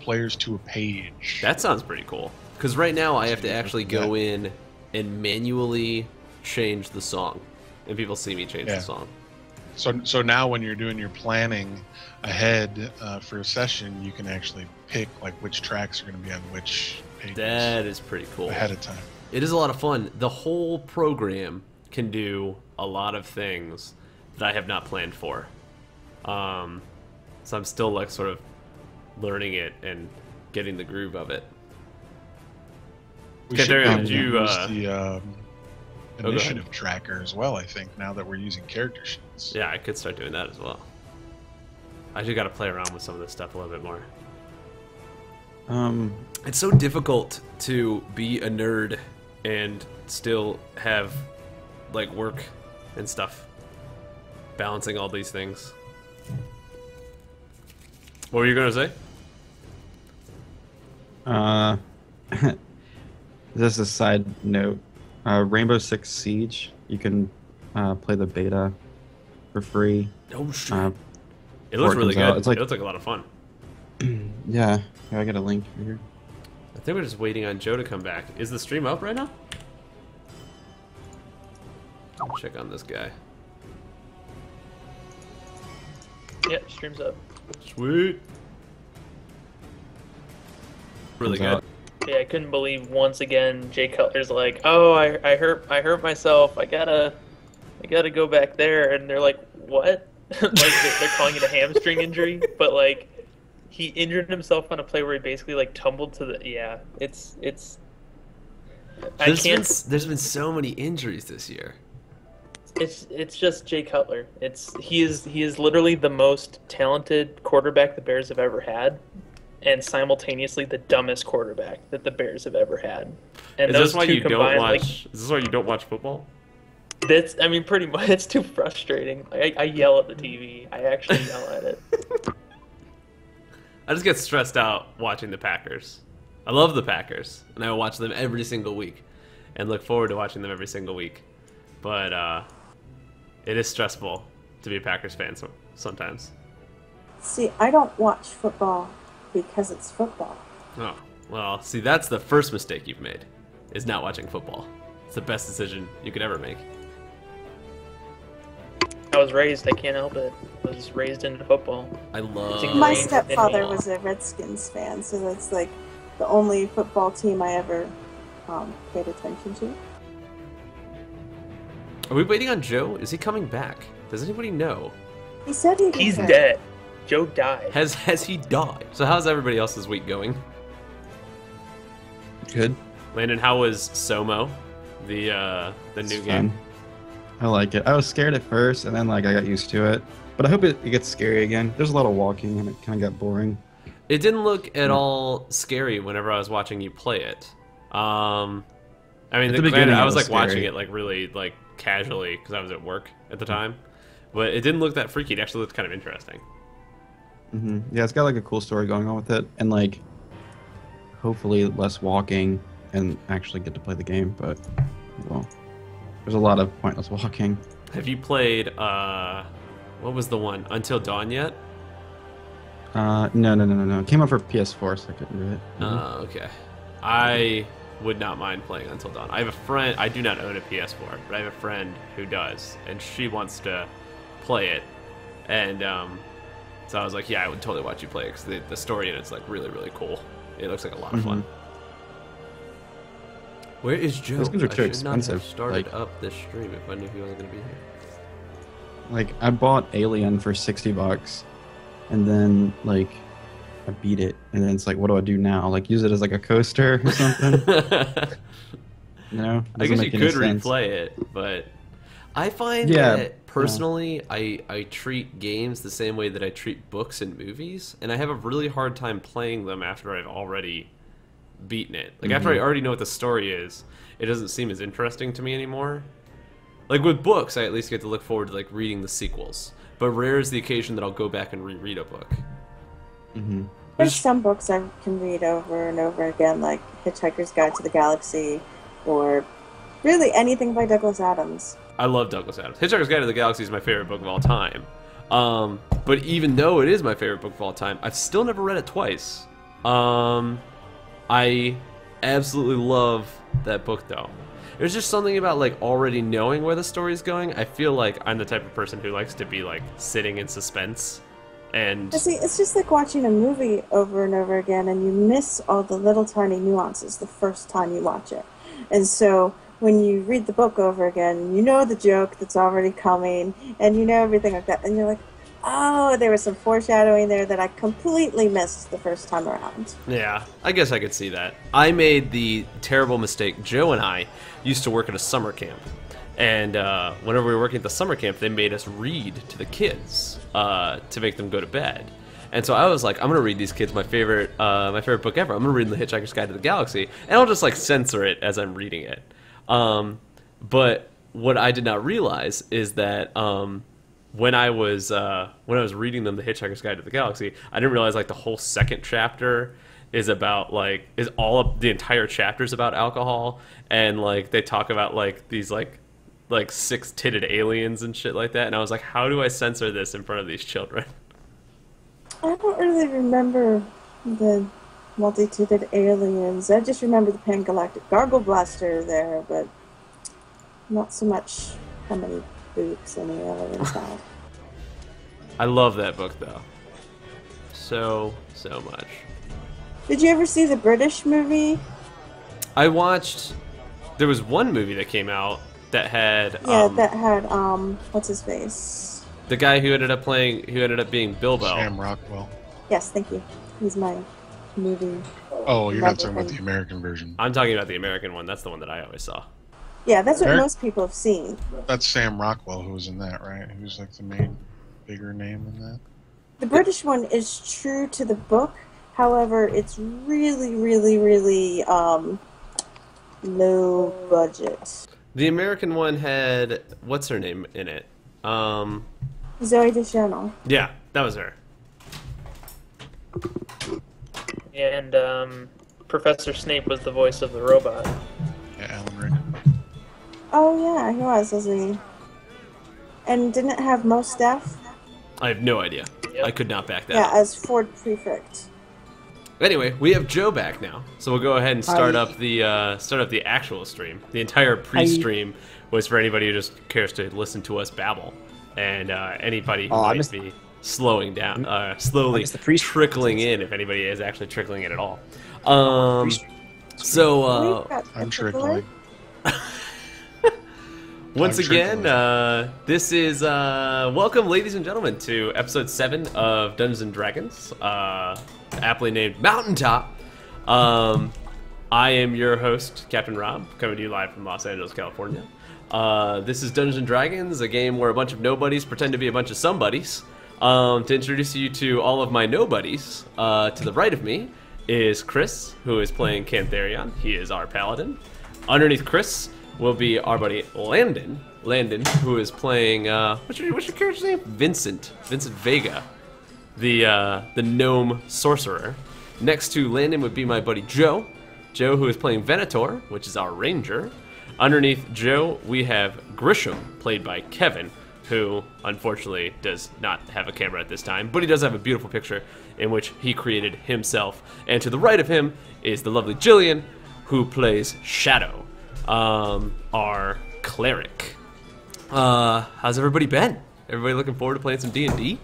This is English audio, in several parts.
players to a page. That sounds pretty cool. Because right now I have to actually go in and manually change the song, and people see me change the song. So now when you're doing your planning ahead for a session, you can actually pick like which tracks are going to be on which pages. That is pretty cool. Ahead of time. It is a lot of fun. The whole program can do a lot of things that I have not planned for. So I'm still like sort of learning it and getting the groove of it. We should use the initiative tracker as well, I think, now that we're using character sheets. Yeah, I could start doing that as well. I just got to play around with some of this stuff a little bit more. It's so difficult to be a nerd and still have like work and stuff, balancing all these things. What were you gonna say? This is a side note. Rainbow Six Siege, you can play the beta for free. Oh shit! It looks really good. It looks like a lot of fun. Yeah, I got a link here. I think we're just waiting on Joe to come back. Is the stream up right now? I'll check on this guy. Yep, stream's up. Sweet. Really good. Yeah, I couldn't believe once again Jay Cutler's like, oh, I hurt myself. I gotta go back there, and they're like, what? Like they're calling it a hamstring injury, but like he injured himself on a play where he basically like tumbled to the it's. There's been so many injuries this year. It's just Jay Cutler. He is literally the most talented quarterback the Bears have ever had, and simultaneously the dumbest quarterback that the Bears have ever had. And is this why you don't watch? Is this why you don't watch football? I mean, pretty much. It's too frustrating. I yell at the TV. I actually yell at it. I just get stressed out watching the Packers. I love the Packers, and I watch them every single week, and look forward to watching them every single week. But it is stressful to be a Packers fan sometimes. See, I don't watch football because it's football. Oh, well, see, that's the first mistake you've made, is not watching football. It's the best decision you could ever make. I was raised, I can't help it. I was raised into football. My stepfather was a Redskins fan, so that's like the only football team I ever paid attention to. Are we waiting on Joe? Is he coming back? Does anybody know? He said he's dead. Joe died. Has he died? So how's everybody else's week going? Good. Landon, how was Somo, the new game? I like it. I was scared at first, and then like I got used to it. But I hope it gets scary again. There's a lot of walking, and it kind of got boring. It didn't look at all scary whenever I was watching you play it. I mean, I was like watching it like really like casually because I was at work at the time, but it didn't look that freaky. It actually looked kind of interesting. Yeah, it's got like a cool story going on with it, and like hopefully less walking and actually get to play the game. But well, there's a lot of pointless walking. Have you played what was the one, Until Dawn yet? No. It came out for PS4, so I couldn't do it. Oh, okay. I would not mind playing Until Dawn. I have a friend, I do not own a PS4, but I have a friend who does, and she wants to play it. And so I was like, yeah, I would totally watch you play it, because the story in it's like really, really cool. It looks like a lot of fun. Where is Joe? Those games are too I should not expensive. have started up this stream if I knew he wasn't going to be here. Like, I bought Alien for $60, and then, like, I beat it, and then it's like, what do I do now? Like, use it as, like, a coaster or something? No? I guess you could replay it, but I find that, personally, I treat games the same way that I treat books and movies, and I have a really hard time playing them after I've already beaten it. Like, after I already know what the story is, it doesn't seem as interesting to me anymore. Like, with books, I at least get to look forward to, like, reading the sequels. But rare is the occasion that I'll go back and reread a book. There's some books I can read over and over again, like Hitchhiker's Guide to the Galaxy, or really anything by Douglas Adams. I love Douglas Adams. Hitchhiker's Guide to the Galaxy is my favorite book of all time. But even though it is my favorite book of all time, I've still never read it twice. I absolutely love that book, though. There's just something about like already knowing where the story's going. I feel like I'm the type of person who likes to be like sitting in suspense. And see, it's just like watching a movie over and over again, and you miss all the little tiny nuances the first time you watch it. And so when you read the book over again, you know the joke that's already coming, and you know everything like that, and you're like, oh, there was some foreshadowing there that I completely missed the first time around. Yeah, I guess I could see that. I made the terrible mistake. Joe and I used to work at a summer camp. And whenever we were working at the summer camp, they made us read to the kids to make them go to bed. And so I was like, I'm going to read these kids my favorite book ever. I'm going to read The Hitchhiker's Guide to the Galaxy. And I'll just like censor it as I'm reading it. But what I did not realize is that when I was reading them The Hitchhiker's Guide to the Galaxy, I didn't realize like the whole second chapter is about like the entire chapter is about alcohol, and like they talk about like these like six-titted aliens and shit like that, and I was like, how do I censor this in front of these children? I don't really remember the multi-titted aliens. I just remember the Pan-Galactic Gargle Blaster there, but not so much how many boobs any aliens had. I love that book though. So much. Did you ever see the British movie? I watched. There was one movie that came out that had that had what's his face? The guy who ended up being Bilbo. Sam Rockwell. Yes, thank you. He's my movie. Oh, you're not talking about the American version. I'm talking about the American one. That's the one that I always saw. Yeah, that's what most people have seen. That's Sam Rockwell who was in that, right? He was like the main bigger name in that. The British one is true to the book. However, it's really, really, really low budget. The American one had what's her name in it? Zooey Deschanel. Yeah, that was her. And Professor Snape was the voice of the robot. Yeah, Alan Rickman. Oh yeah, he was he? And didn't it have Mos Def? I have no idea. Yep. I could not back that up. Yeah, as Ford Prefect. Anyway, we have Joe back now, so we'll go ahead and start up the actual stream. The entire pre-stream was for anybody who just cares to listen to us babble, and anybody who might be slowing down, slowly trickling in, if anybody is actually trickling in at all. I'm trickling. Once again, this is welcome, ladies and gentlemen, to episode 7 of Dungeons and Dragons, aptly named Mountaintop. I am your host, Captain Rob, coming to you live from Los Angeles, California. This is Dungeons and Dragons, a game where a bunch of nobodies pretend to be a bunch of somebodies. To introduce you to all of my nobodies, to the right of me is Chris, who is playing Cantharion. He is our paladin. Underneath Chris will be our buddy Landon, who is playing what's your character's name? Vincent Vega, the gnome sorcerer. Next to Landon would be my buddy Joe, who is playing Venator, which is our ranger. Underneath Joe, we have Grisham, played by Kevin, who unfortunately does not have a camera at this time, but he does have a beautiful picture in which he created himself. And to the right of him is the lovely Jillian, who plays Shadow, our cleric. How's everybody been? Everybody looking forward to playing some D&D?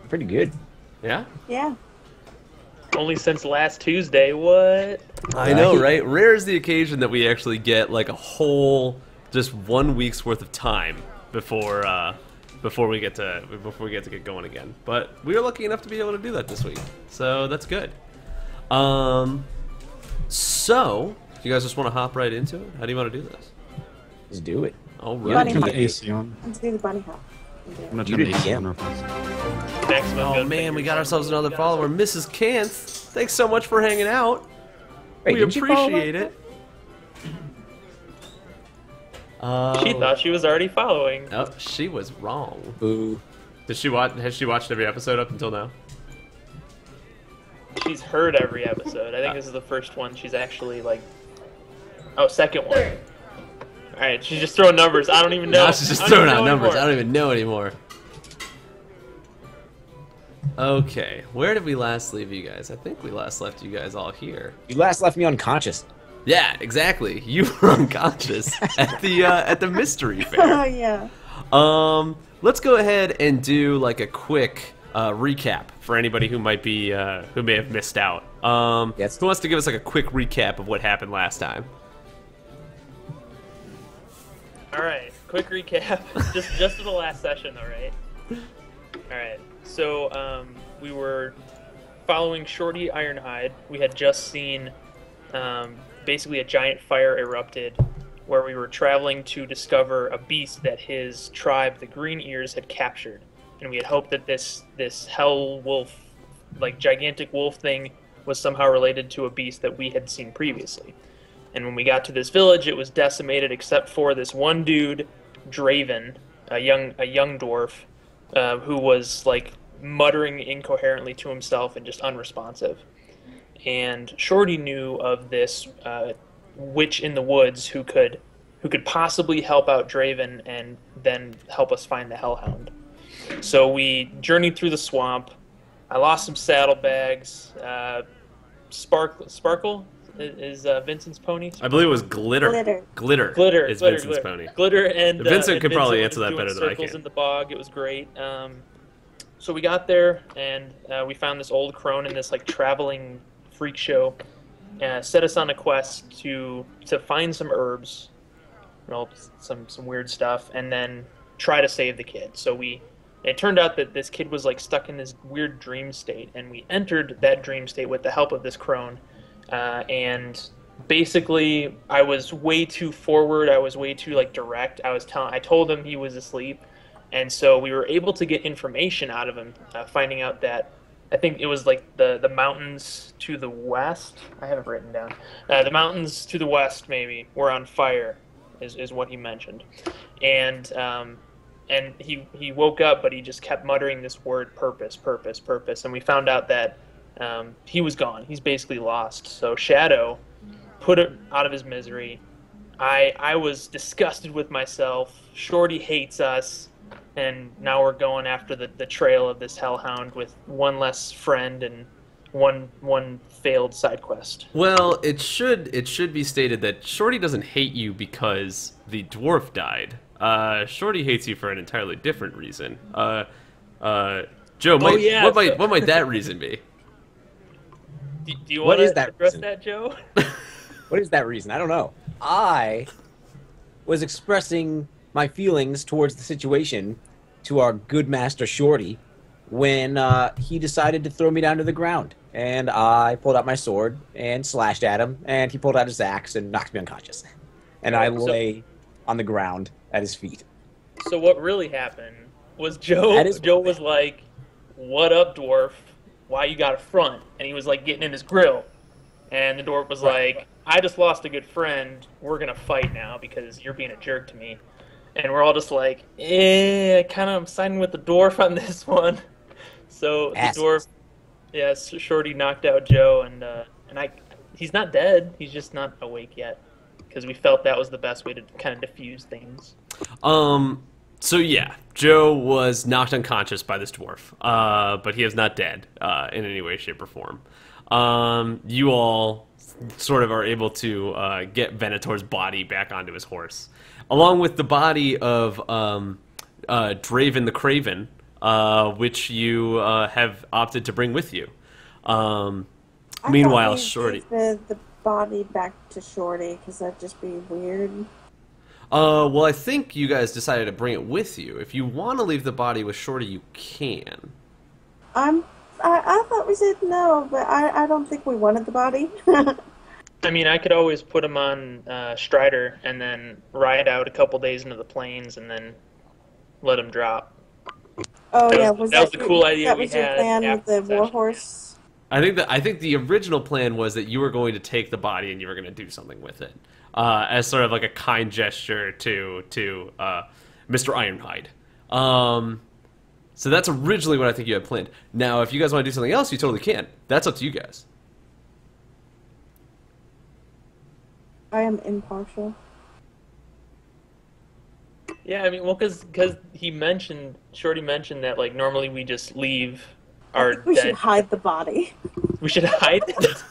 Pretty good. Yeah? Yeah. Only since last Tuesday, what? I know, right? Rare is the occasion that we actually get like a whole, just 1 week's worth of time before we get to get going again. But we are lucky enough to be able to do that this week, so that's good. So you guys just want to hop right into it? How do you want to do this? Let's do it. All Bunny right. Turn hop. the AC on. Let's do the bunny hop. I'm gonna turn the AC on real fast. Maximum Oh gun man, we fingers. got ourselves another follower, Mrs. Kanth. Thanks so much for hanging out. Wait, We didn't you follow appreciate it. She thought she was already following. Oh, she was wrong. Boo. Has she watched every episode up until now? She's heard every episode. I think this is the first one she's actually like. Oh, second one. All right, she's just throwing numbers. I don't even know. Now she's just I don't throwing even out know numbers. anymore. I don't even know anymore. Okay, where did we last leave you guys? I think we last left you guys all here. You last left me unconscious. Yeah, exactly. You were unconscious at the mystery Oh fair. yeah. Let's go ahead and do like a quick recap for anybody who might be who may have missed out. Yes. Who wants to give us like a quick recap of what happened last time? All right, quick recap. just for the last session, all right. All right. So we were following Shorty Ironhide. We had just seen basically a giant fire erupted, where we were traveling to discover a beast that his tribe, the Green Ears, had captured, and we had hoped that this hell wolf, like gigantic wolf thing, was somehow related to a beast that we had seen previously. And when we got to this village, it was decimated except for this one dude, Draven, a young dwarf, who was like muttering incoherently to himself and just unresponsive. And Shorty knew of this witch in the woods who could possibly help out Draven and then help us find the Hellhound. So we journeyed through the swamp. I lost some saddlebags. Sparkle is Vincent's pony. I believe it was Glitter. Glitter is Vincent's pony. Glitter and Vincent could and probably Vincent answer that was better doing than I circles can. in the bog. It was great. So we got there and we found this old crone in this like traveling freak show. Set us on a quest to find some herbs, some weird stuff, and then try to save the kid. So it turned out that this kid was like stuck in this weird dream state, and we entered that dream state with the help of this crone. And basically, I was way too forward. I was way too like direct. I told him he was asleep, and so we were able to get information out of him, finding out that I think it was like the mountains to the west. I have it written down. The mountains to the west maybe were on fire, is what he mentioned, and he woke up, but he just kept muttering this word purpose, and we found out that he was gone. He's basically lost. So Shadow put it out of his misery. I was disgusted with myself. Shorty hates us. And now we're going after the trail of this Hellhound with one less friend and one failed side quest. Well, it should be stated that Shorty doesn't hate you because the dwarf died. Shorty hates you for an entirely different reason. Joe, what might that reason be? Do you want to address that, Joe? What is that reason? I don't know. I was expressing my feelings towards the situation to our good master Shorty when he decided to throw me down to the ground. And I pulled out my sword and slashed at him, and he pulled out his axe and knocked me unconscious. And I lay on the ground at his feet. So what really happened was Joe was like, "What up, dwarf? Why you got a front?" And he was like getting in his grill. And the dwarf was like, "I just lost a good friend. We're going to fight now because you're being a jerk to me." And we're all just like, kind of siding with the dwarf on this one. So the dwarf, Shorty knocked out Joe, and he's not dead. He's just not awake yet, because we felt that was the best way to kind of diffuse things. So yeah, Joe was knocked unconscious by this dwarf, but he is not dead in any way, shape, or form. You all sort of are able to get Venator's body back onto his horse, along with the body of Draven the Craven, which you have opted to bring with you. Meanwhile, Shorty... the body back to Shorty, because that'd just be weird. Well, I think you guys decided to bring it with you. If you want to leave the body with Shorty, you can. I thought we said no, but I don't think we wanted the body. I mean, I could always put him on Strider and then ride out a couple days into the plains and then let him drop. Oh that yeah, was the cool idea we had. That was your plan with the warhorse? I think the original plan was that you were going to take the body and you were going to do something with it, as sort of like a kind gesture to Mr. Ironhide. So that's originally what I think you had planned. Now, if you guys want to do something else, you totally can. That's up to you guys. I am impartial. Yeah, I mean, well, because Shorty mentioned that, like, normally we just leave our think we dead. should hide the body. We should hide it.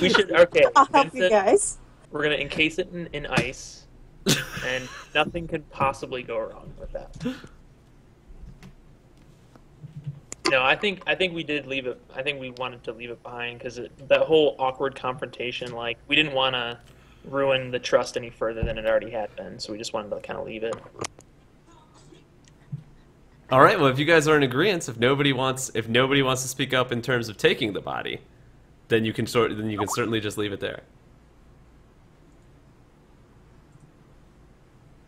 We should. Okay, I'll help you Vincent, guys. we're gonna encase it in ice, and nothing could possibly go wrong with that. No, I think we did leave it. I think we wanted to leave it behind because that whole awkward confrontation, like we didn't want to ruin the trust any further than it already had been, so we just wanted to kind of leave it. All right. Well, if you guys are in agreement, if nobody wants to speak up in terms of taking the body, then you can certainly just leave it there.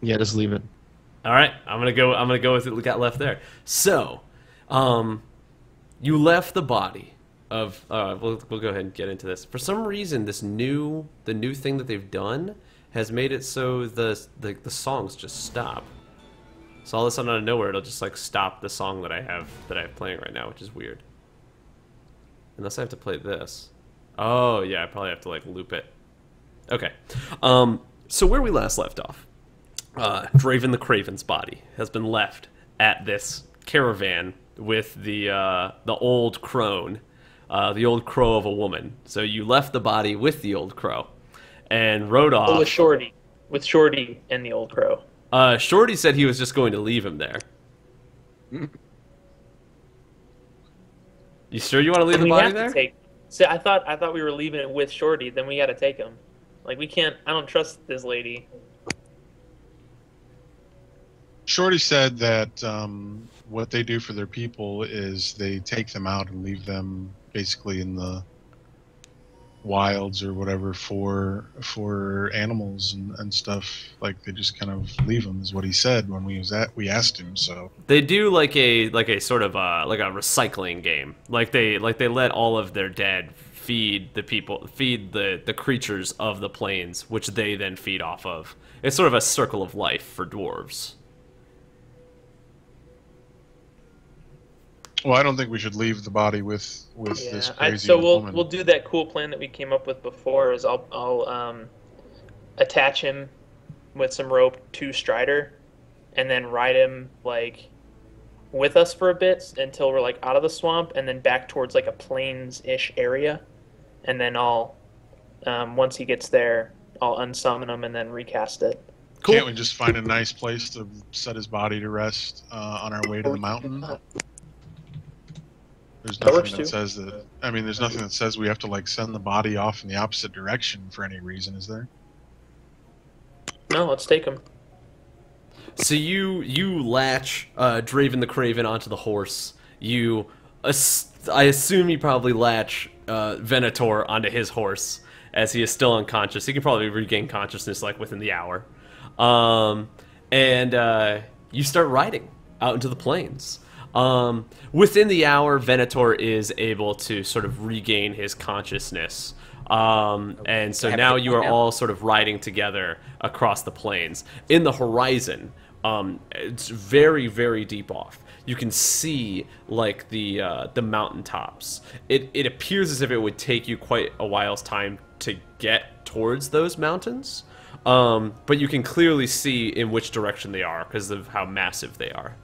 Yeah, just leave it. All right. I'm gonna go with what we got left there. So, you left the body of. We'll go ahead and get into this. For some reason, the new thing that they've done has made it so the songs just stop. So all of a sudden, out of nowhere, it'll just like stop the song that I have playing right now, which is weird. Unless I have to play this. Oh yeah, I probably have to like loop it. Okay. So where we last left off, Draven the Craven's body has been left at this caravan with the old crone, the old crow of a woman. So you left the body with the old crow, and rode off. With Shorty and the old crow. Shorty said he was just going to leave him there. You sure you want to leave the body there? See, I thought we were leaving it with Shorty. Then we got to take him. Like we can't. I don't trust this lady. Shorty said that what they do for their people is they take them out and leave them basically in the wilds or whatever for animals and stuff. Like they just kind of leave them, is what he said when we asked him. So they do like a sort of like a recycling game. Like they let all of their dead feed the creatures of the plains, which they then feed off of. It's sort of a circle of life for dwarves. Well, I don't think we should leave the body with this crazy so woman. we'll do that cool plan that we came up with before. Is I'll attach him with some rope to Strider, and then ride him like with us for a bit until we're like out of the swamp, and then back towards like a plains-ish area, and then I'll once he gets there, I'll unsummon him and then recast it. Cool. Can't we just find a nice place to set his body to rest on our way to the mountain? There's nothing that says that. I mean, there's nothing that says we have to like send the body off in the opposite direction for any reason, is there? No, let's take him. So you latch Draven the Craven onto the horse. I assume you probably latch Venator onto his horse as he is still unconscious. He can probably regain consciousness like within the hour. And you start riding out into the plains. Within the hour, Venator is able to sort of regain his consciousness. And so now you are all sort of riding together across the plains. In the horizon, it's very, very deep off. You can see like the mountaintops. It appears as if it would take you quite a while's time to get towards those mountains. But you can clearly see in which direction they are because of how massive they are.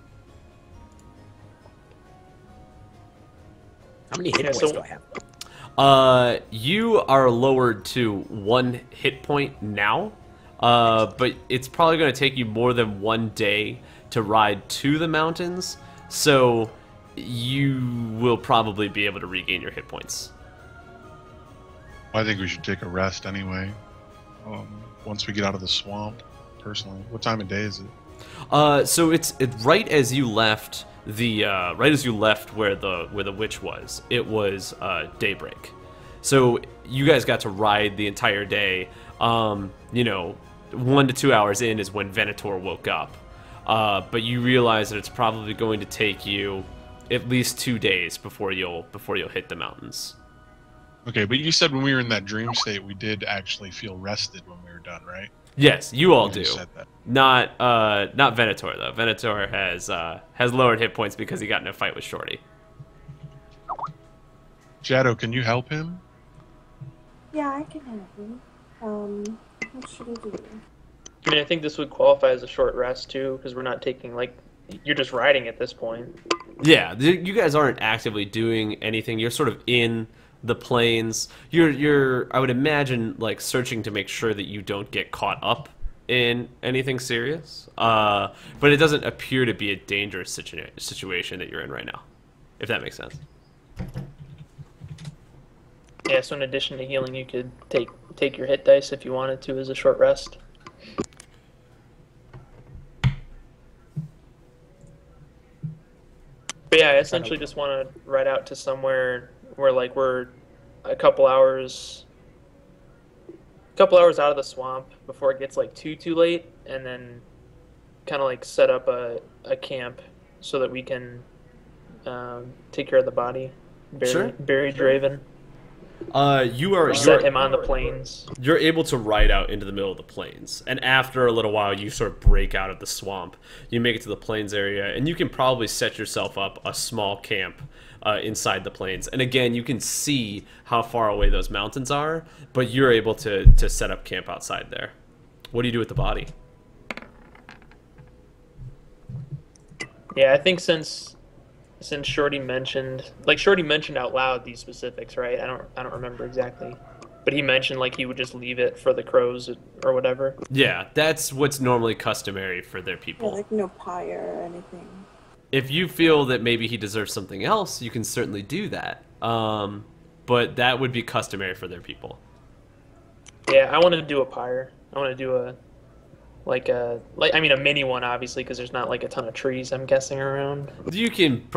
How many hit points do I have? You are lowered to 1 hit point now, but it's probably going to take you more than 1 day to ride to the mountains, so you will probably be able to regain your hit points. I think we should take a rest anyway. Once we get out of the swamp, personally. What time of day is it? So it's right as you left where the witch was. It was daybreak. So you guys got to ride the entire day. 1 to 2 hours in is when Venator woke up. But you realize that it's probably going to take you at least 2 days before you'll hit the mountains. Okay, but you said when we were in that dream state, we did actually feel rested when we were done, right? Yes, you all do. Said that. Not Venator though. Venator has lowered hit points because he got in a fight with Shorty. Shadow, can you help him? Yeah, I can help him. What should I do? I mean, I think this would qualify as a short rest too, because we're not taking like you're just riding at this point. Yeah, you guys aren't actively doing anything. You're sort of in the plains. You're I would imagine like searching to make sure that you don't get caught up in anything serious. But it doesn't appear to be a dangerous situation that you're in right now, if that makes sense. Yeah, so in addition to healing, you could take your hit dice if you wanted to as a short rest. But yeah, I essentially just want to ride out to somewhere where like we're a couple hours out of the swamp before it gets like too late, and then kind of like set up a camp so that we can take care of the body, bury Draven. Set him on the plains. You're able to ride out into the middle of the plains, and after a little while, you sort of break out of the swamp. You make it to the plains area, and you can probably set yourself up a small camp inside the plains. And again, you can see how far away those mountains are, but you're able to set up camp outside there. What do you do with the body? Yeah, I think since Shorty mentioned out loud these specifics, right? I don't remember exactly, but he mentioned like he would just leave it for the crows or whatever. Yeah, that's what's normally customary for their people. Yeah, like no pyre or anything. If you feel that maybe he deserves something else, you can certainly do that. But that would be customary for their people. Yeah, I want to do a pyre. I want to do a mini one, obviously, because there's not like a ton of trees, I'm guessing, around. You can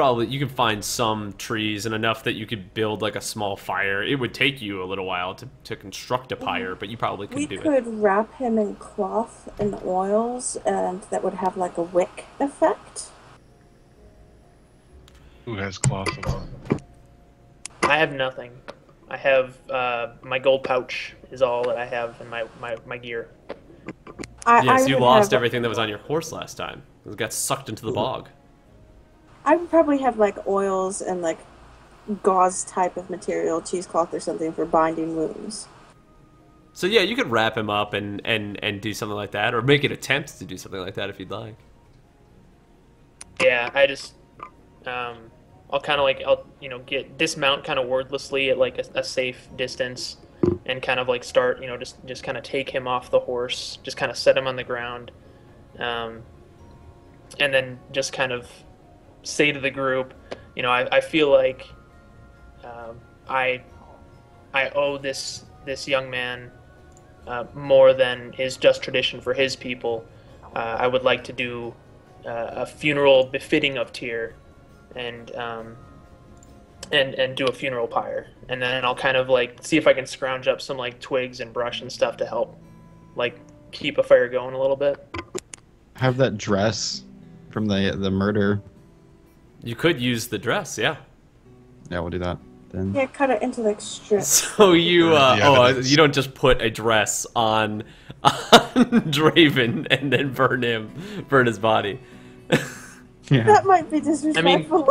find some trees and enough that you could build like a small fire. It would take you a little while to construct a pyre, but you probably could do it. We could wrap him in cloth and oils, and that would have like a wick effect. Who has cloth on? I have nothing. I have my gold pouch is all that I have in my gear. Yes, you lost everything that was on your horse last time. It got sucked into the bog. I would probably have like oils and like gauze type of material, cheesecloth or something for binding wounds. So yeah, you could wrap him up and do something like that, or make an attempt to do something like that if you'd like. Yeah, I just I'll dismount kind of wordlessly at like a safe distance, and kind of like start, just kind of take him off the horse, just kind of set him on the ground, and then just kind of say to the group, I feel like I owe this young man more than is just tradition for his people. I would like to do a funeral befitting of Tyr, and do a funeral pyre, and then I'll kind of like see if I can scrounge up some like twigs and brush and stuff to help like keep a fire going a little bit. Have that dress from the murder. You could use the dress, yeah. Yeah, we'll do that then. Yeah, cut it into like strips. So you you don't just put a dress on Draven and then burn his body. Yeah. That might be disrespectful.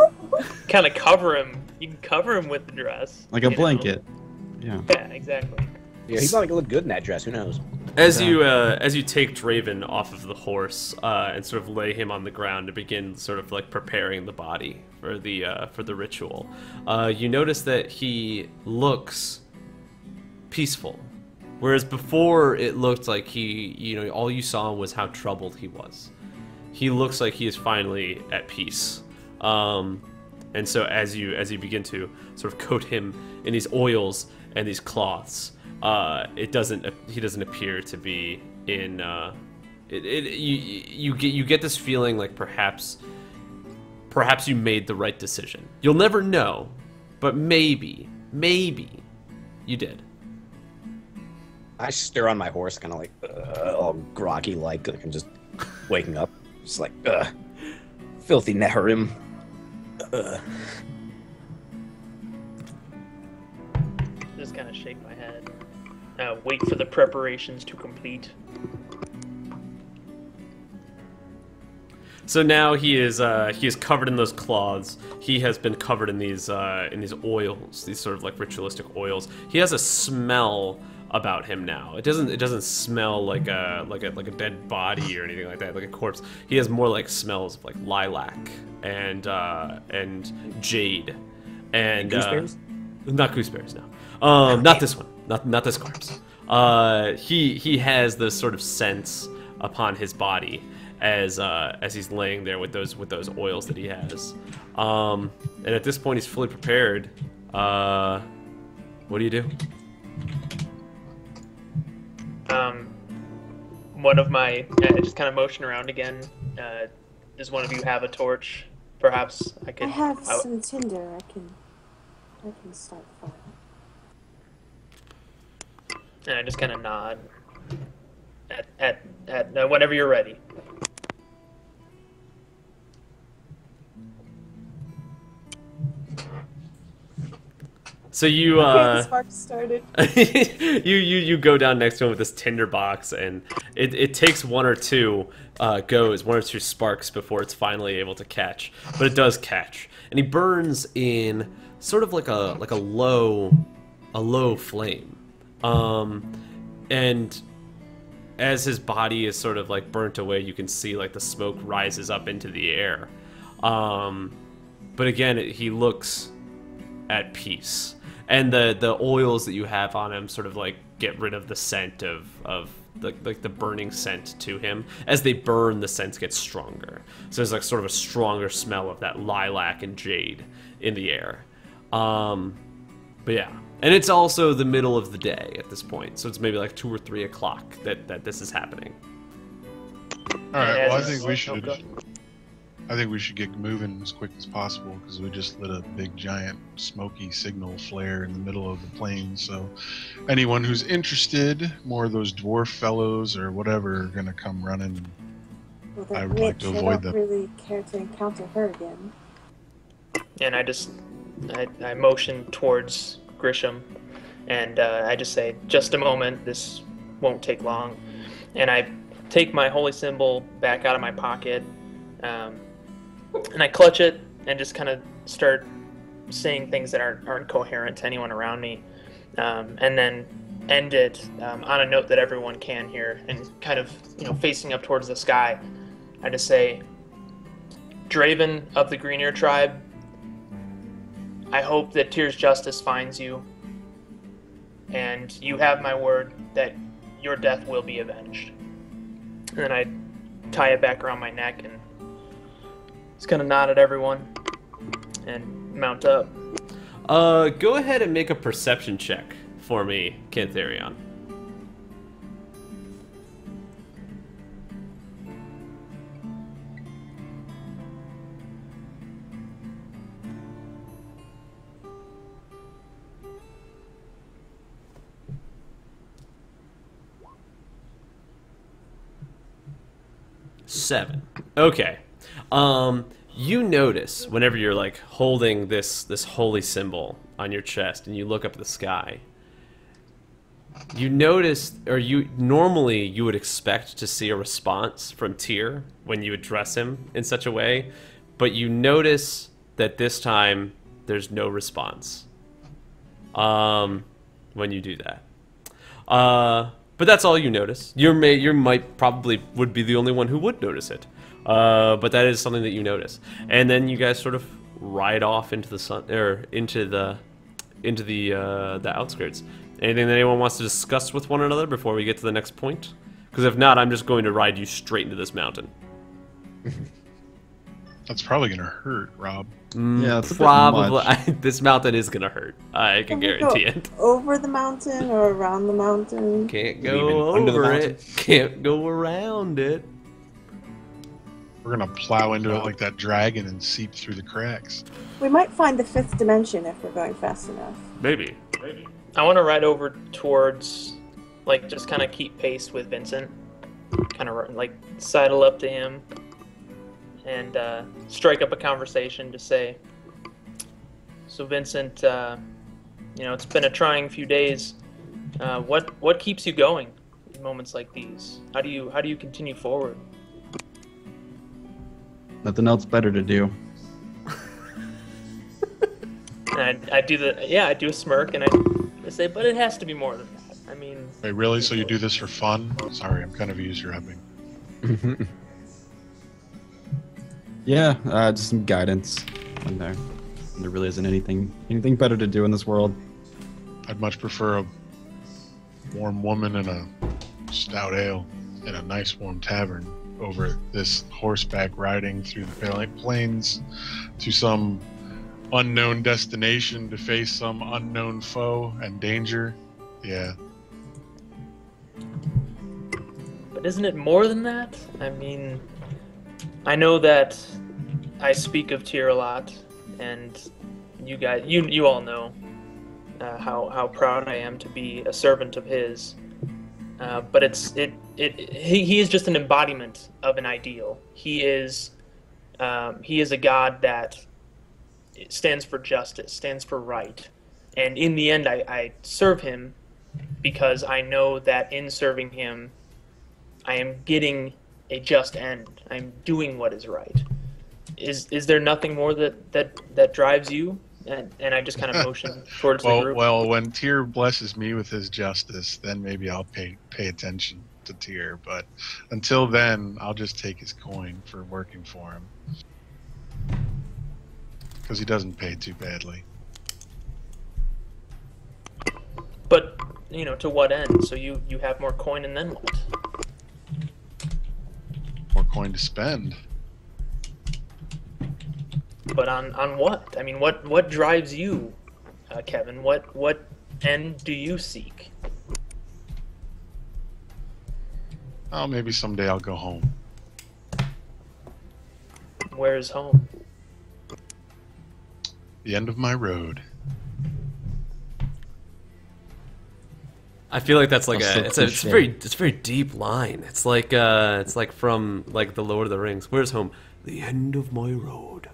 Kind of cover him. You can cover him with the dress. Like a blanket. Yeah. Yeah, exactly. Yeah, he probably look good in that dress. Who knows? As you take Draven off of the horse and sort of lay him on the ground to begin sort of like preparing the body for the ritual, you notice that he looks peaceful, whereas before it looked like all you saw was how troubled he was. He looks like he is finally at peace, and so as you begin to sort of coat him in these oils and these cloths, he doesn't appear to be in. You get this feeling like perhaps you made the right decision. You'll never know, but maybe you did. I stir on my horse, kind of like all groggy, like I'm just waking up. Just like, filthy Neharim. Just kind of shake my head. Wait for the preparations to complete. So now he is covered in those cloths. He has been covered in these oils, these sort of like ritualistic oils. He has a smell about him now. It doesn't smell like a dead body or anything like that, like a corpse. He has more like smells of like lilac and jade and Gooseberries? Not gooseberries, no. Not this one. Not this corpse. He has this sort of sense upon his body as he's laying there with those oils that he has. And at this point, he's fully prepared. What do you do? I just kind of motion around again. Does one of you have a torch? Perhaps I could. I have some tinder. I can start the fire. And I just kind of nod. At whenever you're ready. So you The spark started. you go down next to him with this tinder box, and it takes one or two sparks before it's finally able to catch, but it does catch, and he burns in sort of like a low flame, and as his body is sort of like burnt away, you can see like the smoke rises up into the air, but again he looks at peace. And the oils that you have on him sort of like get rid of the scent of the burning scent to him. As they burn, the scent gets stronger. So there's like sort of a stronger smell of that lilac and jade in the air. But yeah, and it's also the middle of the day at this point, so it's maybe like 2 or 3 o'clock that this is happening. All right. Well, I think we should get moving as quick as possible because we just lit a big giant smoky signal flare in the middle of the plain. So anyone who's interested, more of those dwarf fellows or whatever, are going to come running. Well, I would like to avoid them. I don't really care to encounter her again. And I motion towards Grisham, and I just say, just a moment, this won't take long. And I take my holy symbol back out of my pocket, and I clutch it and just kind of start saying things that aren't coherent to anyone around me, and then end it on a note that everyone can hear, and kind of facing up towards the sky. I just say, Draven of the Greenear tribe, I hope that Tyr's justice finds you, and you have my word that your death will be avenged. And then I tie it back around my neck and just kind of nod at everyone and mount up. Go ahead and make a perception check for me, Cantharion. Seven. Okay. You notice whenever you're like holding this holy symbol on your chest and you look up at the sky, you notice, or normally you would expect to see a response from Tyr when you address him in such a way, but you notice that this time there's no response when you do that. But that's all you notice. You might probably would be the only one who would notice it. But that is something that you notice, and then you guys sort of ride off into the sun, or into the outskirts. Anything that anyone wants to discuss with one another before we get to the next point? Because if not, I'm just going to ride you straight into this mountain. That's probably gonna hurt, Rob. Yeah, it's probably. This mountain is gonna hurt. I can guarantee it. Over the mountain or around the mountain? Can't go over it. Can't go around it. We're gonna plow into it like that dragon and seep through the cracks. We might find the 5th dimension if we're going fast enough. Maybe. I want to ride over towards, like, just kind of keep pace with Vincent. Kind of, like, sidle up to him and strike up a conversation to say, so Vincent, it's been a trying few days. What keeps you going in moments like these? How do you continue forward? Nothing else better to do. And I do a smirk, and I say, but it has to be more than I mean... Wait, really? So you do this for fun? Sorry, I'm kind of eavesdropping. Yeah, just some guidance when there really isn't anything better to do in this world. I'd much prefer a warm woman and a stout ale in a nice warm tavern over this horseback riding through the plains to some unknown destination to face some unknown foe and danger. Yeah. But isn't it more than that? I mean, I know that I speak of Tyr a lot, and you guys, you all know how proud I am to be a servant of his. But he is just an embodiment of an ideal. He is a god that stands for justice, stands for right, and in the end, I serve him because I know that in serving him, I am getting a just end. I'm doing what is right. Is there nothing more that drives you? And I just kind of motion towards the group. Well, when Tyr blesses me with his justice, then maybe I'll pay attention to Tyr. But until then, I'll just take his coin for working for him. Because he doesn't pay too badly. But, to what end? So you have more coin and then what? More coin to spend. But on what? I mean, what drives you, Kevin? What end do you seek? Oh, maybe someday I'll go home. Where is home? The end of my road. I feel like that's like it's a very deep line. It's like from like the Lord of the Rings. Where's home? The end of my road.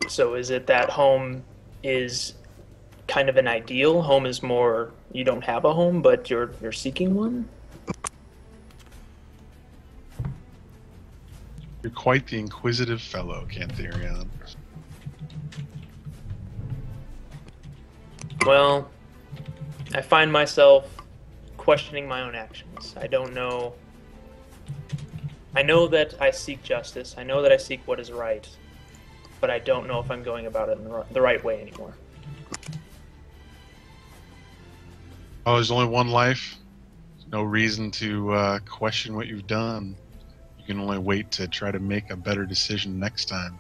So is it that home is kind of an ideal? Home is more you don't have a home, but you're seeking one? You're quite the inquisitive fellow, Cantharion. Well, I find myself questioning my own actions. I don't know. I know that I seek justice. I know that I seek what is right. But I don't know if I'm going about it in the right way anymore. Oh, there's only one life. There's no reason to question what you've done. You can only wait to try to make a better decision next time.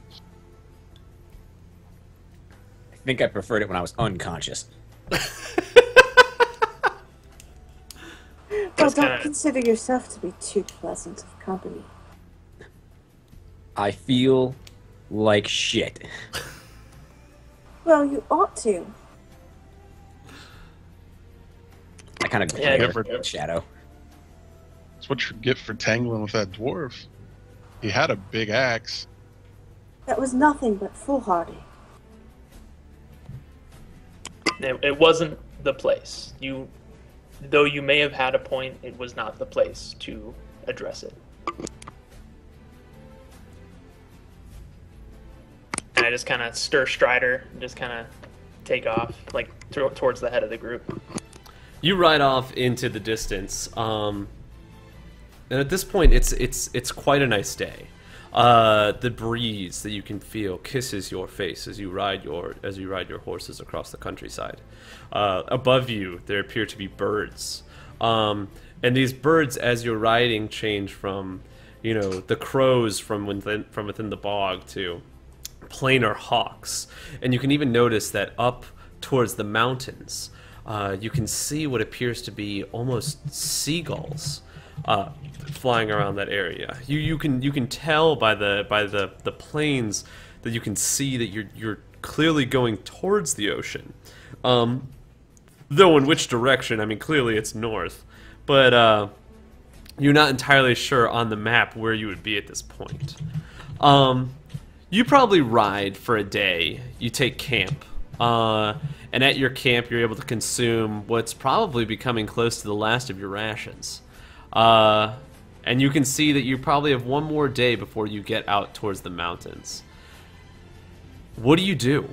I think I preferred it when I was unconscious. Well, don't consider yourself to be too pleasant of company. I feel like shit. Well, you ought to. I kind of glare at Shadow. That's what you get for tangling with that dwarf. He had a big axe. That was nothing but foolhardy. It wasn't the place. Though you may have had a point, it was not the place to address it. And I just kind of stir Strider and just kind of take off, like, towards the head of the group. You ride off into the distance, and at this point, it's quite a nice day. The breeze that you can feel kisses your face as you ride your horses across the countryside. Above you, there appear to be birds, and these birds, as you're riding, change from, the crows from within the bog to plainer hawks, and you can even notice that up towards the mountains, you can see what appears to be almost seagulls flying around that area. You can tell by the plains that you can see that you're clearly going towards the ocean. Though in which direction? I mean, clearly it's north, but you're not entirely sure on the map where you would be at this point. You probably ride for a day. You take camp. And at your camp, you're able to consume what's probably becoming close to the last of your rations. And you can see that you probably have one more day before you get out towards the mountains. What do you do?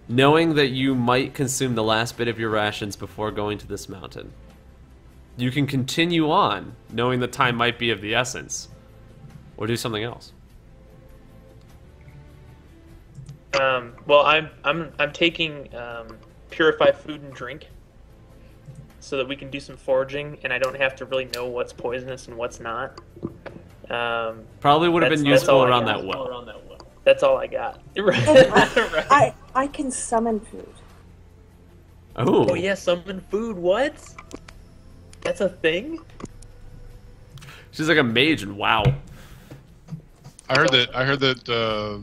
knowing that you might consume the last bit of your rations before going to this mountain. You can continue on, knowing that time might be of the essence, or do something else. Well, I'm taking purify food and drink, so that we can do some foraging, and I don't have to really know what's poisonous and what's not. Probably would have been useful around that well. That's all I got. Right. I can summon food. Oh. Oh yeah, summon food. What? That's a thing? She's like a mage and WoW. I heard that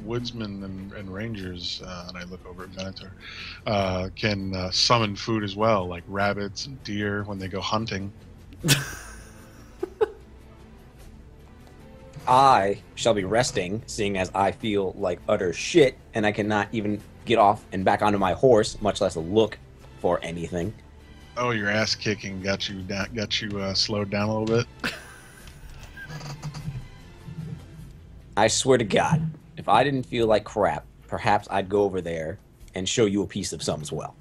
woodsmen and rangers, and I look over at Venator, can summon food as well, like rabbits and deer when they go hunting. I shall be resting, seeing as I feel like utter shit, and I cannot even get off and back onto my horse, much less look for anything. Oh, your ass kicking got you slowed down a little bit. I swear to God, if I didn't feel like crap, perhaps I'd go over there and show you a piece of some as well.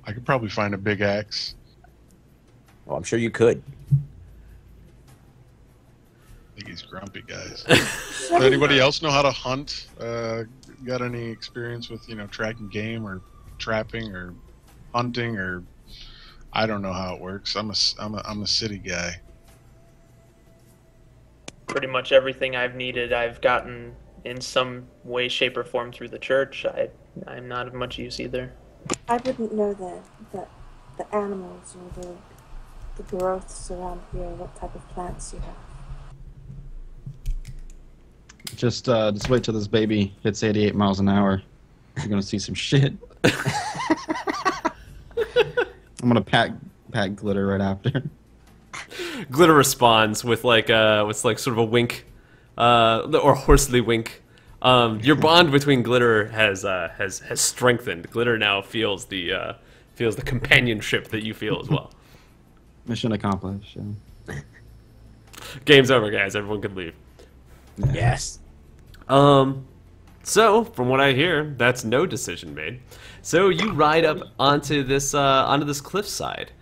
I could probably find a big axe. Well, I'm sure you could. I think he's grumpy, guys. Does anybody else know how to hunt? Got any experience with, tracking game or trapping or hunting, or I don't know how it works. I'm a city guy. Pretty much everything I've needed, I've gotten in some way, shape, or form through the church. I'm not of much use either. I wouldn't know the animals or the growths around here, what type of plants you have. Just wait till this baby hits 88 miles an hour. You're gonna see some shit. I'm gonna pat Glitter right after. Glitter responds with like sort of a wink, or hoarsely wink. Your bond between Glitter has strengthened. Glitter now feels the companionship that you feel as well. Mission accomplished. Yeah. Game's over, guys. Everyone can leave. Yes. So from what I hear, that's no decision made. So you ride up onto this cliffside.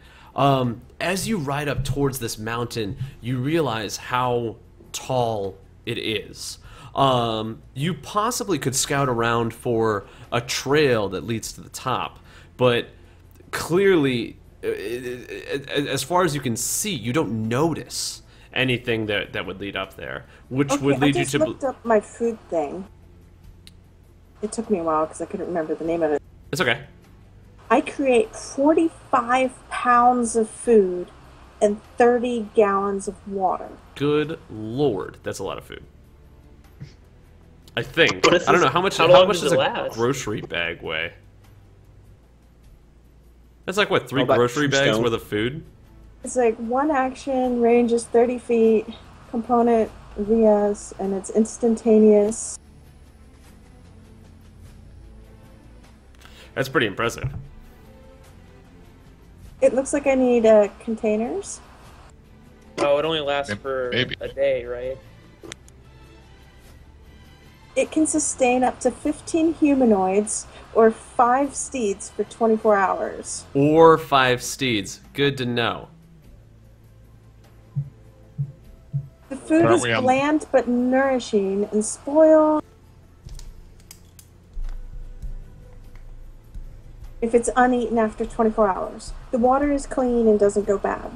As you ride up towards this mountain, you realize how tall it is. You possibly could scout around for a trail that leads to the top, but clearly, as far as you can see, you don't notice anything that would lead up there, which would lead you to. I just looked up my food thing. It took me a while because I couldn't remember the name of it. It's okay. I create 45 pounds of food and 30 gallons of water. Good lord, that's a lot of food. I think. I don't know how much does a last? grocery bag weigh. That's like what, 3 grocery bags worth of food? It's like one action, range is 30 feet, component VS, and it's instantaneous. That's pretty impressive. It looks like I need containers. Oh, it only lasts for Maybe. a day, right? It can sustain up to 15 humanoids or 5 steeds for 24 hours. Or 5 steeds. Good to know. The food is bland but nourishing and spoiled if it's uneaten after 24 hours. The water is clean and doesn't go bad.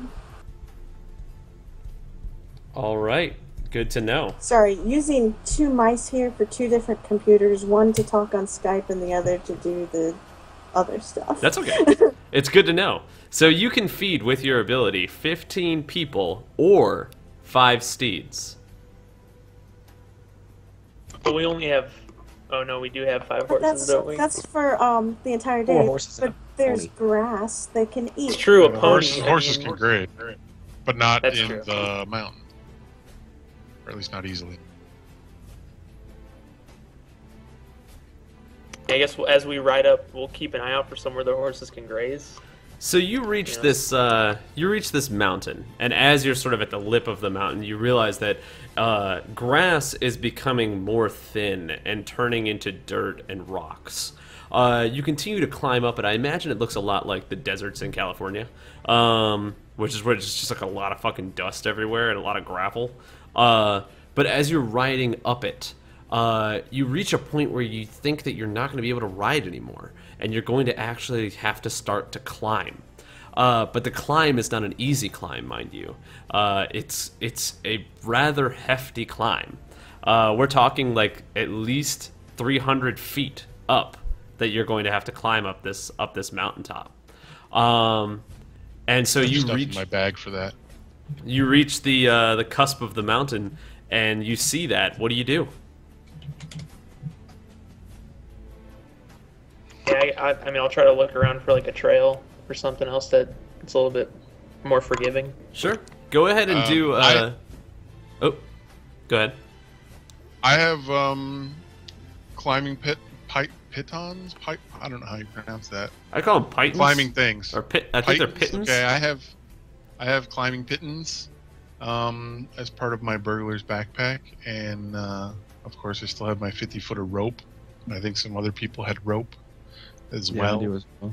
All right. Good to know. Sorry, using 2 mice here for 2 different computers, one to talk on Skype and the other to do the other stuff. That's okay. It's good to know. So you can feed with your ability 15 people or 5 steeds. But we only have... Oh no, we do have 5 horses, don't we? That's for the entire day. 4 horses but and a there's pony. grass they can eat. It's true, a pony. Horses can graze, but not That's in true. the mountain. Or at least not easily. I guess as we ride up, we'll keep an eye out for somewhere the horses can graze. So you reach this mountain, and as you're sort of at the lip of the mountain, you realize that grass is becoming more thin and turning into dirt and rocks. You continue to climb up, and I imagine it looks a lot like the deserts in California, which is where it's just like a lot of fucking dust everywhere and a lot of gravel. But as you're riding up it, you reach a point where you think that you're not going to be able to ride anymore, and you're going to actually have to start to climb. But the climb is not an easy climb, mind you. It's a rather hefty climb. We're talking like at least 300 feet up that you're going to have to climb up this mountaintop. And so you reach my bag for that. You reach the cusp of the mountain, and you see that. What do you do? Yeah, I mean, I'll try to look around for like a trail or something else that's a little bit more forgiving. Sure. Go ahead and do. Oh, go ahead. I have climbing pitons. I don't know how you pronounce that. I call them pitons. Climbing things. Or I think they're pitons. Okay, I have climbing pitons as part of my burglar's backpack, and of course I still have my 50-footer rope. I think some other people had rope as well. I do as well.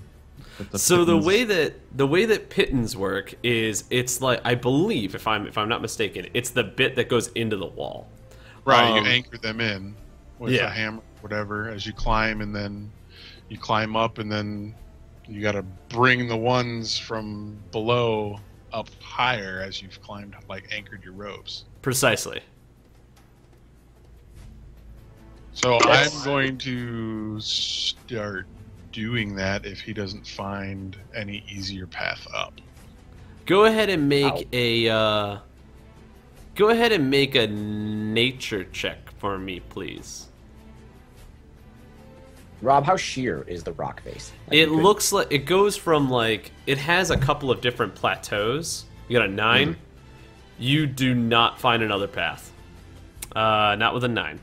So the way that pitons work is it's like, I believe, if I'm not mistaken, it's the bit that goes into the wall. Right, you anchor them in with a hammer, whatever, as you climb, and then you climb up, and then you got to bring the ones from below up higher as you've climbed, like anchored your ropes. Precisely. So I'm going to start doing that if he doesn't find any easier path up. Go ahead and make a nature check for me, please. Rob, how sheer is the rock face? It looks like it goes from like, it has a couple of different plateaus. You got a 9. Mm-hmm. You do not find another path. Not with a 9.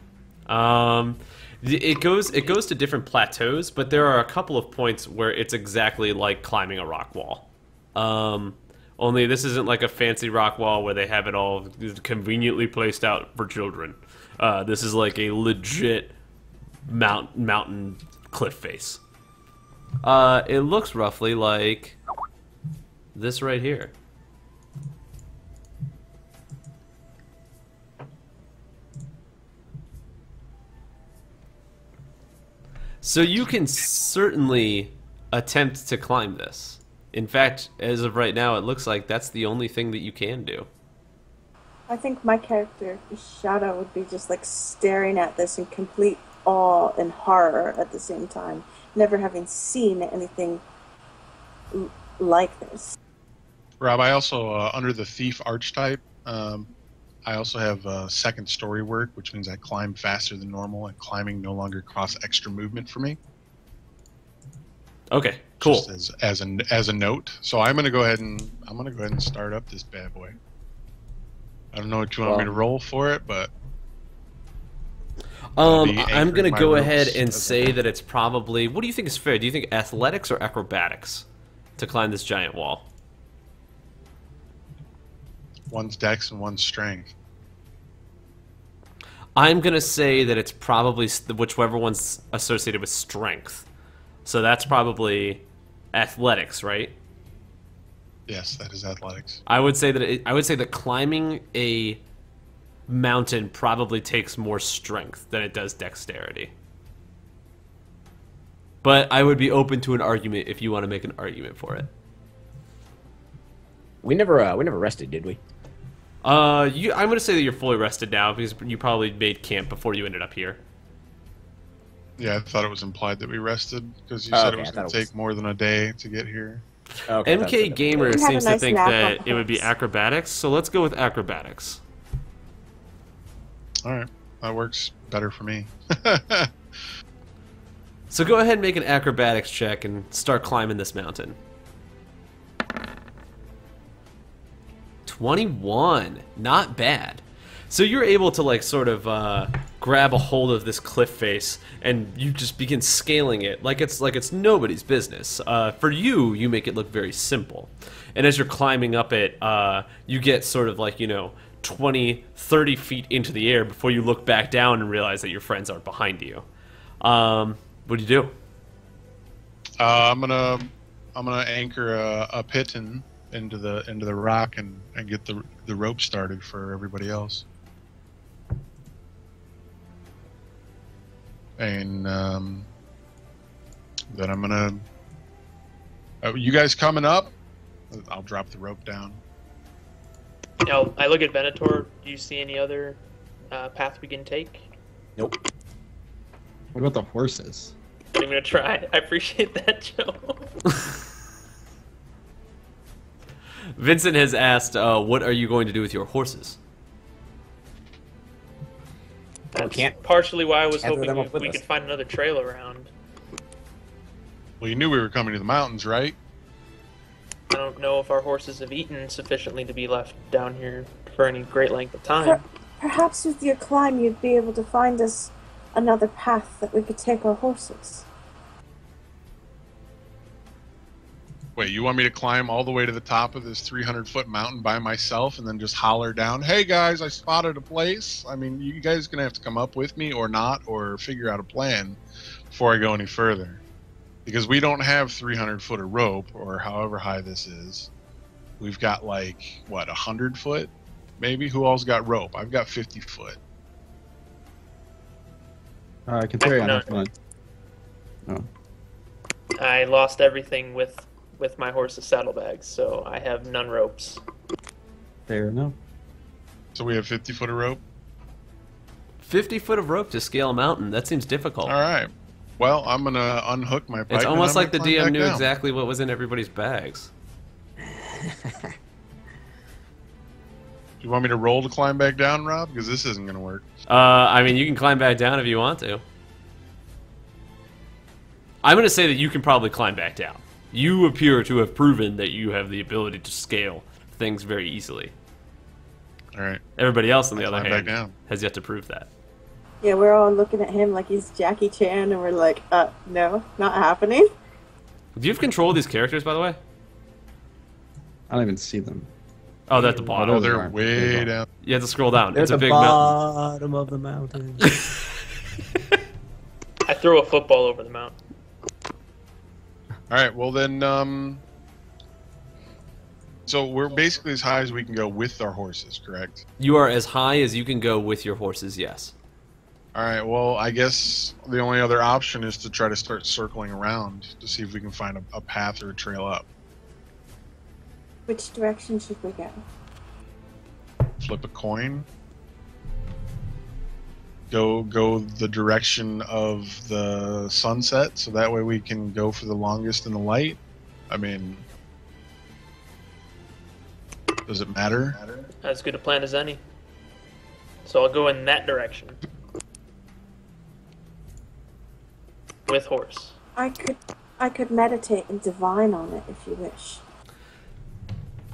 It goes to different plateaus, but there are a couple of points where it's exactly like climbing a rock wall. Only this isn't like a fancy rock wall where they have it all conveniently placed out for children. This is like a legit mountain cliff face. It looks roughly like this right here. So you can certainly attempt to climb this. In fact, as of right now, it looks like that's the only thing that you can do. I think my character, Shadow, would be just like staring at this in complete awe and horror at the same time, never having seen anything like this. Rob, I also, under the Thief archetype, I also have second story work, which means I climb faster than normal, and climbing no longer costs extra movement for me. Okay, cool. Just as a note, so I'm gonna go ahead and start up this bad boy. I don't know what you want me to roll for it, but I'm gonna go ahead and say that it's probably. What do you think is fair? Do you think athletics or acrobatics to climb this giant wall? One's dex and one's strength. I'm going to say that it's probably whichever one's associated with strength. So that's probably athletics, right? Yes, that is athletics. I would say that climbing a mountain probably takes more strength than it does dexterity. But I would be open to an argument if you want to make an argument for it. We never rested, did we? I'm going to say that you're fully rested now because you probably made camp before you ended up here. Yeah, I thought it was implied that we rested because you said it was going to take more than a day to get here. Okay, MK Gamer seems to think that it would be acrobatics, so let's go with acrobatics. All right, that works better for me. So go ahead and make an acrobatics check and start climbing this mountain. 21, not bad. So you're able to like sort of grab a hold of this cliff face, and you just begin scaling it like it's nobody's business. For you, you make it look very simple, and as you're climbing up it, you get sort of like 20, 30 feet into the air before you look back down and realize that your friends are behind you. What do you do? I'm gonna anchor a piton into the rock and get the rope started for everybody else. And then I'm gonna. You guys coming up? I'll drop the rope down. I look at Venator. Do you see any other path we can take? Nope. What about the horses? I'm gonna try. I appreciate that, Joe. Vincent has asked, what are you going to do with your horses? That's can't partially why I was tether hoping them up with we us. could find another trail around. Well, you knew we were coming to the mountains, right? I don't know if our horses have eaten sufficiently to be left down here for any great length of time. Perhaps with your climb you'd be able to find us another path that we could take our horses. Wait, you want me to climb all the way to the top of this 300-foot mountain by myself and then just holler down, "Hey guys, I spotted a place"? I mean, you guys are gonna have to come up with me or not, or figure out a plan before I go any further. Because we don't have 300 foot of rope, or however high this is. We've got like, what, 100 foot? Maybe? Who else got rope? I've got 50 foot. I can carry on No. if you want. Oh. I lost everything with my horse's saddlebags, so I have none ropes. Fair enough. So we have 50 foot of rope? 50 foot of rope to scale a mountain. That seems difficult. All right. Well, I'm going to unhook my pipe. It's almost like the and I'm gonna DM climb knew back down. exactly what was in everybody's bags. You want me to roll to climb back down, Rob? Because this isn't going to work. I mean, you can climb back down if you want to. I'm going to say that you can probably climb back down. You appear to have proven that you have the ability to scale things very easily. All right. Everybody else, on the I'll other climb back hand, down. has yet to prove that. Yeah, we're all looking at him like he's Jackie Chan, and we're like, no, not happening. Do you have control of these characters, by the way? I don't even see them. Oh, they're at the Oh, bottom. those they're aren't. way Those down. You have to scroll down. They're It's at a the big mountain. bottom of the mountain. I throw a football over the mountain. All right. Well, then, so we're basically as high as we can go with our horses, correct? You are as high as you can go with your horses, yes. All right. Well, I guess the only other option is to try to start circling around to see if we can find a path or a trail up. Which direction should we go? Flip a coin. Go the direction of the sunset, so that way we can go for the longest in the light. I mean, does it matter? As good a plan as any. So I'll go in that direction. With horse. I could meditate and divine on it if you wish.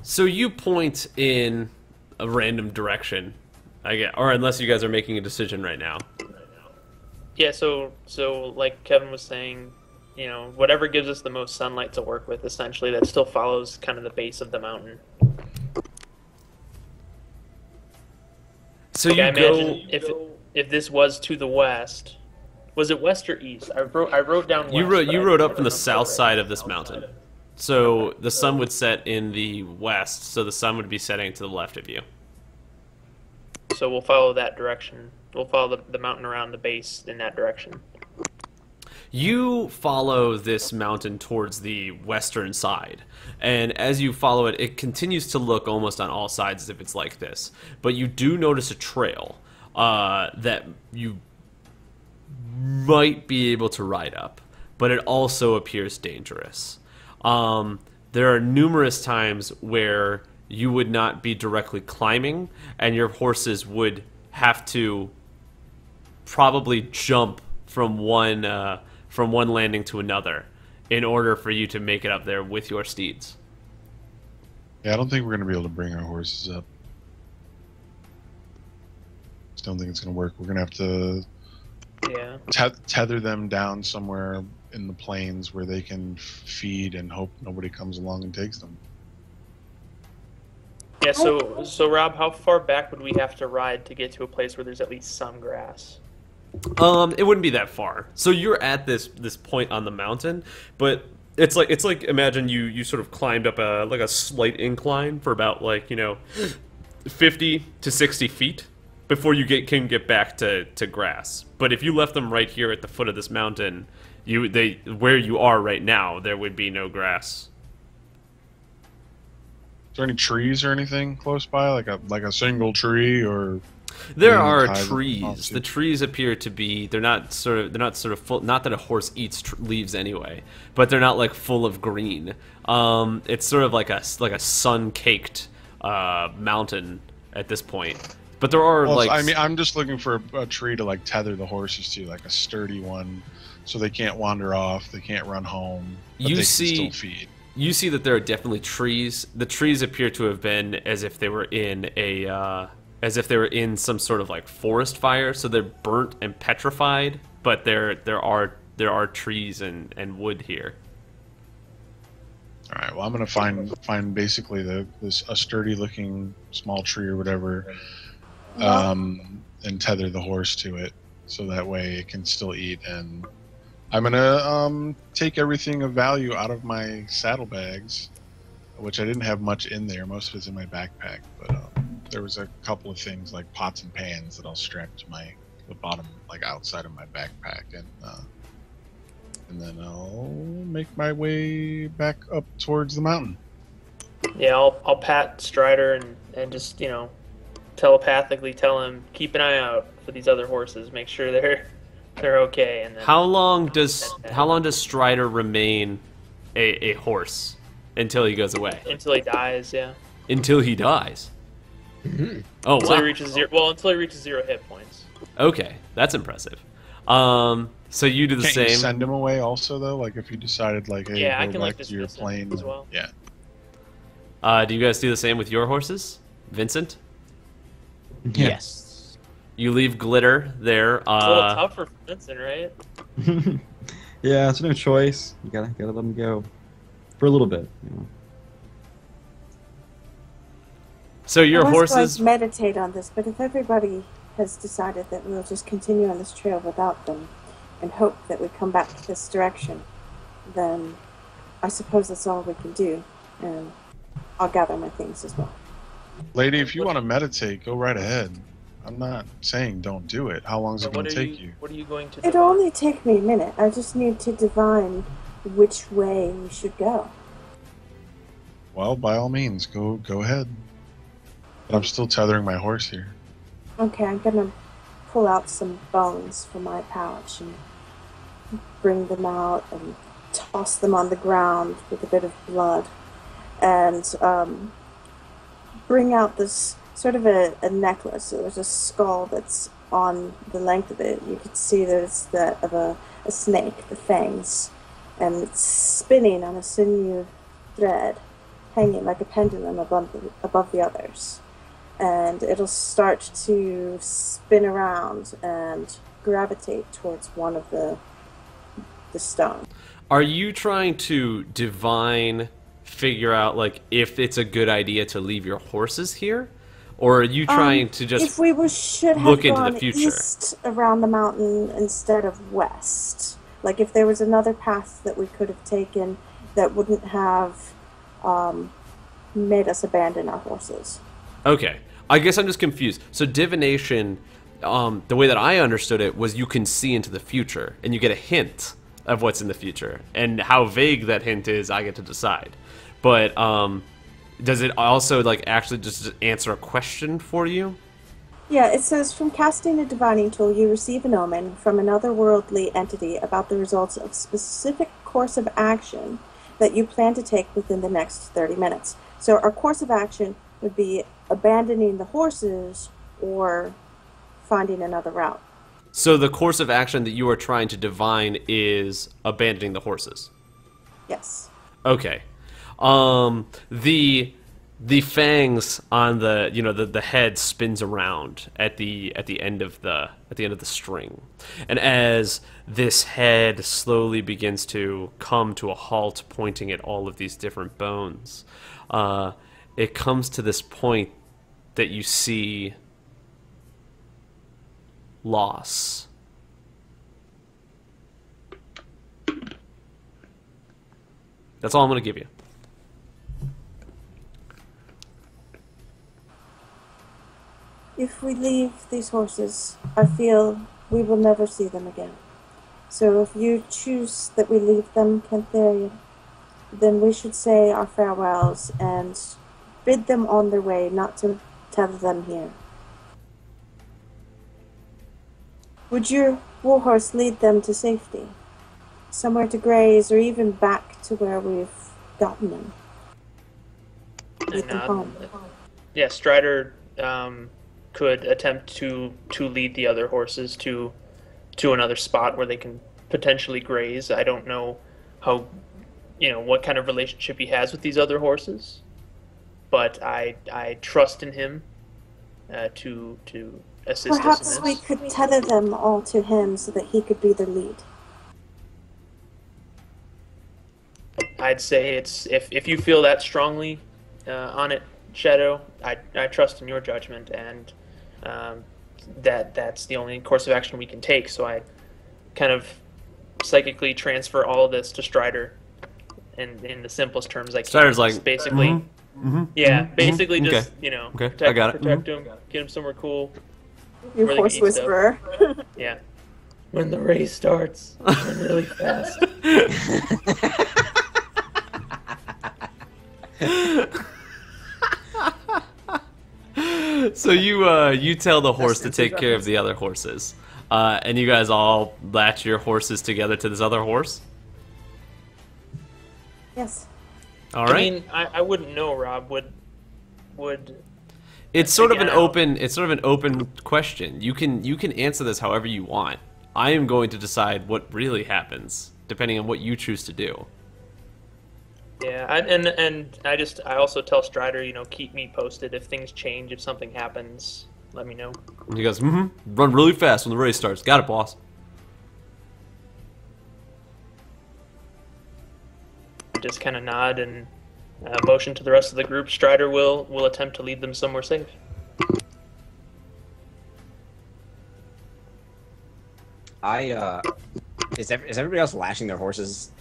So you point in a random direction, I guess, or unless you guys are making a decision right now. Yeah, so like Kevin was saying, whatever gives us the most sunlight to work with, essentially, that still follows kind of the base of the mountain. So Like, you I go. imagine if this was to the west, was it west or east? I wrote down west. You but I rode up can't from the remember. south side of this mountain. So the sun would set in the west, so the sun would be setting to the left of you. So we'll follow that direction. We'll follow the mountain around the base in that direction. You follow this mountain towards the western side, and as you follow it, it continues to look almost on all sides as if it's like this. But you do notice a trail that you might be able to ride up, but it also appears dangerous. There are numerous times where you would not be directly climbing, and your horses would have to probably jump from one landing to another in order for you to make it up there with your steeds. Yeah, I don't think we're going to be able to bring our horses up. Just don't think it's going to work. We're going to have to tether them down somewhere in the plains where they can feed and hope nobody comes along and takes them. Yeah, so Rob, how far back would we have to ride to get to a place where there's at least some grass? It wouldn't be that far. So you're at this point on the mountain, but it's like imagine you sort of climbed up a slight incline for about 50 to 60 feet before you can get back to grass. But if you left them right here at the foot of this mountain, where you are right now, there would be no grass. Is there any trees or anything close by, like a single tree or? There are trees. The trees appear to be they're not sort of full. Not that a horse eats leaves anyway, but they're not like full of green. It's sort of like a sun-caked mountain at this point. But there are I'm just looking for a tree to like tether the horses to, like a sturdy one, so they can't wander off, they can't run home, but they can still feed. You see that there are definitely trees. The trees appear to have been as if they were in some sort of like forest fire, so they're burnt and petrified. But there are trees and wood here. All right. Well, I'm gonna find basically a sturdy looking small tree or whatever, and tether the horse to it, so that way it can still eat. And I'm gonna take everything of value out of my saddlebags, which I didn't have much in there. Most of it's in my backpack, but there was a couple of things like pots and pans that I'll strap to the bottom, like outside of my backpack, and then I'll make my way back up towards the mountain. Yeah, I'll pat Strider and just telepathically tell him, keep an eye out for these other horses, make sure they're okay. And then how long does Strider remain a horse until he goes away? Until he dies, yeah. Until he dies. Mm-hmm. Oh, until wow. He reaches zero. Well, until he reaches 0 hit points. Okay, that's impressive. So you do the Can't same. You send him away also though? Like if you decided like, hey, yeah, I go can back to your plane as well. Yeah. Do you guys do the same with your horses, Vincent? Yes. You leave Glitter there. It's a little tougher for Vincent, right? Yeah, it's no choice. You gotta let them go for a little bit. So your horses. I was going to meditate on this, but if everybody has decided that we'll just continue on this trail without them and hope that we come back to this direction, then I suppose that's all we can do, and I'll gather my things as well. Lady, if you want to meditate, go right ahead. I'm not saying don't do it. How long is it going to take you? What are you going to do? It'll only take me a minute. I just need to divine which way we should go. Well, by all means, go ahead. But I'm still tethering my horse here. Okay, I'm gonna pull out some bones from my pouch and bring them out and toss them on the ground with a bit of blood, and bring out this sort of a necklace. So there's a skull that's on the length of it. You could see that it's that of a snake, the fangs, and it's spinning on a sinew thread, hanging like a pendulum above the others. And it'll start to spin around and gravitate towards one of the stones. Are you trying to figure out like if it's a good idea to leave your horses here, or are you trying to just if we should have look into gone the future? East around the mountain instead of west? Like if there was another path that we could have taken that wouldn't have made us abandon our horses. Okay. I guess I'm just confused. So divination, the way that I understood it was you can see into the future and you get a hint of what's in the future. And how vague that hint is, I get to decide. But does it also like actually just answer a question for you? Yeah, it says, from casting a divining tool, you receive an omen from an otherworldly entity about the results of specific course of action that you plan to take within the next 30 minutes. So our course of action would be abandoning the horses or finding another route. So the course of action that you are trying to divine is abandoning the horses. Yes. Okay. the fangs on the the head spins around at the end of the string, and as this head slowly begins to come to a halt, pointing at all of these different bones, it comes to this point that you see loss. That's all I'm going to give you. If we leave these horses, I feel we will never see them again. So if you choose that we leave them, Cantharian, then we should say our farewells and bid them on their way, not to tether them here. Would your warhorse lead them to safety? Somewhere to graze, or even back to where we've gotten them? Lead them home. Yeah, Strider could attempt to lead the other horses to another spot where they can potentially graze. I don't know how, what kind of relationship he has with these other horses, but I trust in him to assist us in Perhaps this. we could tether them all to him so that he could be their lead. I'd say it's if you feel that strongly on it, Shadow, I trust in your judgment, and that's the only course of action we can take. So I kind of psychically transfer all of this to Strider in the simplest terms I can. Strider's like, basically, basically just okay, protect, I got it. protect him, get him somewhere cool. Your where they horse can eat stuff. whisperer. Yeah. When the race starts, run really fast. So you tell the horse to take care of the other horses, and you guys all latch your horses together to this other horse. Yes. All right. I mean, I wouldn't know, Rob. Would It's sort of an open question. You can answer this however you want. I am going to decide what really happens depending on what you choose to do. Yeah, I also tell Strider, keep me posted if things change, if something happens, let me know. And he goes, run really fast when the race starts. Got it, boss. I just kind of nod and motion to the rest of the group. Strider will attempt to lead them somewhere safe. Is everybody else lashing their horses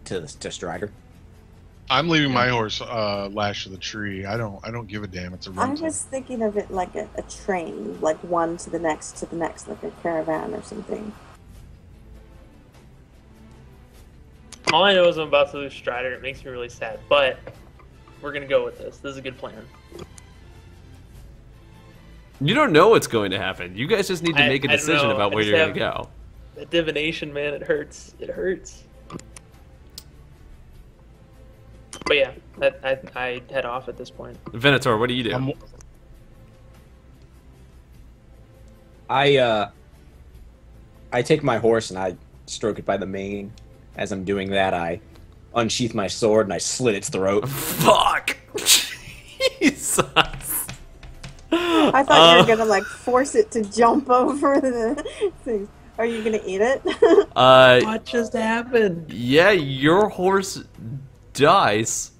to Strider? I'm leaving my horse lashed to the tree. I don't give a damn. It's a I rental. was thinking of it like a train, like one to the next, like a caravan or something. All I know is I'm about to lose Strider. It makes me really sad, but we're going to go with this. This is a good plan. You don't know what's going to happen. You guys just need to make a decision about where you're going to go. That divination, man, it hurts. It hurts. But yeah, I head off at this point. Venator, what do you do? I take my horse and I stroke it by the mane. As I'm doing that, I unsheath my sword and I slit its throat. Fuck! Jesus! I thought you were gonna force it to jump over the thing. Are you gonna eat it? What just happened? Yeah, your horse dies.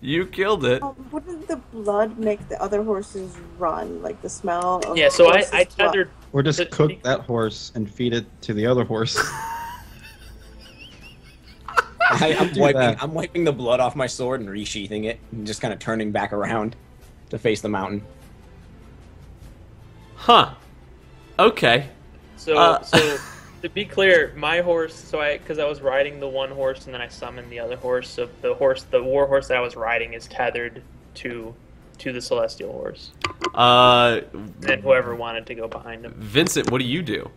You killed it. Wouldn't the blood make the other horses run? Like the smell of Yeah, so horse's I blood? tethered. Or just cook that horse and feed it to the other horse. I'm wiping the blood off my sword and resheathing it, and just kind of turning back around to face the mountain. Huh. Okay. So to be clear, my horse. Because I was riding the one horse and then I summoned the other horse. So the war horse that I was riding, is tethered to the celestial horse. And whoever wanted to go behind him. Vincent, what do you do?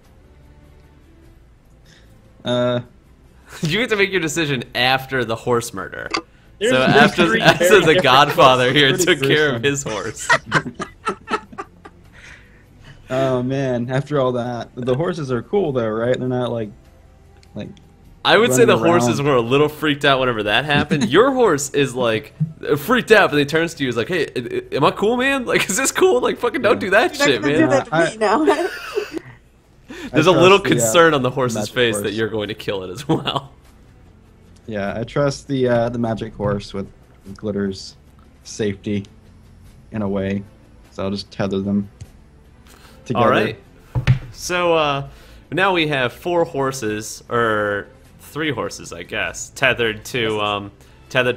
You get to make your decision after the horse murder. There's after three the very different Godfather here Pretty took care of gruesome. his horse. Oh man, after all that, the horses are cool though, right? They're not like I would say the running horses around. were a little freaked out whenever that happened. Your horse is like freaked out, but he turns to you, is like, "Hey, am I cool, man? Like, is this cool? Like, fucking don't do that You're shit, not gonna do man." that to me now. There's a trust little the, concern on the horse's magic face horse. that you're going to kill it as well. Yeah, I trust the magic horse with Glitter's safety in a way, so I'll just tether them together. All right. So now we have 4 horses, or 3 horses, I guess, tethered to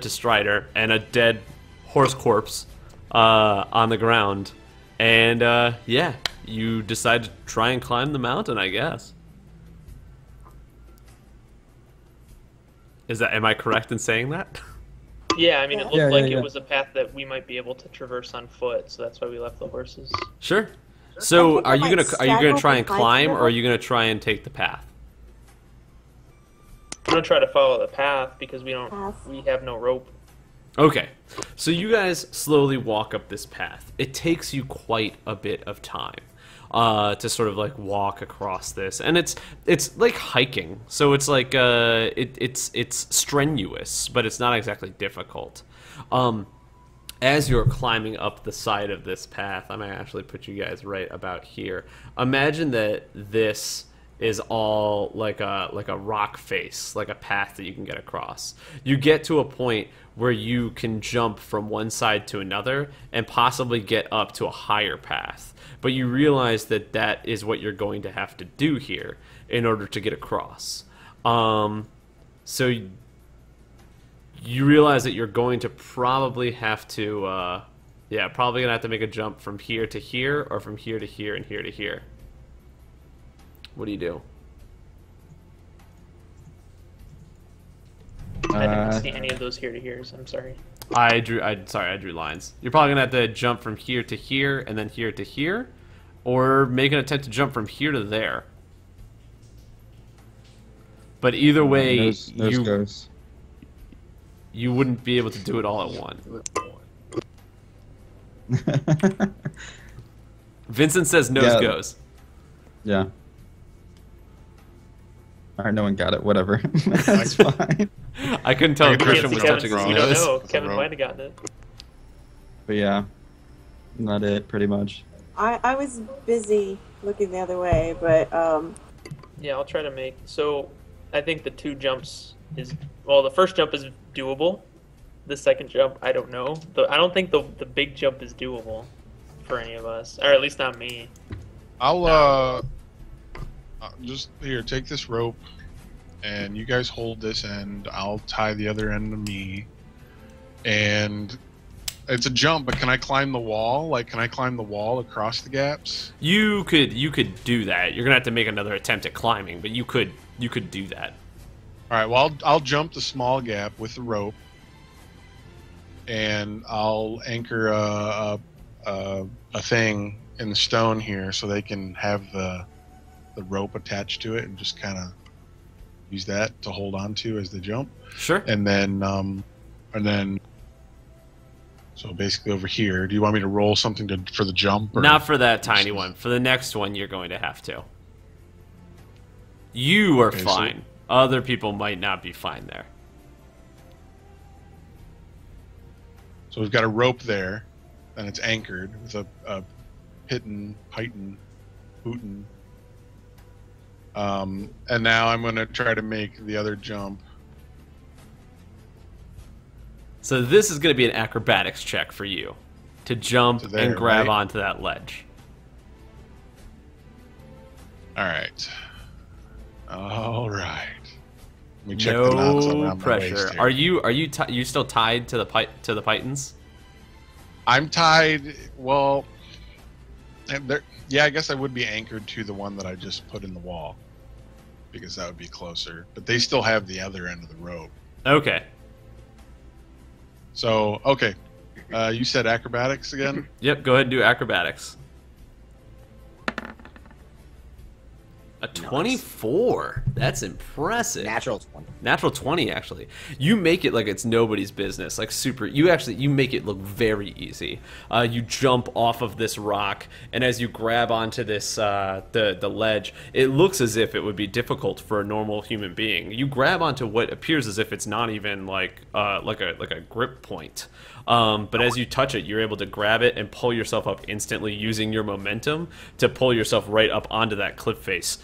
Strider, and a dead horse corpse on the ground. And yeah, you decide to try and climb the mountain, I guess. Am I correct in saying that? Yeah, I mean, it looked Yeah, like yeah. it was a path that we might be able to traverse on foot, so that's why we left the horses. Sure. So I think I are you gonna might try and straggle climb, behind or are you gonna try and take the path? I'm gonna try to follow the path because we Path. have no rope. Okay, so you guys slowly walk up this path. It takes you quite a bit of time to sort of like walk across this, and it's like hiking. So it's like it's strenuous, but it's not exactly difficult. As you're climbing up the side of this path, I might actually put you guys right about here. Imagine that this is all like a rock face, like a path that you can get across. You get to a point where you can jump from one side to another and possibly get up to a higher path. But you realize that that is what you're going to have to do here in order to get across. So you realize that you're going to probably have to, probably gonna have to make a jump from here to here, or from here to here and here to here. What do you do? I didn't see any of those here to here's. I'm sorry. I drew lines. You're probably gonna have to jump from here to here and then here to here, or make an attempt to jump from here to there. But either way, Nose goes. you wouldn't be able to do it all at once. Vincent says nose Yeah. goes. Yeah. Alright, no one got it. Whatever. That's fine. I couldn't tell if I Christian can't was see touching his Kevin's- We wrong. don't nose. know. That's Kevin wrong. might have gotten it. But yeah, not it, pretty much. I was busy looking the other way, but Yeah, I'll try to make. So, I think the 2 jumps is the first jump is doable. The second jump, I don't know. I don't think the big jump is doable for any of us, or at least not me. I'll just here, take this rope, and you guys hold this end. I'll tie the other end to me, and it's a jump. But can I climb the wall? Like, can I climb the wall across the gaps? You could do that. You're gonna have to make another attempt at climbing, but you could do that. All right. Well, I'll jump the small gap with the rope, and I'll anchor a thing in the stone here so they can have the rope attached to it and just kind of use that to hold on to as they jump. Sure. And then so basically over here, do you want me to roll something for the jump? Or? Not for that tiny one. For the next one, you're going to have to. You are Okay, so- fine. Other people might not be fine there. So we've got a rope there, and it's anchored with a Hooten. And now I'm going to try to make the other jump. So this is going to be an acrobatics check for you to jump To there, and grab right? onto that ledge. All right. All right. Let me check the knots No around my waist pressure. here. Are you still tied to the pythons? I'm tied. Well, and yeah, I guess I would be anchored to the one that I just put in the wall because that would be closer. But they still have the other end of the rope. Okay. So okay, you said acrobatics again. Yep. Go ahead and do acrobatics. A 24. That's impressive. Natural 20. Natural 20, actually. You make it like it's nobody's business. Like super. You make it look very easy. You jump off of this rock, and as you grab onto this the ledge, it looks as if it would be difficult for a normal human being. You grab onto what appears as if it's not even like a grip point. But as you touch it, you're able to grab it and pull yourself up instantly using your momentum to pull yourself right up onto that cliff face.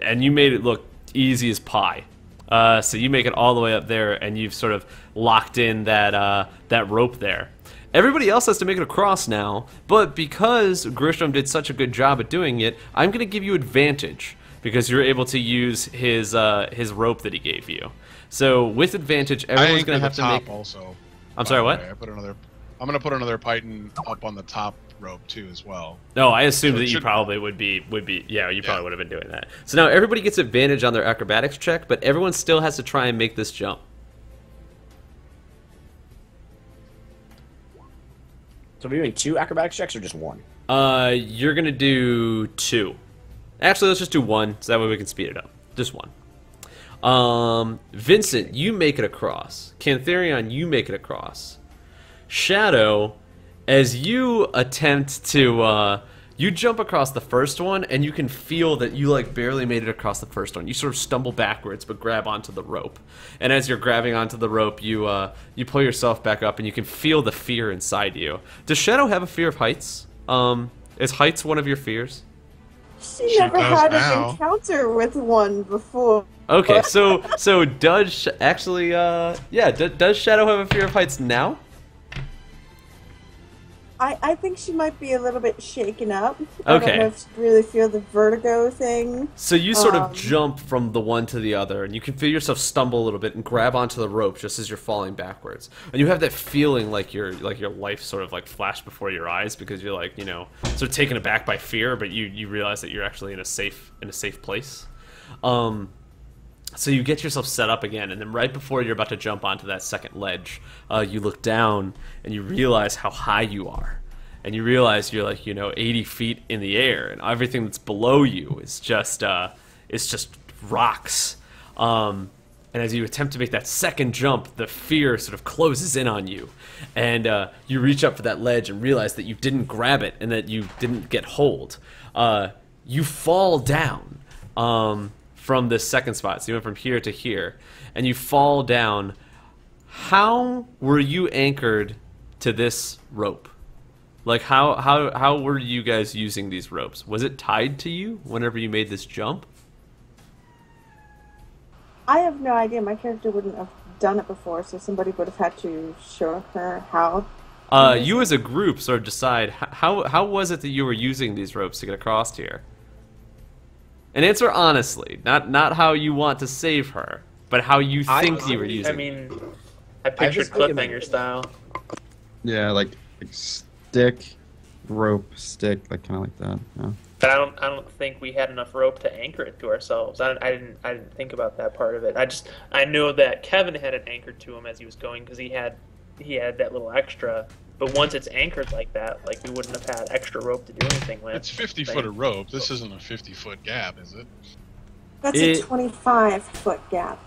And you made it look easy as pie. So you make it all the way up there, and you've sort of locked in that rope there. Everybody else has to make it across now, but because Grisham did such a good job at doing it, I'm going to give you advantage because you're able to use his rope that he gave you. So with advantage, everyone's going to have to make. Also. I'm sorry, what? I'm going to put another python up on the top rope too as well. No, I assumed that you probably would be probably would have been doing that. So now everybody gets advantage on their acrobatics check, but everyone still has to try and make this jump. So we're doing 2 acrobatics checks or just 1? You're going to do 2. Actually, let's just do 1 so that way we can speed it up. Just 1. Vincent, you make it across. Cantharion, you make it across. Shadow, as you attempt to, you jump across the first one, and you can feel that you like barely made it across the first one. You sort of stumble backwards, but grab onto the rope. And as you're grabbing onto the rope, you pull yourself back up, and you can feel the fear inside you. Does Shadow have a fear of heights? Is heights one of your fears? She never had an encounter with one before. Okay, so does actually, does Shadow have a fear of heights now? I think she might be a little bit shaken up. Okay. I don't know if she really feel the vertigo thing. So you sort of jump from the one to the other, and you can feel yourself stumble a little bit and grab onto the rope just as you're falling backwards. And you have that feeling like your life sort of like flashed before your eyes because you're like, sort of taken aback by fear, but you realize that you're actually in a safe place. So you get yourself set up again, and then right before you're about to jump onto that second ledge, you look down and you realize how high you are. And you realize you're like, 80 feet in the air, and everything that's below you is just rocks. And as you attempt to make that second jump, the fear sort of closes in on you. And you reach up for that ledge and realize that you didn't grab it and that you didn't get hold. You fall down. From this second spot, so you went from here to here, and you fall down. How were you anchored to this rope? Like how were you guys using these ropes? Was it tied to you whenever you made this jump? I have no idea. My character wouldn't have done it before, so somebody would have had to show her how. You as a group sort of decide how was it that you were using these ropes to get across here? And answer honestly, not how you want to save her, but how you think you were using. I mean, I pictured cliffhanger style. Yeah, like stick, rope, stick, like kind of like that. Yeah. But I don't think we had enough rope to anchor it to ourselves. I didn't think about that part of it. I know that Kevin had it anchored to him as he was going because he had that little extra. But once it's anchored like that, like we wouldn't have had extra rope to do anything with. It's 50 foot of rope. This isn't a 50-foot gap, is it? That's a 25-foot gap.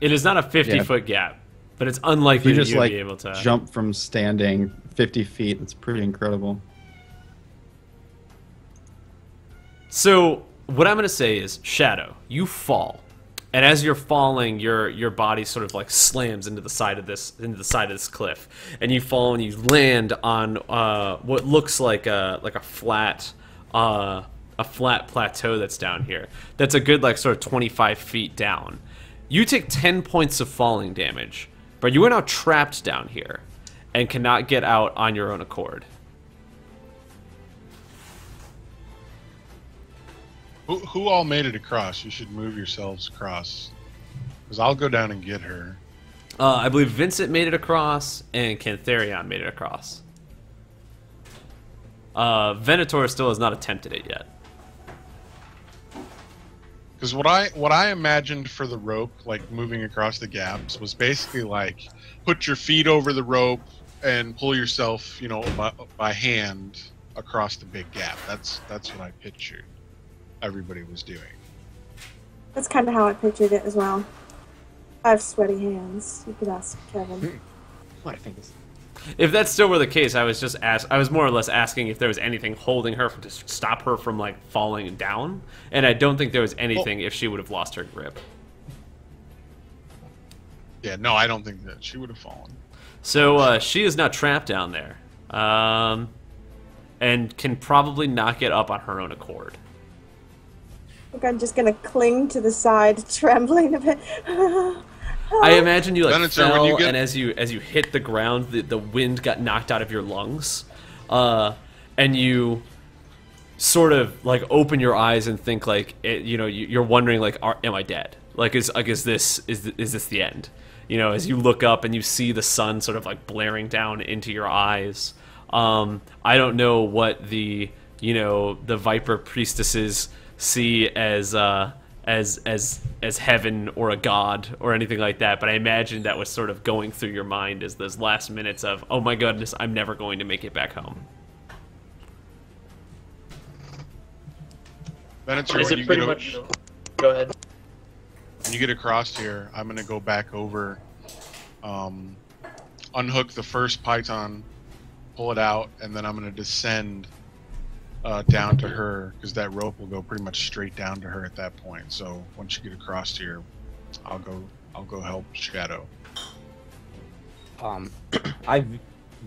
It is not a 50-foot gap, but it's unlikely that you'd be able to jump from standing 50 feet. It's pretty incredible. So what I'm going to say is, Shadow, you fall. And as you're falling, your body sort of like slams into the side of this cliff, and you fall and you land on what looks like a flat plateau that's down here. That's a good like sort of 25 feet down. You take 10 points of falling damage, but you are now trapped down here, and cannot get out on your own accord. Who all made it across? You should move yourselves across. Because I'll go down and get her. I believe Vincent made it across, and Cantharion made it across. Venator still has not attempted it yet. Because what I imagined for the rope, like moving across the gaps, was basically like put your feet over the rope and pull yourself, by hand across the big gap. That's what I pictured. everybody was doing. That's kind of how I pictured it as well. I have sweaty hands. You could ask Kevin. What I think is. If that still were the case, I was more or less asking if there was anything holding her to stop her from like falling down, and I don't think there was anything if she would have lost her grip. Yeah, no, I don't think that she would have fallen. So she is now trapped down there, and can probably not get up on her own accord. Look, I'm just gonna cling to the side, trembling a bit. I imagine you like Venator, fell, and as you hit the ground, the wind got knocked out of your lungs, and you sort of like open your eyes and think like you're wondering like, am I dead? Like is this the end? You know, as you look up and you see the sun sort of like blaring down into your eyes. I don't know what the Viper priestesses see as heaven or a god or anything like that, but I imagine that was sort of going through your mind as those last minutes of, oh my goodness, I'm never going to make it back home. Venator, Is it pretty much? Go ahead. When you get across here, I'm gonna go back over, unhook the first python, pull it out, and then I'm gonna descend down to her, because that rope will go pretty much straight down to her at that point. So once you get across here, I'll go help Shadow. I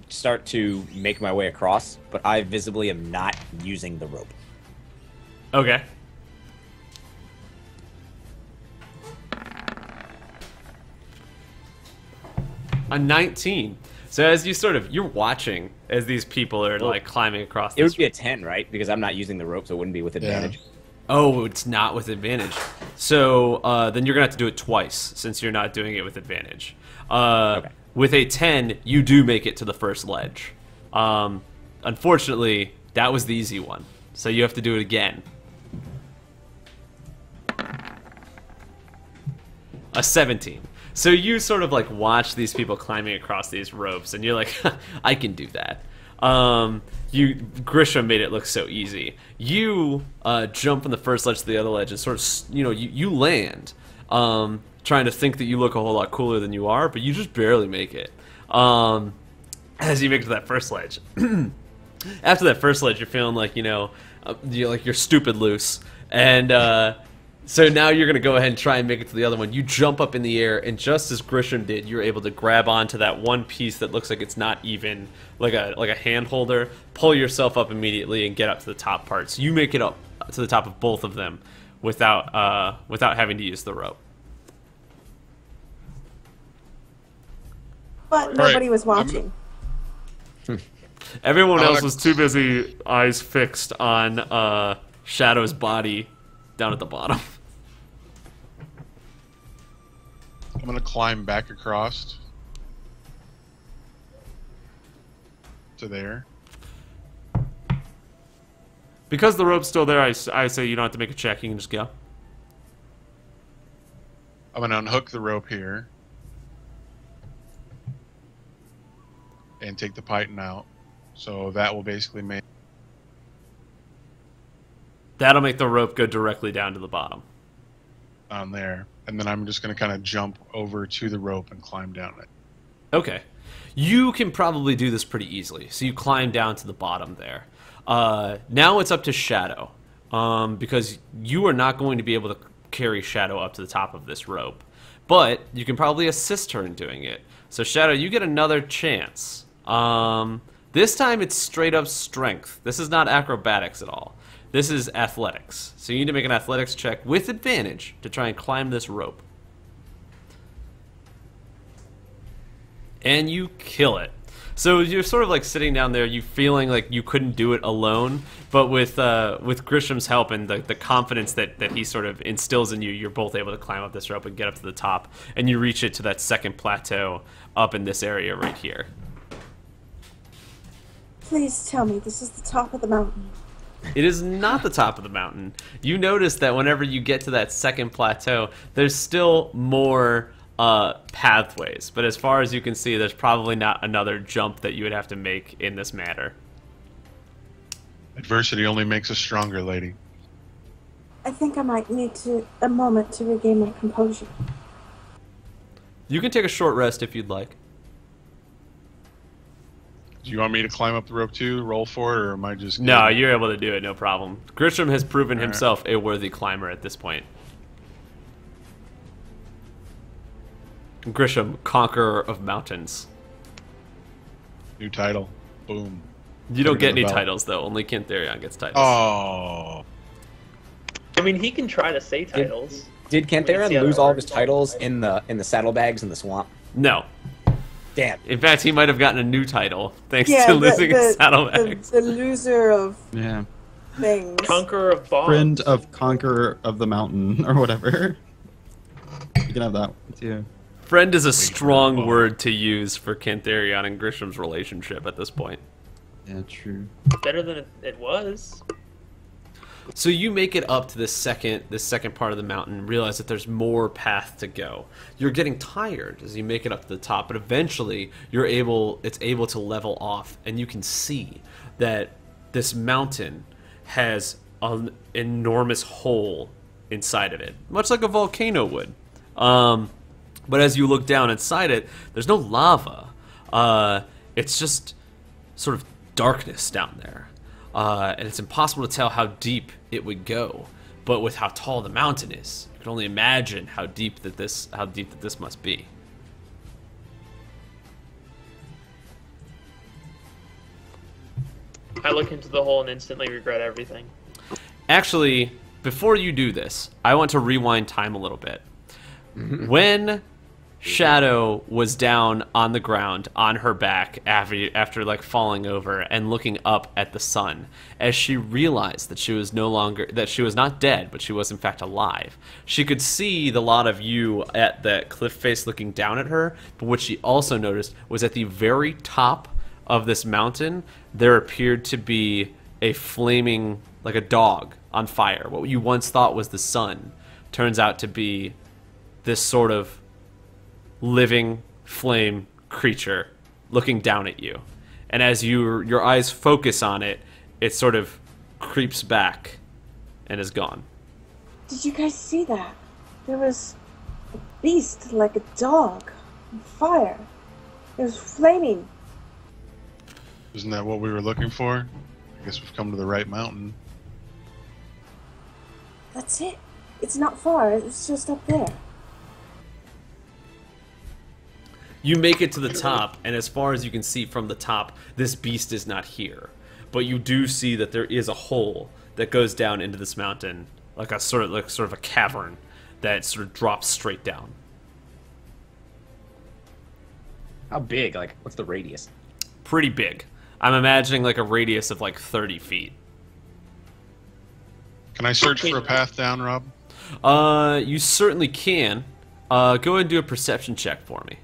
start to make my way across, but I visibly am not using the rope. Okay. A 19. So as you're watching as these people are like climbing across. It would be a 10, right? Because I'm not using the rope, so it wouldn't be with advantage. Yeah. Oh, it's not with advantage. So then you're gonna have to do it twice since you're not doing it with advantage. Okay. With a 10, you do make it to the first ledge. Unfortunately, that was the easy one, so you have to do it again. A 17. So you sort of like watch these people climbing across these ropes, and you're like, I can do that. Grisham made it look so easy. You jump from the first ledge to the other ledge, and sort of, you land, trying to think that you look a whole lot cooler than you are, but you just barely make it. As you make it to that first ledge. After that first ledge, you're feeling like you're stupid loose, and so now you're going to go ahead and try and make it to the other one. You jump up in the air, and just as Grisham did, you're able to grab onto that one piece that looks like it's not even like a hand holder, pull yourself up immediately, and get up to the top part. So you make it up to the top of both of them without having to use the rope. But nobody was watching. Everyone else was too busy, eyes fixed on Shadow's body down at the bottom. I'm gonna climb back across to there. Because the rope's still there, I say you don't have to make a check. You can just go. I'm gonna unhook the rope here and take the python out. So that will basically make. That'll make the rope go directly down to the bottom. On there. And then I'm just going to kind of jump over to the rope and climb down it. Okay. You can probably do this pretty easily. So you climb down to the bottom there. Now it's up to Shadow. Because you are not going to be able to carry Shadow up to the top of this rope. But you can probably assist her in doing it. So Shadow, you get another chance. This time it's straight up strength. This is not acrobatics at all. This is athletics. So you need to make an athletics check with advantage to try and climb this rope. And you kill it. So you're sort of like sitting down there, you feeling like you couldn't do it alone, but with Grisham's help and the confidence that he sort of instills in you, you're both able to climb up this rope and get up to the top, and you reach it to that second plateau up in this area right here. Please tell me this is the top of the mountain. It is not the top of the mountain. You notice that whenever you get to that second plateau, there's still more pathways. But as far as you can see, there's probably not another jump that you would have to make in this matter. Adversity only makes us stronger, lady. I think I might need a moment to regain my composure. You can take a short rest if you'd like. Do you want me to climb up the rope too, roll for it, or am I just... No, you're able to do it, no problem. Grisham has proven himself a worthy climber at this point. Grisham, Conqueror of Mountains. New title. Boom. You don't get any titles, though. Only Cantharion gets titles. Oh. I mean, he can try to say titles. Did Cantharion lose all of his titles in the saddlebags in the swamp? No. Damn. In fact, he might have gotten a new title thanks to losing his saddlebags. The loser of things. Conqueror of Bombs. Friend of Conqueror of the Mountain, or whatever. You can have that one, too. Friend is a strong word to use for Cantharion and Grisham's relationship at this point. Yeah, true. Better than it was. So you make it up to this second part of the mountain and realize that there's more path to go. You're getting tired as you make it up to the top, but eventually it's able to level off, and you can see that this mountain has an enormous hole inside of it, much like a volcano would. But as you look down inside it, there's no lava. It's just sort of darkness down there. And it's impossible to tell how deep it would go. But with how tall the mountain is, you can only imagine how deep that this must be. I look into the hole and instantly regret everything. Actually, before you do this, I want to rewind time a little bit. When Shadow was down on the ground on her back after like falling over and looking up at the sun, as she realized that she was not dead, but she was in fact alive, she could see the lot of you at that cliff face looking down at her. But what she also noticed was at the very top of this mountain there appeared to be a flaming, like a dog on fire. What you once thought was the sun turns out to be this sort of living flame creature looking down at you. And as your eyes focus on it, it sort of creeps back and is gone. Did you guys see that? There was a beast like a dog on fire. It was flaming. Isn't that what we were looking for? I guess we've come to the right mountain. That's it. It's not far. It's just up there. You make it to the top, and as far as you can see from the top, this beast is not here. But you do see that there is a hole that goes down into this mountain, like a sort of a cavern that sort of drops straight down. How big? Like, what's the radius? Pretty big. I'm imagining like a radius of like 30 feet. Can I search for a path down, Rob? You certainly can. Go ahead and do a perception check for me.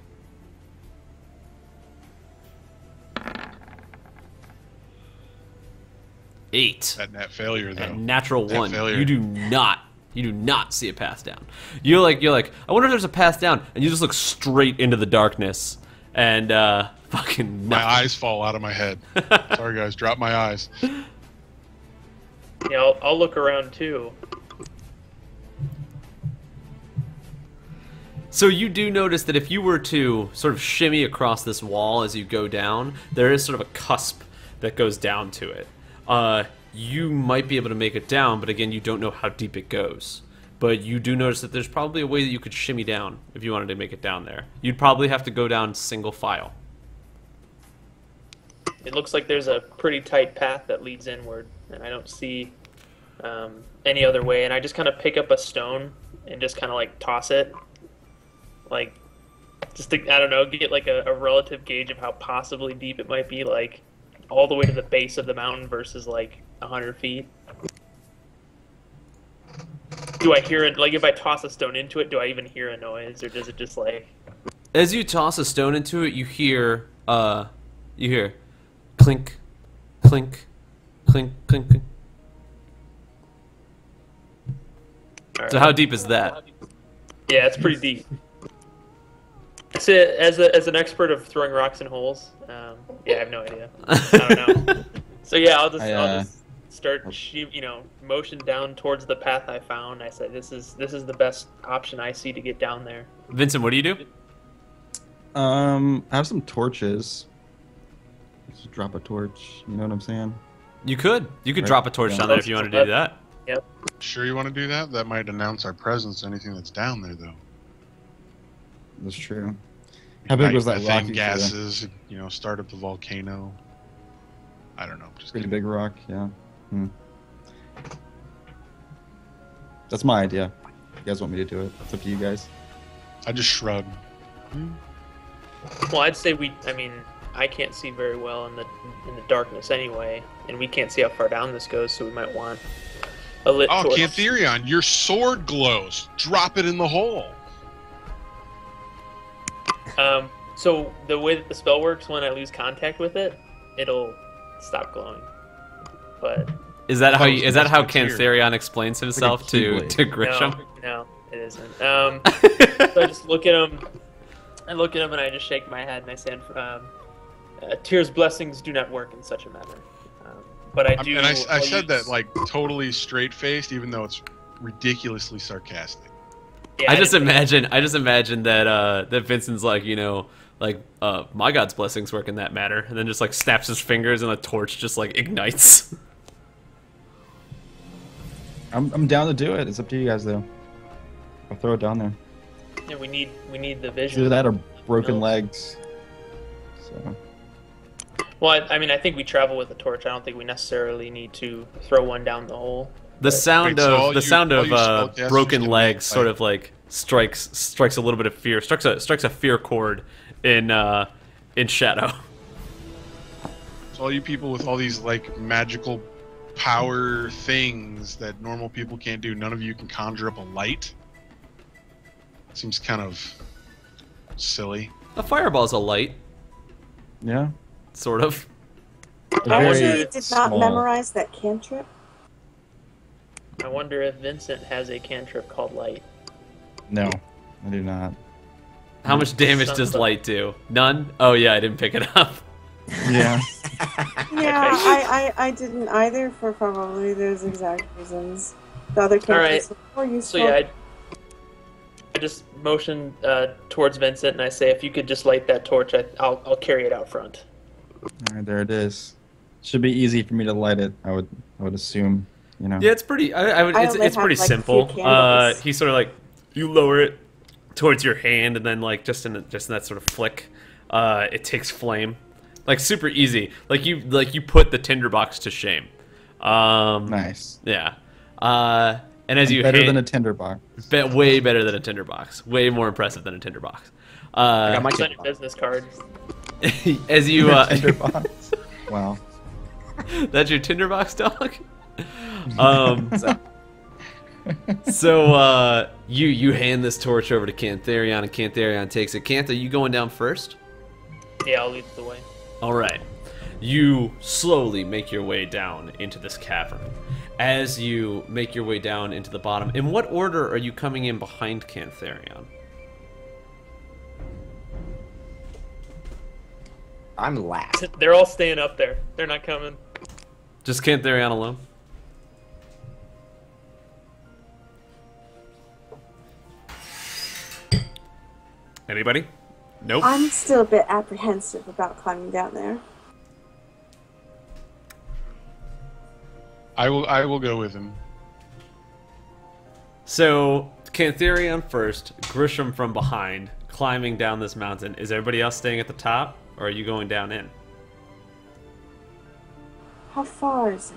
8. That failure, though. At natural That 1. failure. You do not see a path down. You're like, I wonder if there's a path down, and you just look straight into the darkness, and fucking My nothing. eyes fall out of my head. Sorry, guys. Drop my eyes. Yeah, I'll look around too. So you do notice that if you were to sort of shimmy across this wall as you go down, there is sort of a cusp that goes down to it. You might be able to make it down, but again, you don't know how deep it goes. But you do notice that there's probably a way that you could shimmy down if you wanted to make it down there. You'd probably have to go down single file. It looks like there's a pretty tight path that leads inward, and I don't see any other way. And I just kind of pick up a stone and just kind of like toss it, like just to, I don't know, get like a relative gauge of how possibly deep it might be, like all the way to the base of the mountain versus like 100 feet. Do I hear it? Like if I toss a stone into it, do I even hear a noise, or does it just like? As you toss a stone into it, you hear clink, clink, clink, clink, clink. Right. So how deep is that? Yeah, it's pretty deep. So, as an expert of throwing rocks in holes, yeah, I have no idea. I don't know. So yeah, I'll just motion down towards the path I found. I said, "This is the best option I see to get down there." Vincent, what do you do? I have some torches. Just drop a torch. You know what I'm saying? You could Right. drop a torch Yeah. down there if you want to do that. Yep. Sure you want to do that? That might announce our presence, anything that's down there, though. That's true. How big was that rock? Methane you threw? gases, start up the volcano. I don't know. Just Pretty big rock, yeah. That's my idea. You guys want me to do it? It's up to you guys. I just shrug. Well, I'd say I can't see very well in the darkness anyway, and we can't see how far down this goes, so we might want a lit Oh, torch. Cantherion, your sword glows. Drop it in the hole. So the way that the spell works, when I lose contact with it, it'll stop glowing. But Is that how Oh, is that how it's weird. Cantherion explains himself to keyblade. Grisham? no, it isn't. So I just look at him. I look at him and I just shake my head and I say, "Tyr's blessings do not work in such a manner." But I do. And I I'll said that use- like totally straight faced, even though it's ridiculously sarcastic. Yeah, I just didn't- imagine that that Vincent's like, my God's blessings work in that matter, and then just like snaps his fingers and a torch just like ignites. I'm down to do it. It's up to you guys though. I'll throw it down there. Yeah, we need the It's vision. either that or broken No. legs. So Well, I think we travel with a torch. I don't think we necessarily need to throw one down the hole. The sound Wait, so all of the you- sound all of you spellcasters broken can legs make, sort like- of like strikes a little bit of fear, strikes a fear chord in Shadow. So all you people with all these like magical power things that normal people can't do, none of you can conjure up a light. Seems kind of silly. A fireball's a light, yeah. sort of. I Very actually did not small. memorize that cantrip. I wonder if Vincent has a cantrip called Light. No, I do not. How much damage does light do? None? Oh yeah, I didn't pick it up. Yeah. Yeah, I didn't either for probably those exact reasons. The other cantrips were more useful. So yeah, I just motion towards Vincent and I say, "If you could just light that torch, I'll carry it out front." All right, there it is. Should be easy for me to light it. I would assume. You know. Yeah, it's pretty. I would. I It's only it's have, pretty like, simple. 2 candles. He sort of like you lower it towards your hand, and then like just in that sort of flick, it takes flame, like super easy. Like you put the tinderbox to shame. Nice. Yeah. And as you Better than a tinderbox. way better than a tinderbox. Way more impressive than a tinderbox. I got my It's on your tinderbox. business card. As you Tinderbox. Wow. that's your tinderbox dog. So you hand this torch over to Cantherion, and Cantherion takes it. Canth, are you going down first? Yeah, I'll lead the way. All right. You slowly make your way down into this cavern. As you make your way down into the bottom, in what order are you coming in behind Cantherion? I'm last. They're all staying up there. They're not coming. Just Cantherion alone? Anybody? Nope. I'm still a bit apprehensive about climbing down there. I will go with him. So, Cantherion first, Grisham from behind, climbing down this mountain. Is everybody else staying at the top, or are you going down in? How far is it?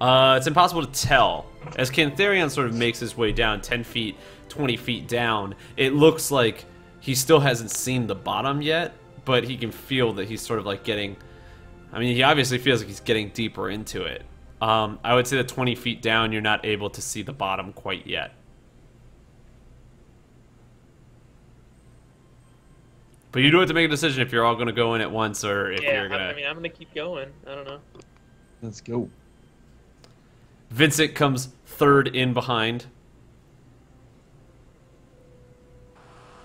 It's impossible to tell. As Cantherion sort of makes his way down 10 feet, 20 feet down, it looks like he still hasn't seen the bottom yet, but he can feel that he's sort of like getting... I mean, he obviously feels like he's getting deeper into it. I would say that 20 feet down, you're not able to see the bottom quite yet. But you do have to make a decision if you're all going to go in at once or if Yeah, you're going to... I mean, I'm gonna keep going. I don't know. Let's go. Vincent comes third in behind.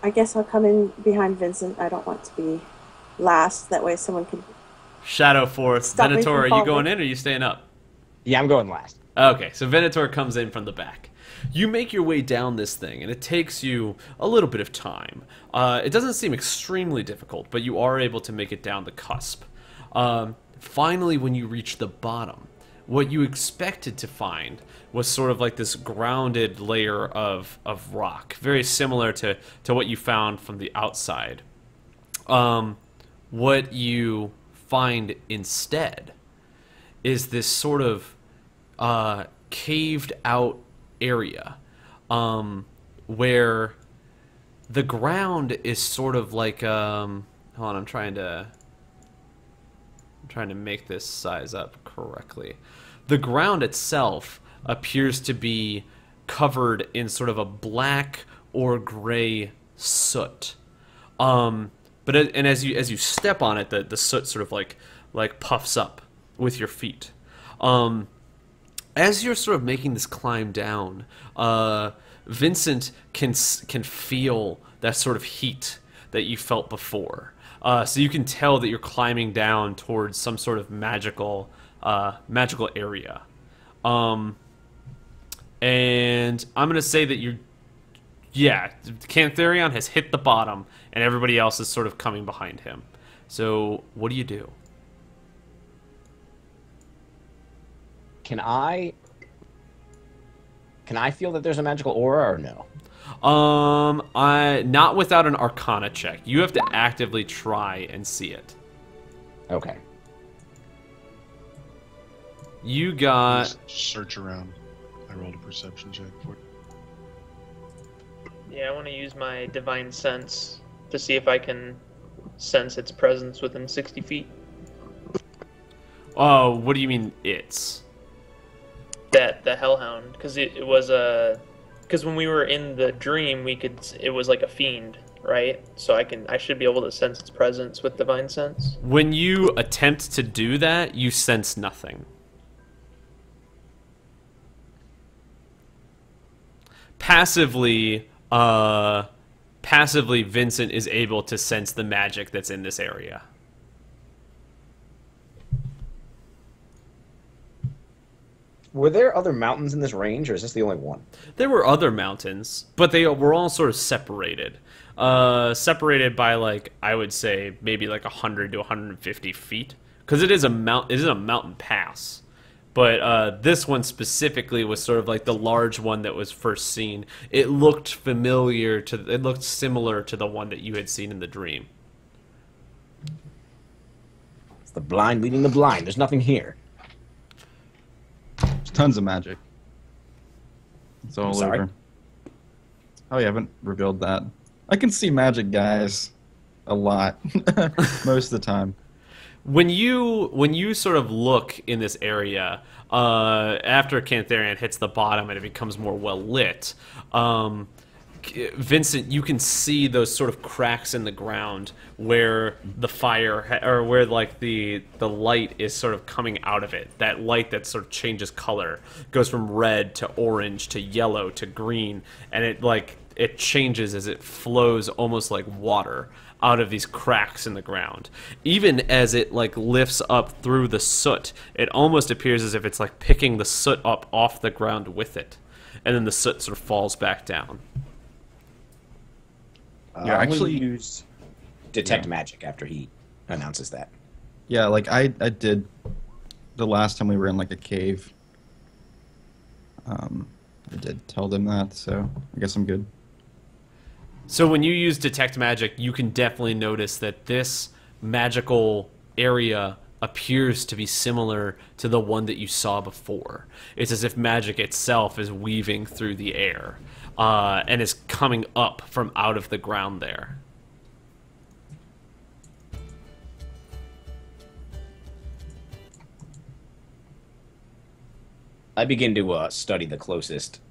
I guess I'll come in behind Vincent. I don't want to be last. That way someone can... Shadow fourth. Stop me from Venator, are you falling. going in or are you staying up? Yeah, I'm going last. Okay, so Venator comes in from the back. You make your way down this thing, and it takes you a little bit of time. It doesn't seem extremely difficult, but you are able to make it down the cusp. Finally, when you reach the bottom, what you expected to find was sort of like this grounded layer of rock, very similar to what you found from the outside. What you find instead is this sort of caved out area where the ground is sort of like hold on, I'm trying to make this size up correctly. The ground itself appears to be covered in sort of a black or gray soot. As you step on it, the soot sort of like puffs up with your feet. As you're sort of making this climb down, Vincent can feel that sort of heat that you felt before. So you can tell that you're climbing down towards some sort of magical area. And I'm gonna say that Cantharion has hit the bottom, and everybody else is sort of coming behind him. So what do you do? Can I feel that there's a magical aura or no? Not without an Arcana check. You have to actively try and see it. Okay. You got... Just search around. I rolled a perception check for it. Yeah, I want to use my divine sense to see if I can sense its presence within 60 feet. Oh, what do you mean it's? The Hellhound, because it was because when we were in the dream, it was like a fiend, right? So I should be able to sense its presence with divine sense. When you attempt to do that, you sense nothing. Passively, Vincent is able to sense the magic that's in this area. Were there other mountains in this range, or is this the only one? There were other mountains, but they were all sort of separated. Separated by, like, I would say maybe like 100 to 150 feet. Because it is a mountain pass. But this one specifically was sort of like the large one that was first seen. It looked similar to the one that you had seen in the dream. It's the blind leading the blind. There's nothing here. There's tons of magic. It's all sorry? over. Oh, you haven't revealed that. I can see magic, guys. A lot. Most of the time. When you sort of look in this area, after Cantharion hits the bottom and it becomes more well lit, Vincent, you can see those sort of cracks in the ground where the fire, or where like the light is sort of coming out of it. That light that sort of changes color, goes from red to orange to yellow to green, and it changes as it flows almost like water out of these cracks in the ground. Even as it like lifts up through the soot, it almost appears as if it's like picking the soot up off the ground with it, and then the soot sort of falls back down. Yeah, actually use detect magic after he announces that. Yeah, like I did the last time we were in like a cave. I did tell them that, so I guess I'm good. So when you use detect magic, you can definitely notice that this magical area appears to be similar to the one that you saw before. It's as if magic itself is weaving through the air, and is coming up from out of the ground there. I begin to study the closest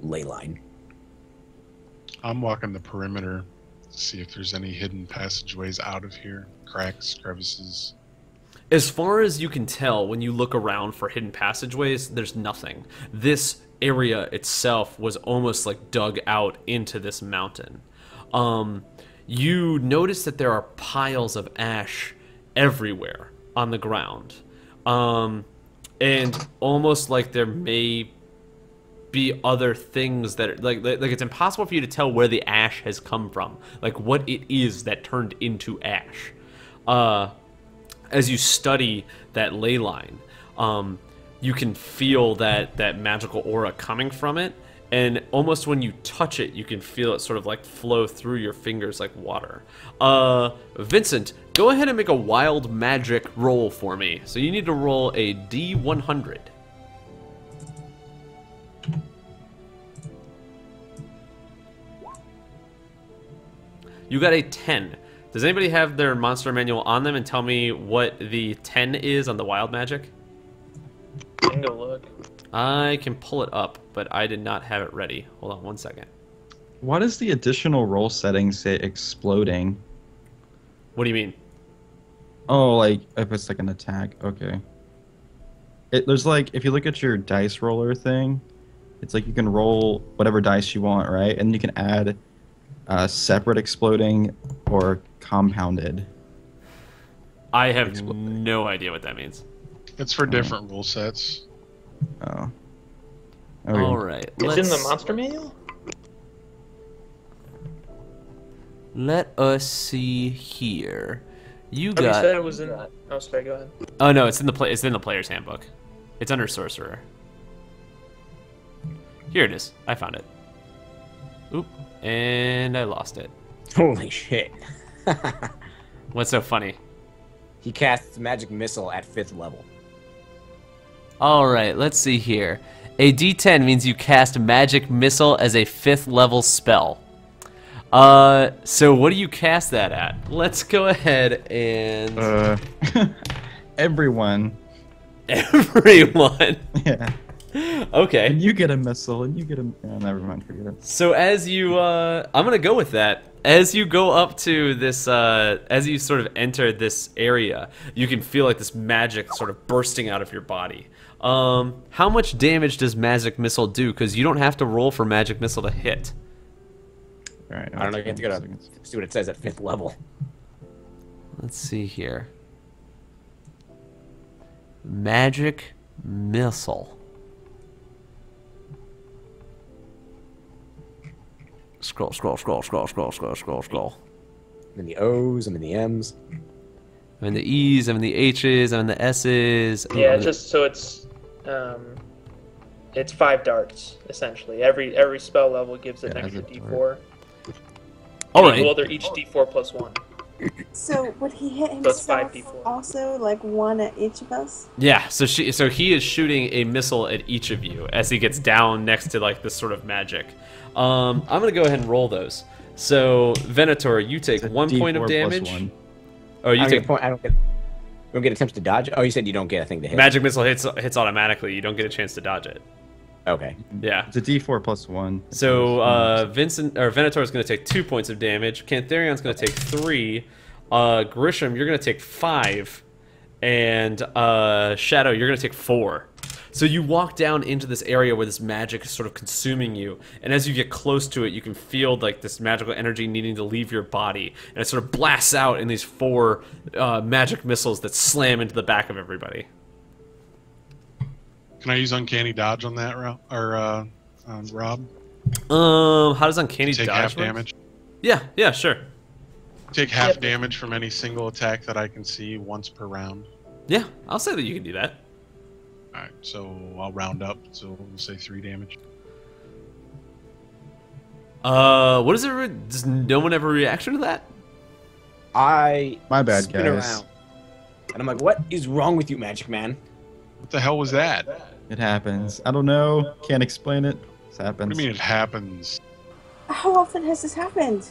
ley line. I'm walking the perimeter to see if there's any hidden passageways out of here. Cracks, crevices. As far as you can tell, when you look around for hidden passageways, there's nothing. This area itself was almost like dug out into this mountain. You notice that there are piles of ash everywhere on the ground. and almost like there may be other things that are, like it's impossible for you to tell where the ash has come from, like what it is that turned into ash. As you study that ley line, you can feel that magical aura coming from it, and almost when you touch it, you can feel it sort of like flow through your fingers like water. Vincent, go ahead and make a wild magic roll for me. So you need to roll a D100. You got a 10. Does anybody have their monster manual on them and tell me what the 10 is on the wild magic? I can go look. I can pull it up, but I did not have it ready. Hold on one second. Why does the additional roll setting say exploding? What do you mean? Oh, like if it's like an attack. Okay. There's like, if you look at your dice roller thing, it's like you can roll whatever dice you want, right? And you can add separate exploding or compounded. I have no idea what that means. It's for different rule sets. Oh. All right. It's in the monster manual? Let us see here. You You got. said it was in. Oh, sorry. Go ahead. Oh no, it's in the player's handbook. It's under sorcerer. Here it is. I found it. Oop, and I lost it. Holy shit. What's so funny? He casts magic missile at 5th level. All right, let's see here. A D10 means you cast magic missile as a 5th level spell. So what do you cast that at? Let's go ahead and Everyone. everyone. Yeah. Okay. And you get a missile, and you get a. Oh, never mind, forget it. So as you, I'm gonna go with that. As you go up to this, as you sort of enter this area, you can feel like this magic sort of bursting out of your body. How much damage does magic missile do? Because you don't have to roll for magic missile to hit. All right. I don't know. You have to go to see what it says at 5th level. Let's see here. Magic missile. Scroll. I'm in the O's, I'm in the M's. I'm in the E's, I'm in the H's, I'm in the S's. Yeah, it's just so it's 5 darts essentially. Every spell level gives an Yeah, extra as a D4. All right. Well, they're each D4 plus 1. So would he hit So it's himself 5d4. also, like one at each of us? Yeah, so he is shooting a missile at each of you as he gets down next to like this sort of magic. I'm gonna go ahead and roll those. So Venator, you take It's a 1 point of D4 plus damage. 1. Oh, you I don't take get a point. I don't get attempts to dodge. Oh, you said you don't get a thing to hit. magic missile hits automatically. You don't get a chance to dodge it. Okay. Yeah. It's a D4 plus 1. So Venator is going to take 2 points of damage. Cantharian's going to take 3. Grisham, you're going to take 5, and Shadow, you're going to take 4. So you walk down into this area where this magic is sort of consuming you, and as you get close to it, you can feel like this magical energy needing to leave your body, and it sort of blasts out in these 4 magic missiles that slam into the back of everybody. Can I use uncanny dodge on that, Rob? How does uncanny Take dodge half work? damage. Yeah, sure. Take half damage from any single attack that I can see once per round. Yeah, I'll say that you can do that. Alright, so I'll round up, so we'll say 3 damage. What is it? Does no one have a reaction to that? I My bad, spin guys. around, and I'm like, "What is wrong with you, Magic Man?" What the hell was that? It happens. I don't know. Can't explain it. This happens. What do you mean it happens? How often has this happened?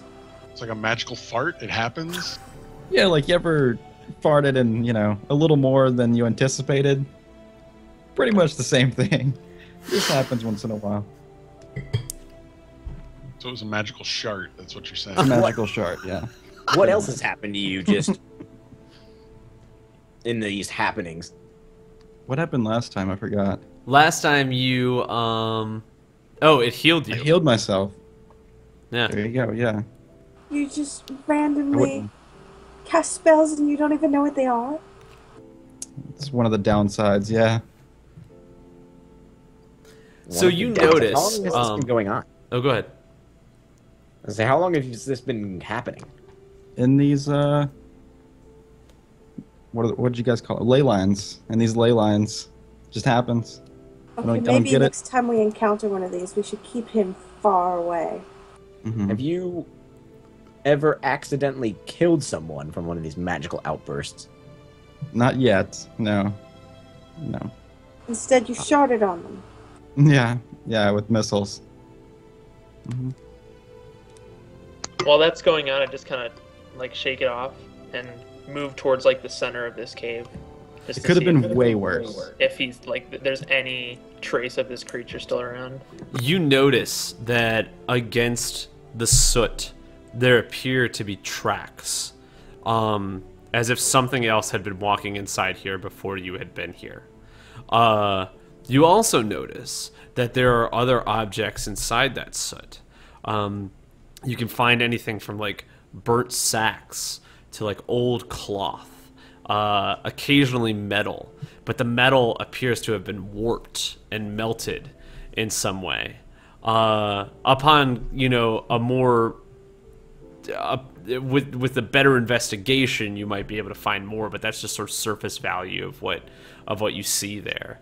It's like a magical fart. It happens. Yeah, like you ever farted and, a little more than you anticipated? Pretty much the same thing. This happens once in a while. So it was a magical shart. That's what you're saying. It's a magical shard, yeah. What else has happened to you just in these happenings? What happened last time? I forgot. Last time you, it healed I you. healed myself. Yeah. There you go, yeah. You just I randomly wouldn't- cast spells and you don't even know what they are? It's one of the downsides, yeah. So you notice. How long has this been going on? Oh, go ahead. I say, how long has this been happening? In these what did you guys call it? Ley lines. And these ley lines just happens. Okay, I don't maybe get next time we encounter one of these, we should keep him far away. Mhm. Have you ever accidentally killed someone from one of these magical outbursts? Not yet. No. No. Instead, you sharded on them. Yeah, with missiles. Mhm. While that's going on, I just kind of like shake it off and move towards like the center of this cave. Just It to could have see been way worse. if he's like, there's any trace of this creature still around. You notice that against the soot, there appear to be tracks, as if something else had been walking inside here before you had been here. You also notice that there are other objects inside that soot. You can find anything from like burnt sacks to like old cloth, occasionally metal, but the metal appears to have been warped and melted in some way. Upon, you know, a more with a better investigation, you might be able to find more, but that's just sort of surface value of what you see there.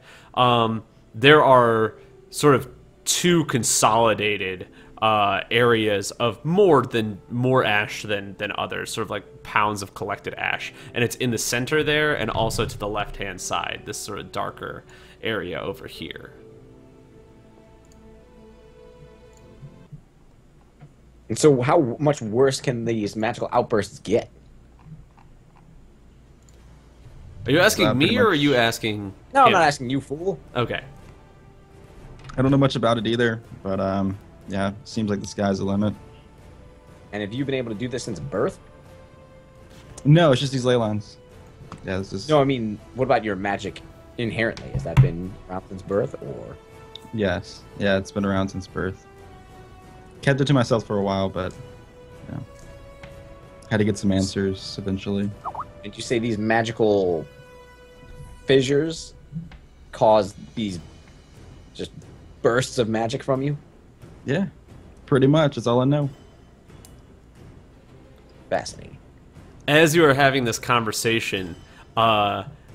There are sort of two consolidated areas of more ash than others, sort of like pounds of collected ash, and it's in the center there, and also to the left-hand side, this sort of darker area over here. And so how much worse can these magical outbursts get? Are you asking me, pretty or are much- you asking No, I'm him? not asking you, fool. Okay. I don't know much about it either, but yeah, seems like the sky's the limit. And have you been able to do this since birth? No, it's just these ley lines. Yeah, this is. No, I mean, what about your magic inherently? Has that been around since birth, or? Yes. Yeah, it's been around since birth. Kept it to myself for a while, but yeah, had to get some answers eventually. Did you say these magical fissures cause these just bursts of magic from you? Yeah, pretty much. That's all I know. Fascinating. As you are having this conversation,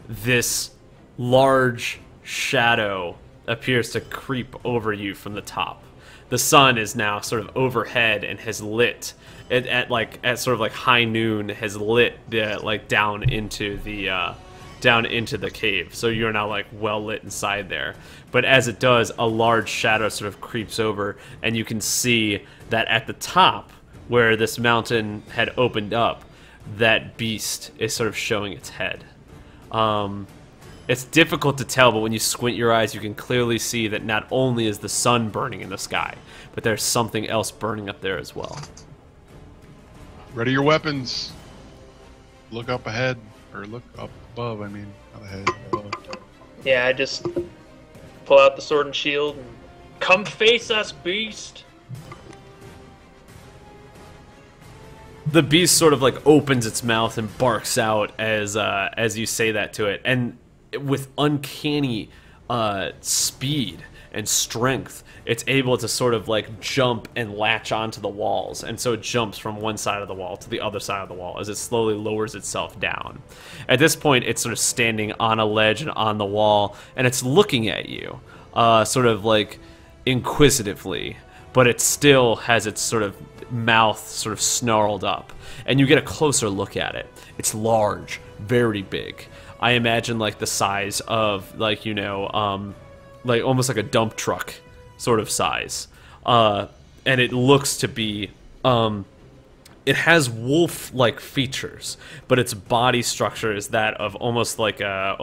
this large shadow appears to creep over you from the top. The sun is now sort of overhead and has lit at sort of like high noon, has lit like down into the cave. So you're now like well lit inside there. But as it does, a large shadow sort of creeps over, and you can see that at the top, where this mountain had opened up, that beast is sort of showing its head. It's difficult to tell, but when you squint your eyes, you can clearly see that not only is the sun burning in the sky, but there's something else burning up there as well. Ready your weapons. Look up ahead, or look up above. I mean, not ahead. Above. Yeah, I just pull out the sword and shield and come face us, beast. The beast sort of like opens its mouth and barks out as you say that to it, and with uncanny speed and strength, it's able to sort of like jump and latch onto the walls, and so it jumps from one side of the wall to the other side of the wall as it slowly lowers itself down. At this point, it's sort of standing on a ledge and on the wall, and it's looking at you, sort of like inquisitively, but it still has its sort of mouth sort of snarled up, and you get a closer look at it. It's large, very big. I imagine like the size of like, you know, like almost like a dump truck sort of size, and it looks to be it has wolf-like features, but its body structure is that of almost like a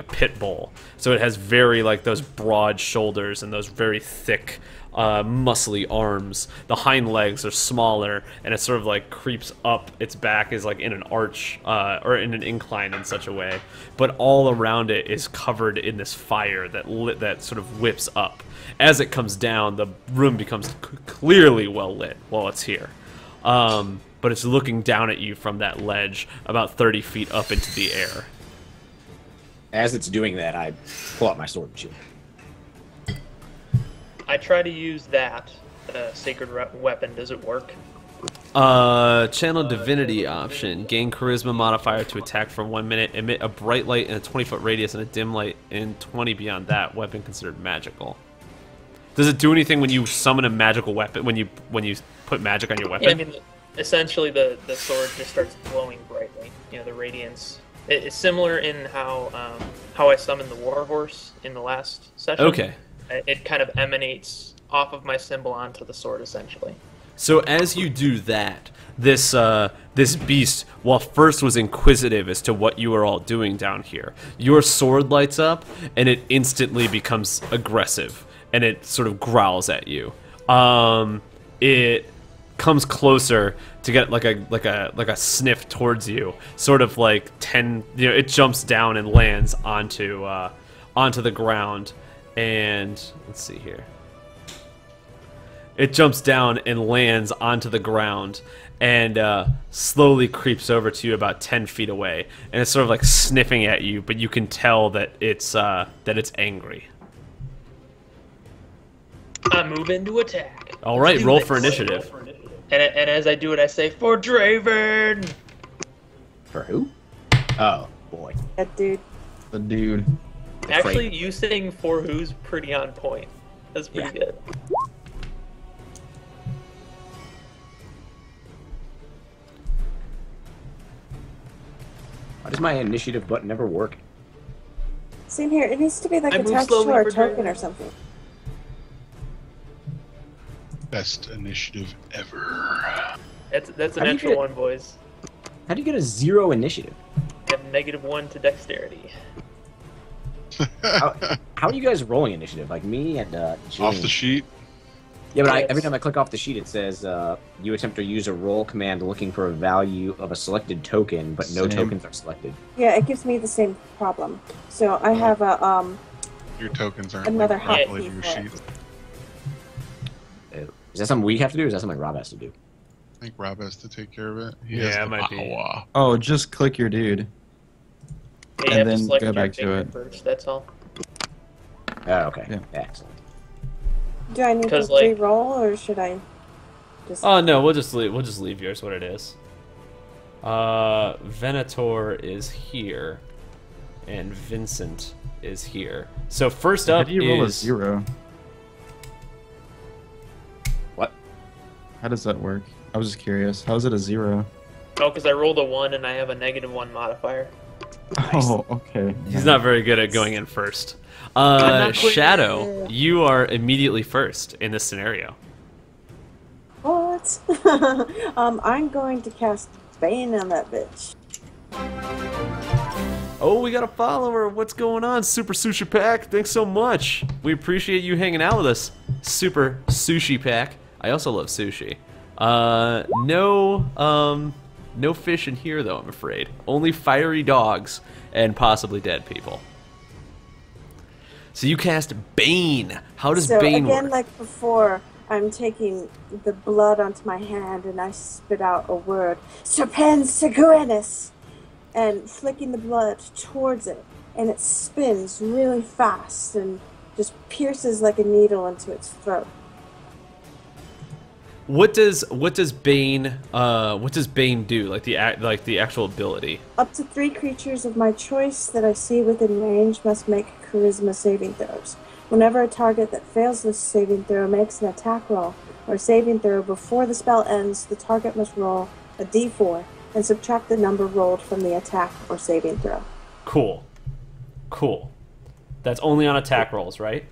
pit bull. So it has very like those broad shoulders and those very thick muscly arms. The hind legs are smaller, and it sort of like creeps up its back is like in an arch or in an incline in such a way, but all around it is covered in this fire that sort of whips up. As it comes down, the room becomes clearly well lit while it's here, but it's looking down at you from that ledge about 30 feet up into the air. As it's doing that, I pull out my sword and shield. I try to use that sacred weapon. Does it work? Channel divinity option. Gain charisma modifier to attack for 1 minute. Emit a bright light in a 20-foot radius and a dim light in 20 beyond that. Weapon considered magical. Does it do anything when you summon a magical weapon? When you put magic on your weapon? Yeah, I mean, essentially the sword just starts glowing brightly. You know, the radiance. It's similar in how I summoned the Warhorse in the last session. Okay. It kind of emanates off of my symbol onto the sword, essentially. So as you do that, this beast, while first was inquisitive as to what you were all doing down here, your sword lights up and it instantly becomes aggressive and it sort of growls at you. It comes closer to get like a sniff towards you, sort of like 10. You know, it jumps down and lands onto the ground, and let's see here. It jumps down and lands onto the ground and slowly creeps over to you about 10 feet away. And it's sort of like sniffing at you, but you can tell that it's angry. I move into attack. All right, roll for initiative. And as I do it, I say, "For Draven!" For who? Oh, boy. That dude. The dude. Actually, you saying "for who's" pretty on point. That's pretty good. Why does my initiative button never work? Same here. It needs to be like I move attached to slowly our for token Draven. or something. Best initiative ever. That's a How do you natural get- one, boys. How do you get a 0 initiative? You have -1 to dexterity. How are you guys rolling initiative? Like me and Jane. Off the sheet. Yeah, but Yes. every time I click off the sheet, it says you attempt to use a roll command looking for a value of a selected token, but no Same. tokens are selected. Yeah, it gives me the same problem. So I have a Your tokens aren't Another like, hotkey populated your for it. sheet. Is that something we have to do, or is that something Rob has to do? I think Rob has to take care of it. He Yeah, has it the might be. power. Oh, just click your dude. You And have to then select go your back to finger it. first, that's all. Oh, okay. Yeah. Excellent. Do I need to 'Cause, like- re-roll or should I just? Oh no, we'll just leave yours what it is. Venator is here, and Vincent is here. So first How up do you roll a is 0? What? How does that work? I was just curious. How is it a 0? Oh, because I rolled a 1 and I have a -1 modifier. Oh, okay. he's not very good at going in first. not quick. Shadow, you are immediately first in this scenario. What? I'm going to cast Bane on that bitch. Oh, we got a follower. What's going on, Super Sushi Pack? Thanks so much. We appreciate you hanging out with us, Super Sushi Pack. I also love sushi. No fish in here though, I'm afraid. Only fiery dogs and possibly dead people. So you cast Bane. How does So Bane again, work? like before, I'm taking the blood onto my hand and I spit out a word, Serpens Seguinus, and flicking the blood towards it, and it spins really fast and just pierces like a needle into its throat. What does Bane do? Like the actual ability? Up to 3 creatures of my choice that I see within range must make charisma saving throws. Whenever a target that fails this saving throw makes an attack roll or saving throw before the spell ends, the target must roll a d4 and subtract the number rolled from the attack or saving throw. Cool. That's only on attack rolls, right?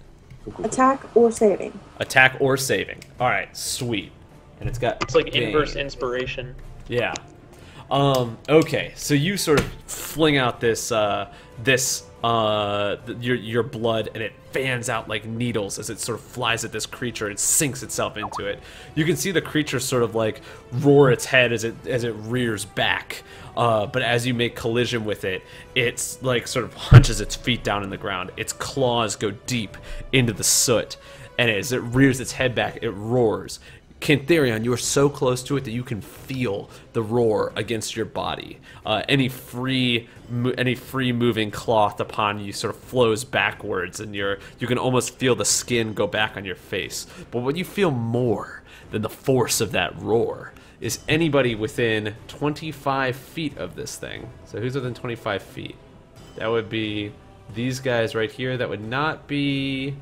Attack or saving. Attack or saving. All right, sweet. And it's got. It's like Bane. inverse inspiration. Yeah. Okay, so you sort of fling out your blood, and it fans out like needles as it sort of flies at this creature and sinks itself into it. You can see the creature sort of like roar its head as it rears back. But as you make collision with it, it's like sort of hunches its feet down in the ground. Its claws go deep into the soot, and as it rears its head back, it roars. Cantharion, you are so close to it that you can feel the roar against your body. Any free moving cloth upon you sort of flows backwards, and you can almost feel the skin go back on your face. But what you feel more than the force of that roar is anybody within 25 feet of this thing. So who's within 25 feet? That would be these guys right here. That would not be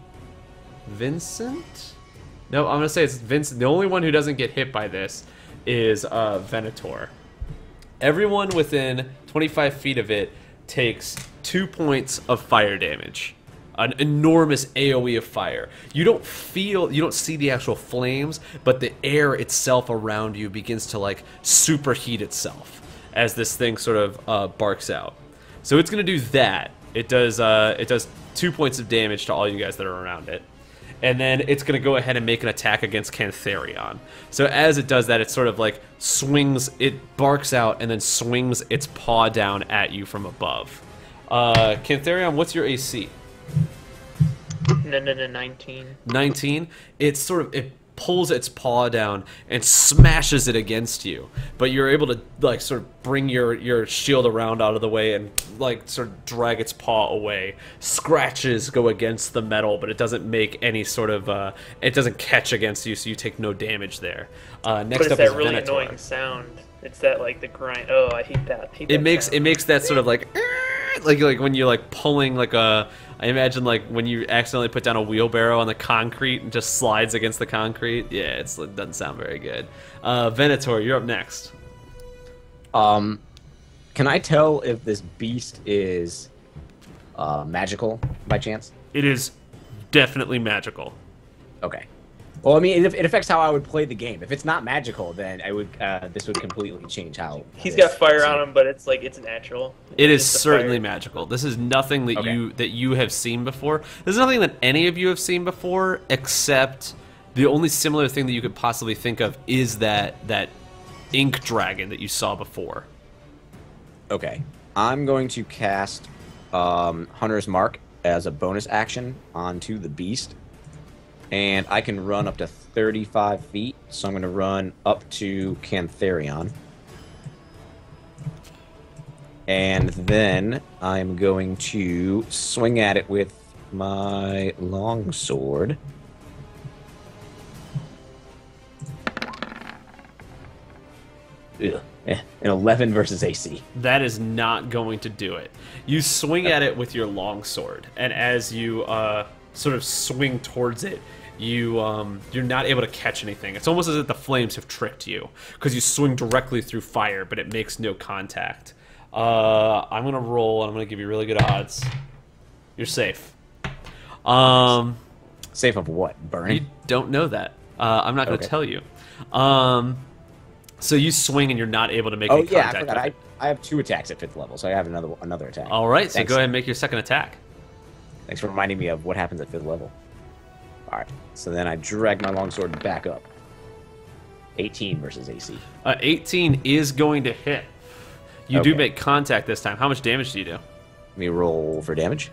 Vincent? No, I'm gonna say it's Vincent. The only one who doesn't get hit by this is Venator. Everyone within 25 feet of it takes 2 points of fire damage. An enormous AoE of fire. You don't see the actual flames, but the air itself around you begins to like superheat itself as this thing sort of barks out. So it's gonna do that. It does 2 points of damage to all you guys that are around it. And then it's going to go ahead and make an attack against Cantharion. So as it does that, it sort of like swings, it barks out and then swings its paw down at you from above. Cantharion, what's your AC? No, 19. 19? It pulls its paw down and smashes it against you, but you're able to like sort of bring your shield around out of the way and like sort of drag its paw away. Scratches go against the metal, but it doesn't make any sort of it doesn't catch against you, so you take no damage there. Next up is that really Venator. annoying sound. It's that like the grind. Oh, I hate that. It makes that sort of like when you're like pulling like a. I imagine like when you accidentally put down a wheelbarrow on the concrete and just slides against the concrete. Yeah, it doesn't sound very good. Venator, you're up next. Can I tell if this beast is magical by chance? It is definitely magical. Okay. Well, I mean, it affects how I would play the game. If it's not magical, then I would this would completely change how. He's got fire on him, but it's like it's natural. It is certainly magical. This is nothing that you have seen before. This is nothing that any of you have seen before, except the only similar thing that you could possibly think of is that ink dragon that you saw before. Okay, I'm going to cast Hunter's Mark as a bonus action onto the beast. And I can run up to 35 feet, so I'm going to run up to Cantharion. And then I'm going to swing at it with my longsword. Ugh. An 11 versus AC. That is not going to do it. You swing at it with your longsword, and as you sort of swing towards it, you're not able to catch anything. It's almost as if the flames have tricked you, because you swing directly through fire, but it makes no contact. I'm gonna roll, and I'm gonna give you really good odds. You're safe. Safe of what? Burning? You don't know that. I'm not gonna tell you. So you swing, and you're not able to make any contact. I forgot. I have 2 attacks at 5th level, so I have another attack. All right, so go ahead and make your second attack. Thanks for reminding me of what happens at 5th level. Alright, so then I drag my longsword back up. 18 versus AC. 18 is going to hit. You do make contact this time. How much damage do you do? Let me roll for damage.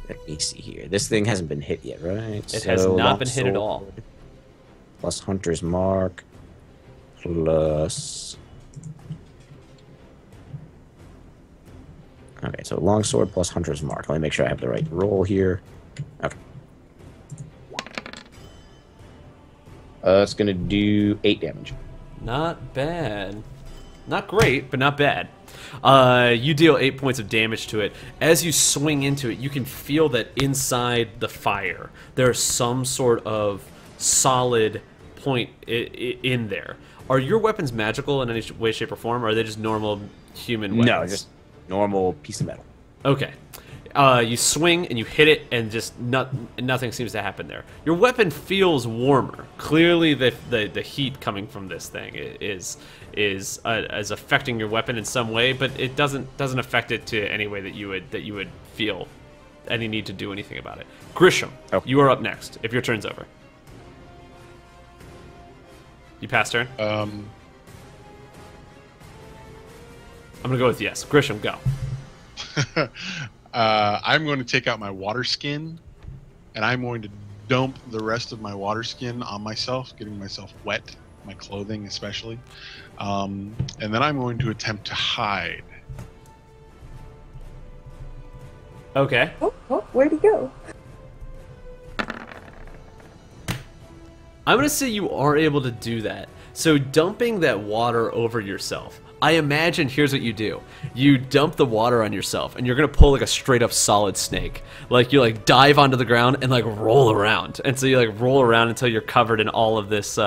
Let me see here. This thing hasn't been hit yet, right? It has not been hit at all. Plus Hunter's Mark. Plus... Okay, so longsword plus Hunter's Mark. Let me make sure I have the right roll here. Okay. It's going to do 8 damage. Not bad. Not great, but not bad. You deal 8 points of damage to it. As you swing into it, you can feel that inside the fire, there's some sort of solid point in there. Are your weapons magical in any way, shape, or form, or are they just normal human weapons? No, just normal piece of metal. Okay. You swing and you hit it, and just nothing seems to happen there. Your weapon feels warmer. Clearly, the heat coming from this thing is affecting your weapon in some way, but it doesn't affect it to any way that you would feel any need to do anything about it. Grisham, you are up next. If your turn's over, you pass turn. I'm gonna go with yes. Grisham, go. I'm going to take out my water skin, and I'm going to dump the rest of my water skin on myself, getting myself wet, my clothing especially. And then I'm going to attempt to hide. Okay. Oh, where'd he go? I'm going to say you are able to do that. So dumping that water over yourself. I imagine here's what you do. You dump the water on yourself, and you're going to pull like a straight up solid snake. Like you like dive onto the ground and like roll around. And so you like roll around until you're covered in all of this.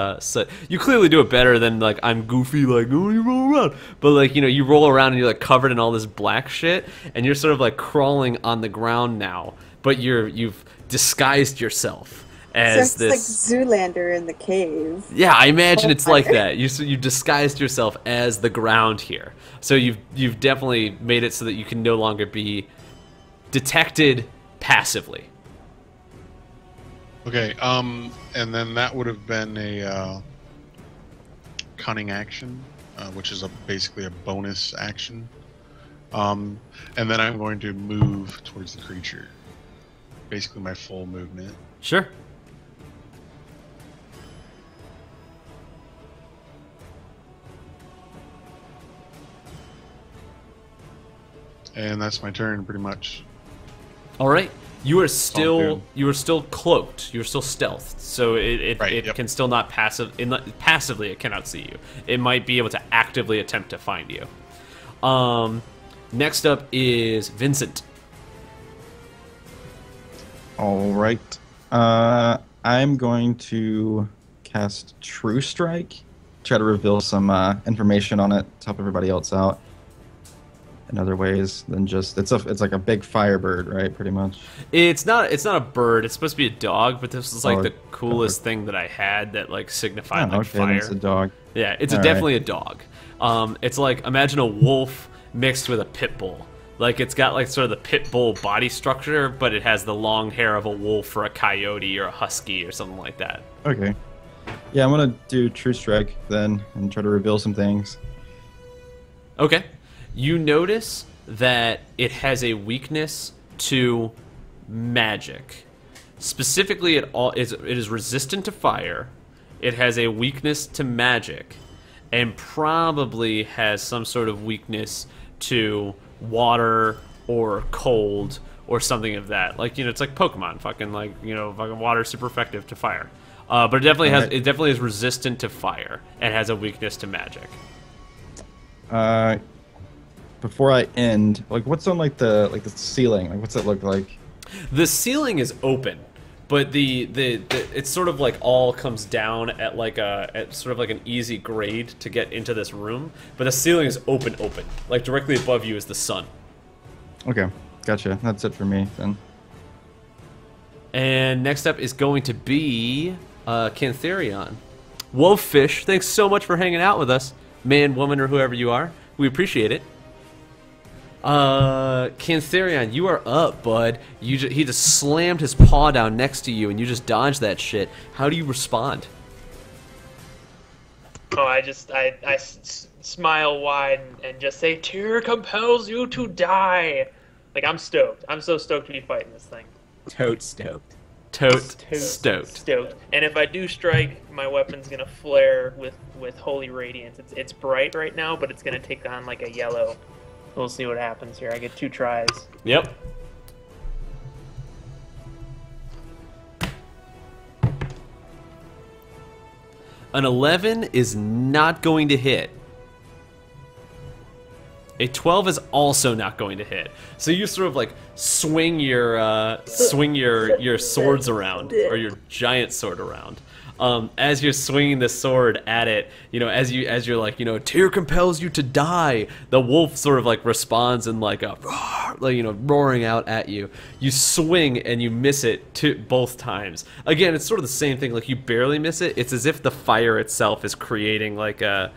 You clearly do it better than like I'm goofy like, oh, you roll around. But like, you know, you roll around and you're like covered in all this black shit, and you're sort of like crawling on the ground now. But you've disguised yourself as so it's like Zoolander in the cave. Yeah, I imagine it's like that. You disguised yourself as the ground here, so you've definitely made it so that you can no longer be detected passively. Okay, and then that would have been a cunning action, which is basically a bonus action. And then I'm going to move towards the creature. Basically my full movement. Sure. And that's my turn, pretty much. All right. You are still cloaked. You're still stealthed, so it can still not passively. It cannot see you. It might be able to actively attempt to find you. Next up is Vincent. All right. I'm going to cast True Strike. Try to reveal some information on it to help everybody else out in other ways than just it's like a big firebird, right? Pretty much. It's not a bird. It's supposed to be a dog, but this is like the coolest thing that I had that like signified like fire. It's a dog. Yeah, it's definitely a dog. It's like imagine a wolf mixed with a pit bull. Like it's got like sort of the pit bull body structure, but it has the long hair of a wolf or a coyote or a husky or something like that. Okay. Yeah, I'm gonna do True Strike then and try to reveal some things. Okay. You notice that it has a weakness to magic. Specifically, it is resistant to fire. It has a weakness to magic, and probably has some sort of weakness to water or cold or something of that. Like, you know, it's like Pokemon, fucking water super effective to fire. But it definitely is resistant to fire and has a weakness to magic. Before I end, like, what's on the ceiling? Like, what's it look like? The ceiling is open, but the it's sort of like all comes down at sort of like an easy grade to get into this room. But the ceiling is open. Like directly above you is the sun. Okay, gotcha. That's it for me then. And next up is going to be Cantharion. Wolffish, thanks so much for hanging out with us, man, woman, or whoever you are. We appreciate it. Cantharion, you are up, bud. He just slammed his paw down next to you, and you just dodged that shit. How do you respond? Oh, I smile wide and just say, "Tyr compels you to die." Like, I'm stoked. I'm so stoked to be fighting this thing. Tote stoked. Stoked. And if I do strike, my weapon's gonna flare with holy radiance. It's bright right now, but it's gonna take on like a yellow. We'll see what happens here. I get 2 tries. Yep. An 11 is not going to hit. A 12 is also not going to hit. So you sort of like swing your swords around, or your giant sword around. As you're swinging the sword at it, you know, as you're like, you know, Tyr compels you to die. The wolf sort of like responds in like a, like, you know, roaring out at you. You swing and you miss it both times. Again, it's sort of the same thing. Like you barely miss it. It's as if the fire itself is creating like a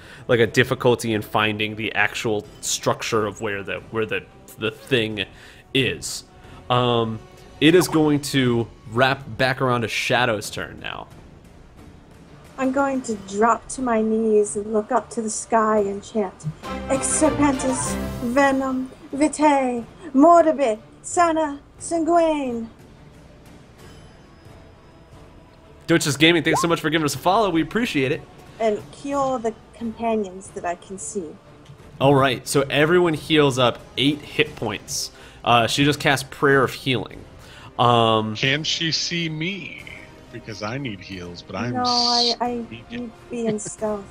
difficulty in finding the actual structure of where the thing is. It is going to wrap back around to Shadow's turn now. I'm going to drop to my knees and look up to the sky and chant, Ex serpentis venom vitae morbid sana sanguine. Duchess Gaming, thanks so much for giving us a follow. We appreciate it. And heal the companions that I can see. All right, so everyone heals up 8 hit points. She just cast Prayer of Healing. Can she see me? Because I need heals, but I'm... No, I need be in stealth.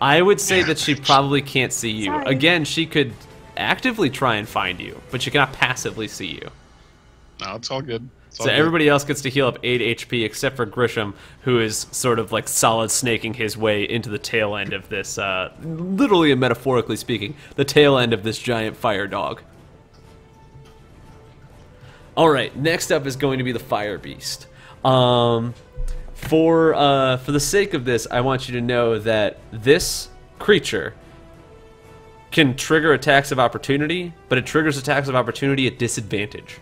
I would say that she probably can't see you. Sorry. Again, she could actively try and find you, but she cannot passively see you. No, it's all good. So everybody else gets to heal up 8 HP except for Grisham, who is sort of like solid snaking his way into the tail end of this, literally and metaphorically speaking, the tail end of this giant fire dog. Alright, next up is going to be the Fire Beast. For the sake of this, I want you to know that this creature can trigger attacks of opportunity, but it triggers attacks of opportunity at disadvantage.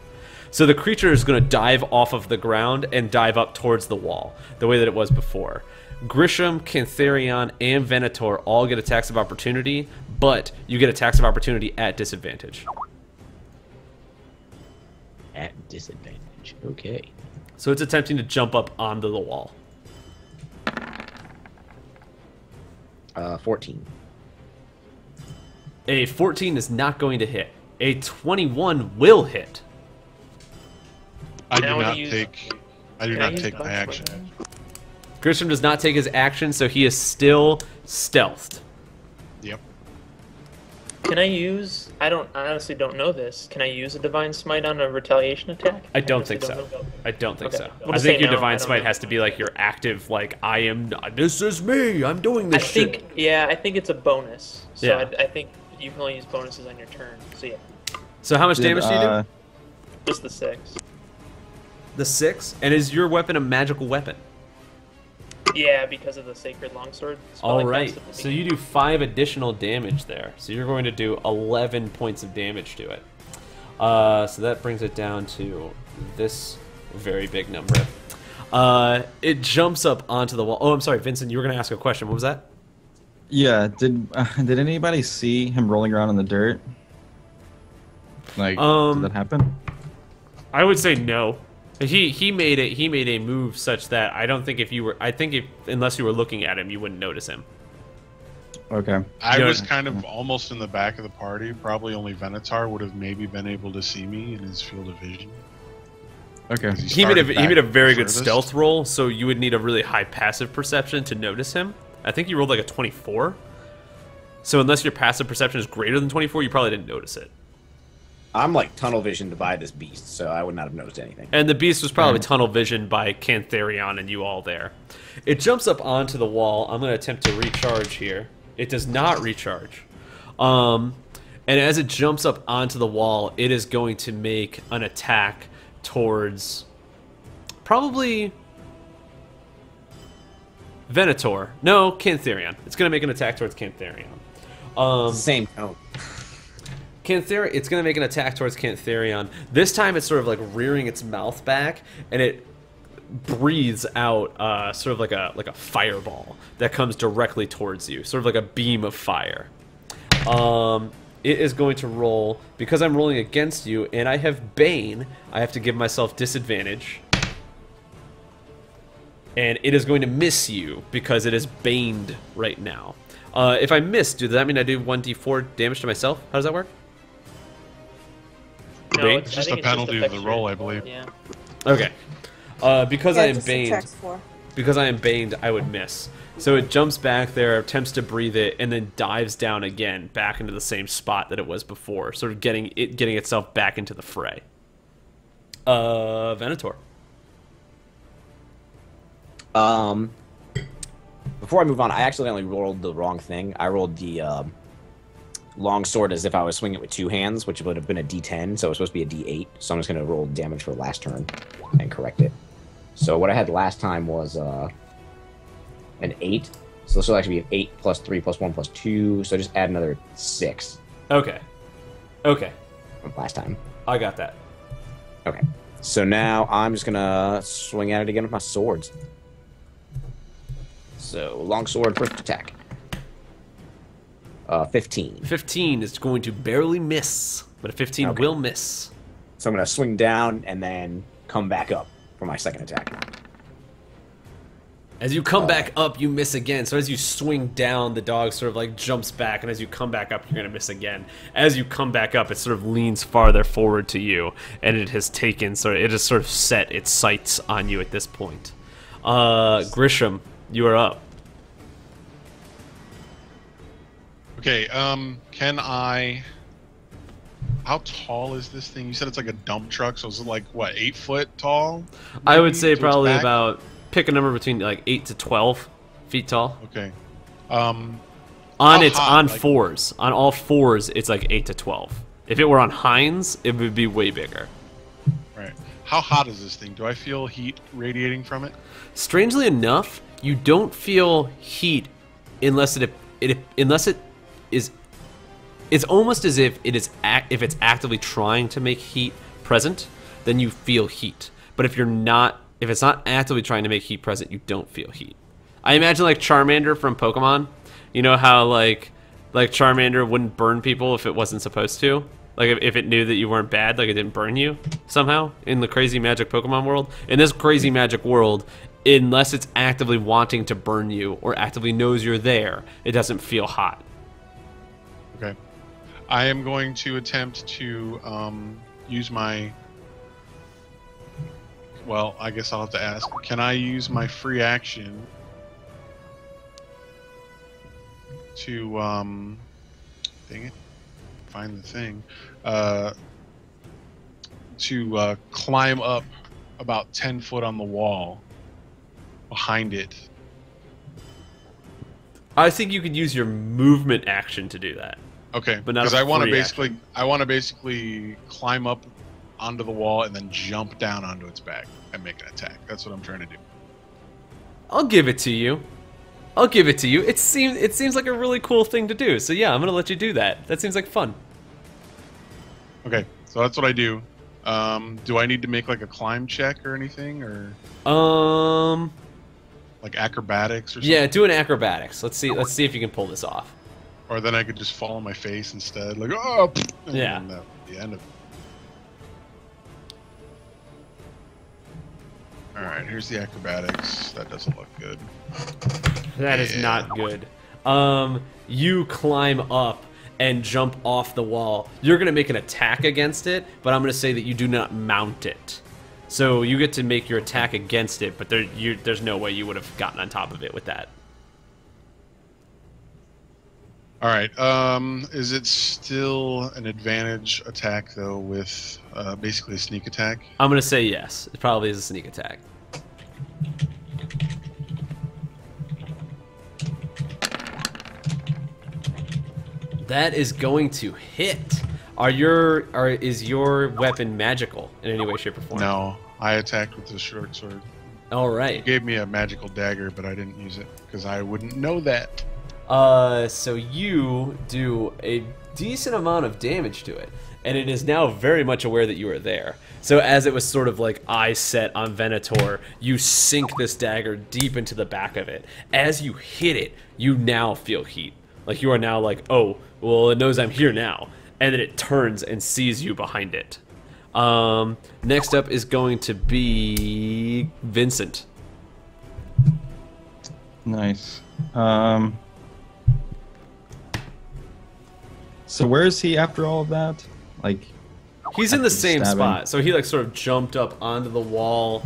So the creature is going to dive off of the ground and dive up towards the wall, the way that it was before. Grisham, Cantharion, and Venator all get attacks of opportunity, but you get attacks of opportunity at disadvantage. At disadvantage. Okay. So it's attempting to jump up onto the wall. 14. A 14 is not going to hit. A 21 will hit. I do not take my action. Grisham does not take his action, so he is still stealthed. Yep. Can I use... I honestly don't know this. Can I use a Divine Smite on a retaliation attack? I don't think so. I don't think so. We'll I just think say your no, Divine I don't Smite know. has to be like your active, like, I am... This is me! I'm doing this shit! I think it's a bonus. So Yeah. I think you can only use bonuses on your turn. So yeah, So how much damage do you do? just the 6. The 6? And is your weapon a magical weapon? Yeah, because of the Sacred Longsword. spell I Alright, cast at the so you do 5 additional damage there. So you're going to do 11 points of damage to it. So that brings it down to this very big number. It jumps up onto the wall. Oh, I'm sorry, Vincent, you were going to ask a question. What was that? Yeah, did anybody see him rolling around in the dirt? Like, did that happen? I would say no. He made a move such that I don't think unless you were looking at him, you wouldn't notice him. Okay. I was kind of almost in the back of the party. Probably only Venator would have maybe been able to see me in his field of vision. Okay. He made a very good furthest. stealth roll, so you would need a really high passive perception to notice him. I think you rolled like a 24. So unless your passive perception is greater than 24, you probably didn't notice it. I'm like tunnel visioned by this beast, so I would not have noticed anything. And the beast was probably tunnel visioned by Cantharion and you all there. It jumps up onto the wall. I'm going to attempt to recharge here. It does not recharge. And as it jumps up onto the wall, it is going to make an attack towards probably Venator. No, Cantharion. It's going to make an attack towards Cantharion. Same tone. It's going to make an attack towards Cantharion. This time it's sort of like rearing its mouth back, and it breathes out sort of like a fireball that comes directly towards you, sort of like a beam of fire. It is going to roll, because I'm rolling against you, and I have Bane, I have to give myself disadvantage. And it is going to miss you, because it is baned right now. If I miss, does that mean I do 1d4 damage to myself? How does that work? No, Bane? It's just a penalty of the roll, I believe. Yeah. Okay. Because I am just baned, subtracts 4. because I am baned, I would miss. So it jumps back there, attempts to breathe it, and then dives down again, back into the same spot that it was before, sort of getting itself back into the fray. Venator. Before I move on, I accidentally rolled the wrong thing. I rolled the long sword as if I was swinging it with 2 hands, which would have been a D10, so it was supposed to be a D8. So I'm just going to roll damage for last turn and correct it. So what I had last time was an 8. So this will actually be an 8 plus 3 plus 1 plus 2. So just add another 6 Okay. Okay. from last time. I got that. Okay. So now I'm just going to swing at it again with my swords. So long sword, first attack. 15. 15 is going to barely miss, but a 15 Okay. will miss. So I'm going to swing down and then come back up for my second attack. As you come back up, you miss again. So as you swing down, the dog sort of like jumps back, and as you come back up, you're gonna miss again. As you come back up, it sort of leans farther forward to you, and it has sort of set its sights on you at this point. Grisham, you are up. Okay, can I... How tall is this thing? You said it's like a dump truck, so is it like, what, 8 foot tall? I would say to its probably back? about, pick a number between like 8 to 12 feet tall. Okay. On How its high? on Like- fours. On all fours, it's like 8 to 12. If it were on hinds, it would be way bigger. Right. How hot is this thing? Do I feel heat radiating from it? Strangely enough, you don't feel heat unless it is. It's almost as if if it's actively trying to make heat present, then you feel heat. But if it's not actively trying to make heat present, you don't feel heat. I imagine like Charmander from Pokemon. You know how like Charmander wouldn't burn people if it wasn't supposed to? Like if it knew that you weren't bad, like it didn't burn you somehow in the crazy magic Pokemon world. In this crazy magic world, unless it's actively wanting to burn you or actively knows you're there, it doesn't feel hot. Okay. I am going to attempt to use my... Well, I guess I'll have to ask. Can I use my free action to... Dang it. Find the thing. To climb up about 10 foot on the wall behind it. I think you could use your movement action to do that. Okay, But not because a I want to free basically climb up onto the wall and then jump down onto its back and make an attack. That's what I'm trying to do. I'll give it to you. It seems like a really cool thing to do. So yeah, I'm gonna let you do that. That seems like fun. Okay, so that's what I do. Do I need to make like a climb check or anything, or like acrobatics or something? Yeah, do an acrobatics. Let's see if you can pull this off. Or then I could just fall on my face instead, like oh. And Yeah. then that would be the end of it. All right, here's the acrobatics. That doesn't look good. That is Yeah. not good. You climb up and jump off the wall. You're gonna make an attack against it, but I'm gonna say that you do not mount it. So you get to make your attack against it, but there's no way you would have gotten on top of it with that. All right. Is it still an advantage attack though, with basically a sneak attack? I'm gonna say yes. It probably is a sneak attack. That is going to hit. Is your weapon magical in any way, shape, or form? No, I attacked with the short sword. All It right. gave me a magical dagger, but I didn't use it because I wouldn't know that. So you do a decent amount of damage to it, and it is now very much aware that you are there. So as it was sort of like eyes set on Venator, you sink this dagger deep into the back of it. As you hit it, you now feel heat. Like you are now like, oh, well, it knows I'm here now. And then it turns and sees you behind it. Next up is going to be Vincent. Nice. So where is he after all of that? Like, He's in the after same stabbing? spot. So he like sort of jumped up onto the wall,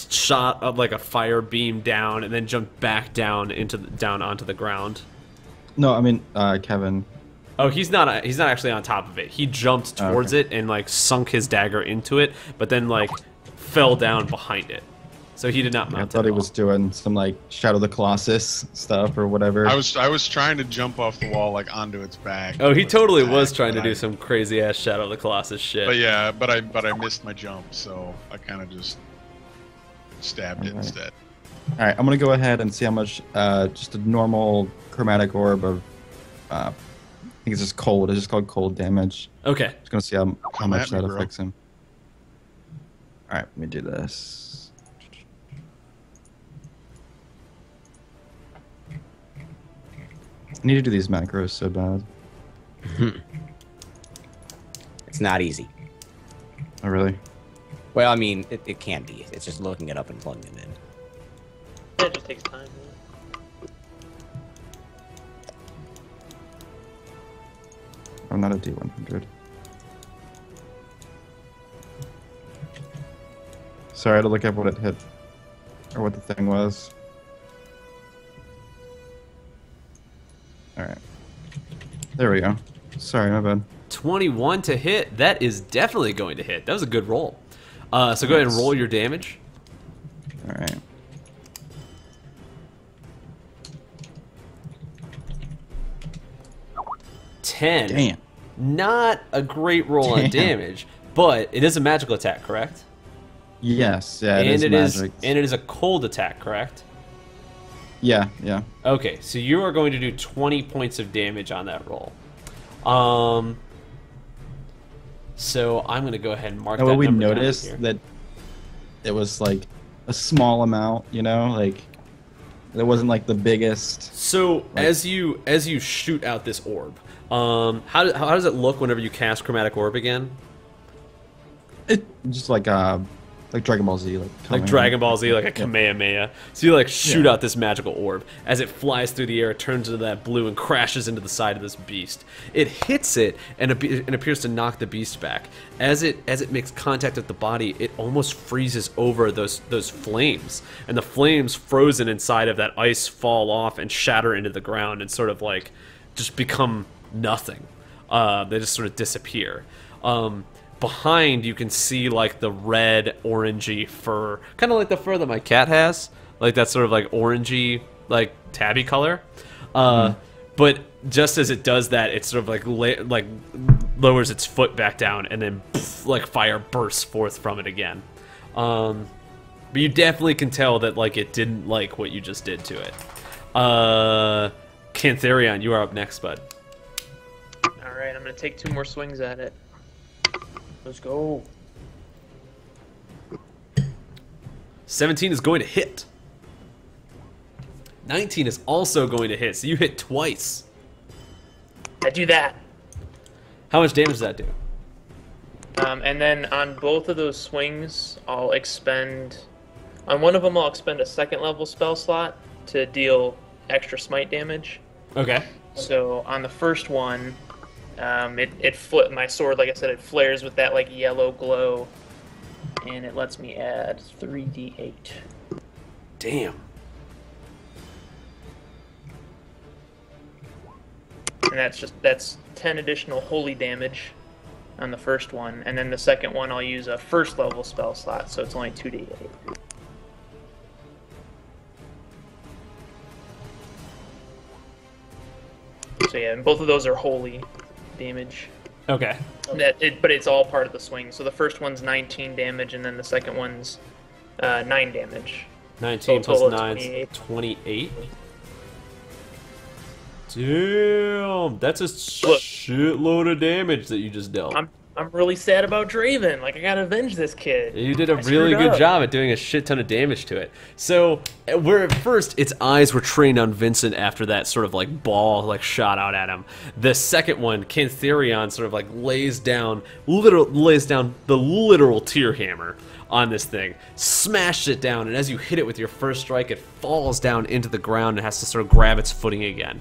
shot up like a fire beam down, and then jumped back down onto the ground. No, I mean Kevin. Oh, he's not actually on top of it. He jumped towards it and like sunk his dagger into it, but then like fell down behind it. So he did not mount I it thought he at was all. doing some like Shadow of the Colossus stuff or whatever. I was trying to jump off the wall like onto its back. Oh, he with totally attack, was trying to but do I- some crazy ass Shadow of the Colossus shit. But yeah, but I missed my jump, so I kind of just stabbed it Alright. instead. All right, I'm gonna go ahead and see how much just a normal chromatic orb of I think it's just cold. It's just called cold damage. Okay. Just gonna see how Come much at me, that bro. affects him. All right, let me do this. I need to do these macros so bad. It's not easy. Oh really? Well, I mean, it can be. It's just looking it up and plugging it in. Yeah, it just takes time. I'm not a D100. Sorry, I had to look up what it hit. Or what the thing was. Alright. There we go. Sorry, my bad. 21 to hit. That is definitely going to hit. That was a good roll. So go ahead and roll your damage. Alright. Damn. Not a great roll on damage, but it is a magical attack, correct? Yes, yeah, and it is magic. And it is a cold attack, correct? Yeah, yeah. Okay, so you are going to do 20 points of damage on that roll. So I'm going to go ahead and mark that what we number down noticed here. that it was like a small amount, you know, like it wasn't like the biggest. So as you shoot out this orb, how does it look whenever you cast Chromatic Orb again? It just like Dragon Ball Z, like Dragon Ball Z, like a Kamehameha. So you like shoot out this magical orb. As it flies through the air, it turns into that blue and crashes into the side of this beast. It hits it and appears to knock the beast back. As it makes contact with the body, it almost freezes over those flames, and the flames frozen inside of that ice fall off and shatter into the ground and sort of like just become nothing. They just sort of disappear. Behind, you can see like the red, orangey fur, kind of like the fur that my cat has, like that sort of like orangey, like tabby color. But just as it does that, it sort of like lowers its foot back down, and then like fire bursts forth from it again. But you definitely can tell that like it didn't like what you just did to it. Cantharion, you are up next, bud. All right, I'm gonna take 2 more swings at it. Let's go. 17 is going to hit. 19 is also going to hit, so you hit twice. I do that. How much damage does that do? And then on both of those swings, I'll expend... On one of them, I'll expend a 2nd level spell slot to deal extra smite damage. Okay. So on the first one, my sword, like I said, it flares with that like yellow glow, and it lets me add 3d8. Damn. And that's 10 additional holy damage on the first one, and then the second one I'll use a 1st level spell slot, so it's only 2d8. So yeah, and both of those are holy damage. Okay. But it's all part of the swing. So the first one's 19 damage, and then the second one's 9 damage. 19 so plus 9 is 28. Damn, that's a shitload of damage that you just dealt. I'm really sad about Draven. Like, I gotta avenge this kid. You did a really good job at doing a shit ton of damage to it. So, where at first its eyes were trained on Vincent after that sort of like ball like shot out at him. The second one, Cantharion, sort of like lays down the literal tear hammer on this thing, smashed it down, and as you hit it with your first strike, it falls down into the ground and has to sort of grab its footing again.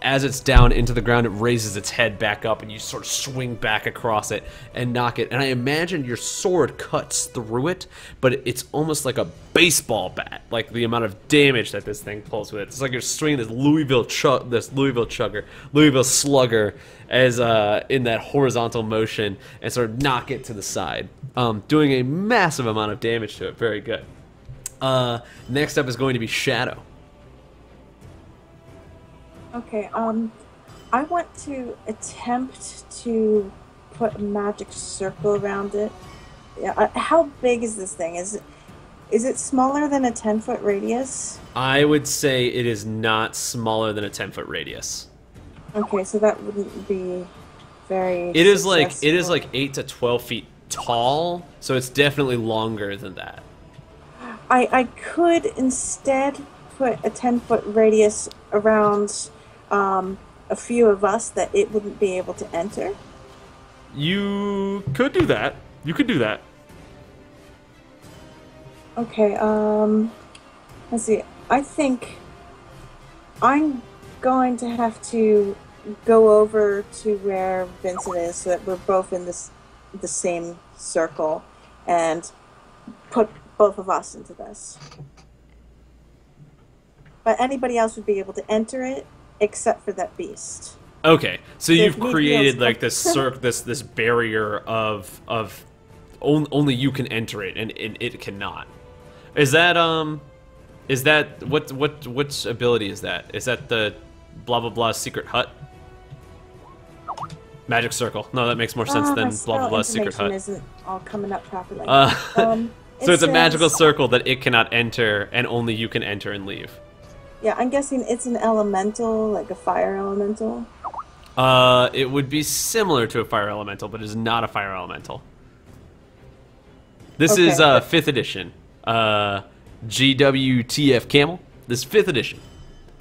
As it's down into the ground, it raises its head back up, and you sort of swing back across it and knock it. And I imagine your sword cuts through it, but it's almost like a baseball bat, like the amount of damage that this thing pulls with it. It's like you're swinging this Louisville Slugger, as in that horizontal motion, and sort of knock it to the side, doing a massive amount of damage to it. Very good. Next up is going to be Shadow. Okay, I want to attempt to put a magic circle around it. Yeah, how big is this thing? Is it smaller than a 10-foot radius? I would say it is not smaller than a 10-foot radius. Okay, so that wouldn't be very It is successful. like 8 to 12 feet tall, so it's definitely longer than that. I could instead put a 10-foot radius around a few of us that it wouldn't be able to enter. You could do that. You could do that. Okay, let's see. I think I'm going to have to go over to where Vincent is so that we're both in the same circle and put both of us into this. But anybody else would be able to enter it except for that beast. Okay, so you've created like this this barrier of only you can enter it and it cannot. Is that what ability is that? Is that the blah blah blah secret hut? Magic circle. No, that makes more sense than blah blah blah secret hut. Isn't all coming up properly. So it's a magical circle that it cannot enter and only you can enter and leave. Yeah, I'm guessing it's an elemental, like a fire elemental. It would be similar to a fire elemental, but it is not a fire elemental. This is 5th edition. GWTF Camel. This is 5th edition.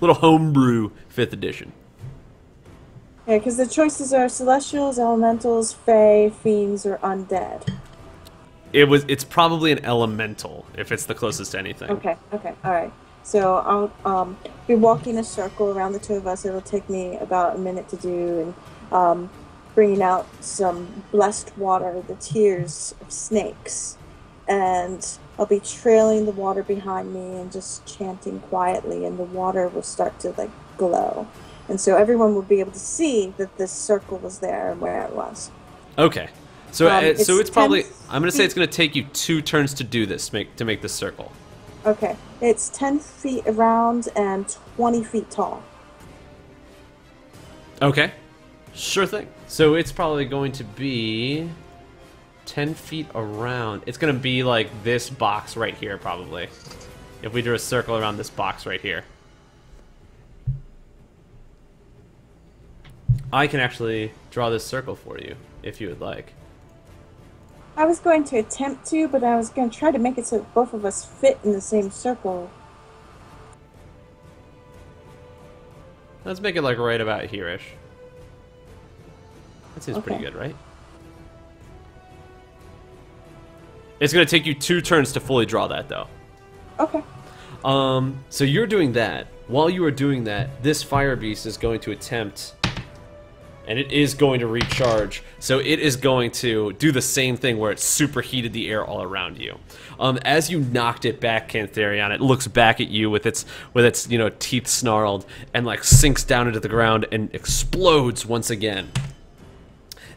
Little homebrew 5th edition. Yeah, because the choices are celestials, elementals, fae, fiends, or undead. It's probably an elemental if it's the closest to anything. Okay, alright. So I'll be walking a circle around the two of us. It'll take me about a minute to do, and bringing out some blessed water, the tears of snakes. And I'll be trailing the water behind me and just chanting quietly, and the water will start to like glow. And so everyone will be able to see that this circle was there and where it was. Okay. So it's probably, I'm going to say it's going to take you 2 turns to do this, to make this circle. Okay. It's 10 feet around and 20 feet tall. Okay. Sure thing. So it's probably going to be 10 feet around. It's going to be like this box right here, probably. If we drew a circle around this box right here. I can actually draw this circle for you, if you would like. I was going to attempt to, but I was going to try to make it so that both of us fit in the same circle. Let's make it like right about here-ish. That seems pretty good, right? It's going to take you 2 turns to fully draw that, though. Okay. So you're doing that. While you are doing that, this fire beast is going to attempt... And it is going to recharge, so it is going to do the same thing where it superheated the air all around you. As you knocked it back, Cantharion, it looks back at you with its teeth snarled and like sinks down into the ground and explodes once again.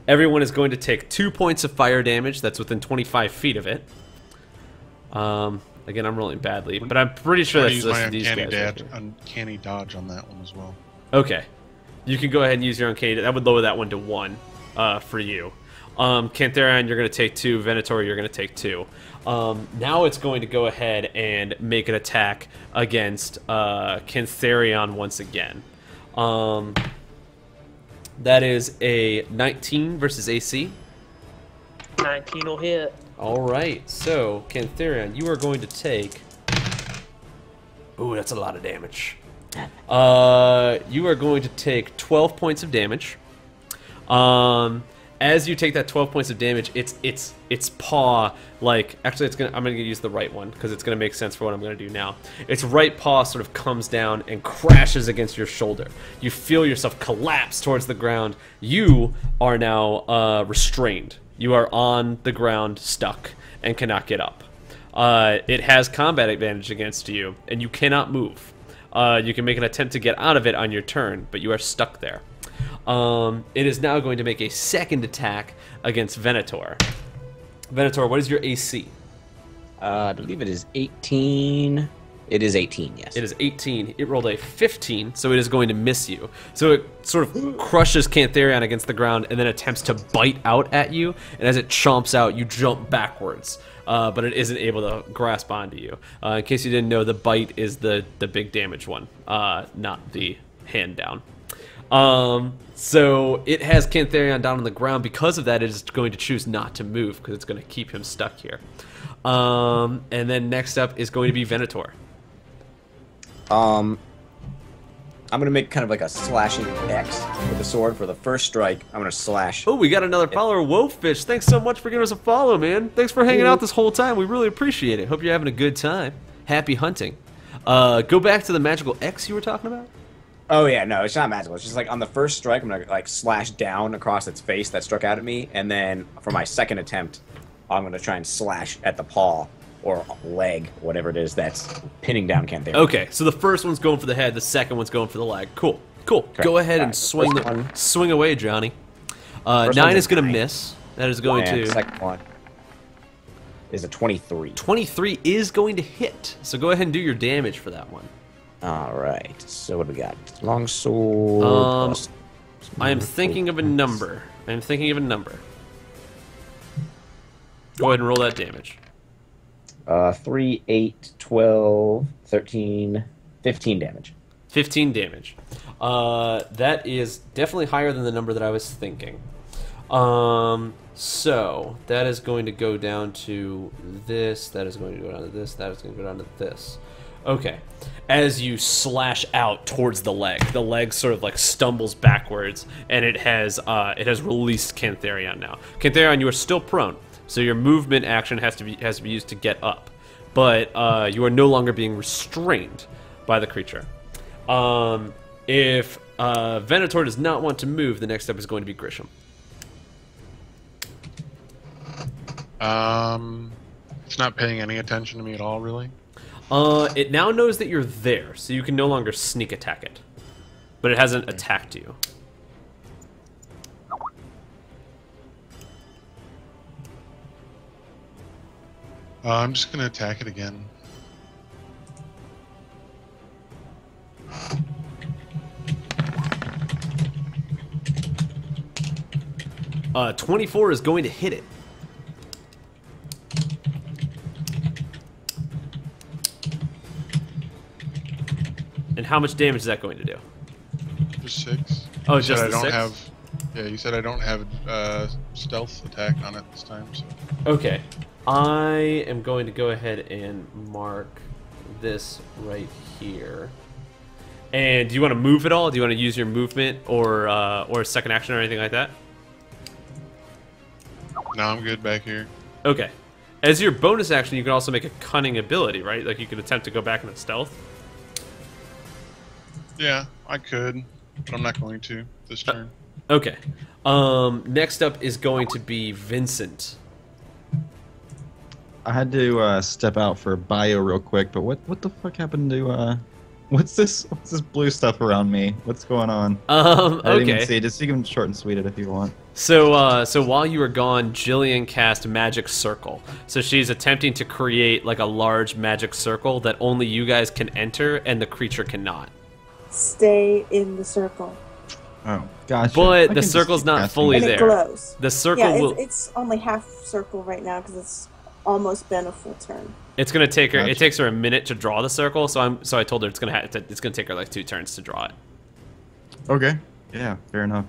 Everyone is going to take 2 points of fire damage. That's within 25 feet of it. Again, I'm rolling badly, but I'm pretty sure that's just these guys. Uncanny dodge on that one as well. Okay. You can go ahead and use your uncanny. That would lower that one to 1 for you. Cantharion, you're going to take 2. Venator, you're going to take 2. Now it's going to go ahead and make an attack against Cantharion once again. That is a 19 versus AC. 19 will hit. All right. So, Cantharion, you are going to take... Ooh, that's a lot of damage. You are going to take 12 points of damage. As you take that 12 points of damage, its paw, like, actually I'm gonna use the right one because it's gonna make sense for what I'm gonna do now. Its right paw sort of comes down and crashes against your shoulder. You feel yourself collapse towards the ground. You are now restrained. You are on the ground, stuck, and cannot get up. It has combat advantage against you, and you cannot move. You can make an attempt to get out of it on your turn, but you are stuck there. It is now going to make a second attack against Venator. Venator, what is your AC? I believe it is 18. It is 18, yes. It is 18. It rolled a 15, so it is going to miss you. So it sort of crushes Cantharion against the ground and then attempts to bite out at you. And as it chomps out, you jump backwards. But it isn't able to grasp onto you. In case you didn't know, the bite is the big damage one, not the hand down. So it has Cantharion down on the ground. Because of that, it is going to choose not to move because it's going to keep him stuck here. And then next up is going to be Venator. I'm going to make kind of like a slashing X with the sword for the first strike. I'm going to slash. Oh, we got another follower, Wolffish. Thanks so much for giving us a follow, man. Thanks for hanging out this whole time. We really appreciate it. Hope you're having a good time. Happy hunting. Go back to the magical X you were talking about. Oh yeah, no, it's not magical. It's just like on the first strike, I'm gonna like slash down across its face that struck out at me, and then for my second attempt, I'm gonna try and slash at the paw or leg, whatever it is that's pinning down Cantharian. Okay, so the first one's going for the head, the second one's going for the leg. Cool, cool. Correct. Go ahead and Alright, swing away, Johnny. 9 one's is a going to 9. miss. That is going And to. the second one is a 23. 23 is going to hit. So go ahead and do your damage for that one. All right. So what do we got? Long sword. Plus I am thinking of a number. Go ahead and roll that damage. 3, 8, 12, 13, 15 damage. 15 damage. That is definitely higher than the number that I was thinking. So that is going to go down to this. That is going to go down to this. That is going to go down to this. Okay. As you slash out towards the leg sort of like stumbles backwards, and it has released Cantharion now. Cantharion, you are still prone, so your movement action has to be used to get up, but you are no longer being restrained by the creature. If Venator does not want to move, the next step is going to be Grisham. It's not paying any attention to me at all, really. It now knows that you're there, so you can no longer sneak attack it. But it hasn't attacked you. I'm just going to attack it again. Uh, 24 is going to hit it. And how much damage is that going to do? Just 6. Oh, You said just I the don't 6? have. Yeah, you said I don't have stealth attack on it this time. So. Okay. I am going to go ahead and mark this right here. And do you want to move at all? Do you want to use your movement or a second action or anything like that? No, I'm good back here. Okay. As your bonus action, you can also make a cunning ability, right? Like you could attempt to go back into stealth. Yeah, I could, but I'm not going to this turn. Okay. Next up is going to be Vincent. I had to step out for bio real quick, but what the fuck happened to what's this blue stuff around me? What's going on? I didn't even see it. Just you can short and sweet it if you want. So while you were gone, Jillian cast Magic Circle. So she's attempting to create like a large magic circle that only you guys can enter and the creature cannot. Stay in the circle. Oh, gotcha. But the circle's not fully And there. it glows. The circle Yeah, will. it's only half circle right now because it's almost been a full turn. It's gonna take her. Gotcha. It takes her a minute to draw the circle. So I told her it's gonna take her like 2 turns to draw it. Okay. Yeah, fair enough.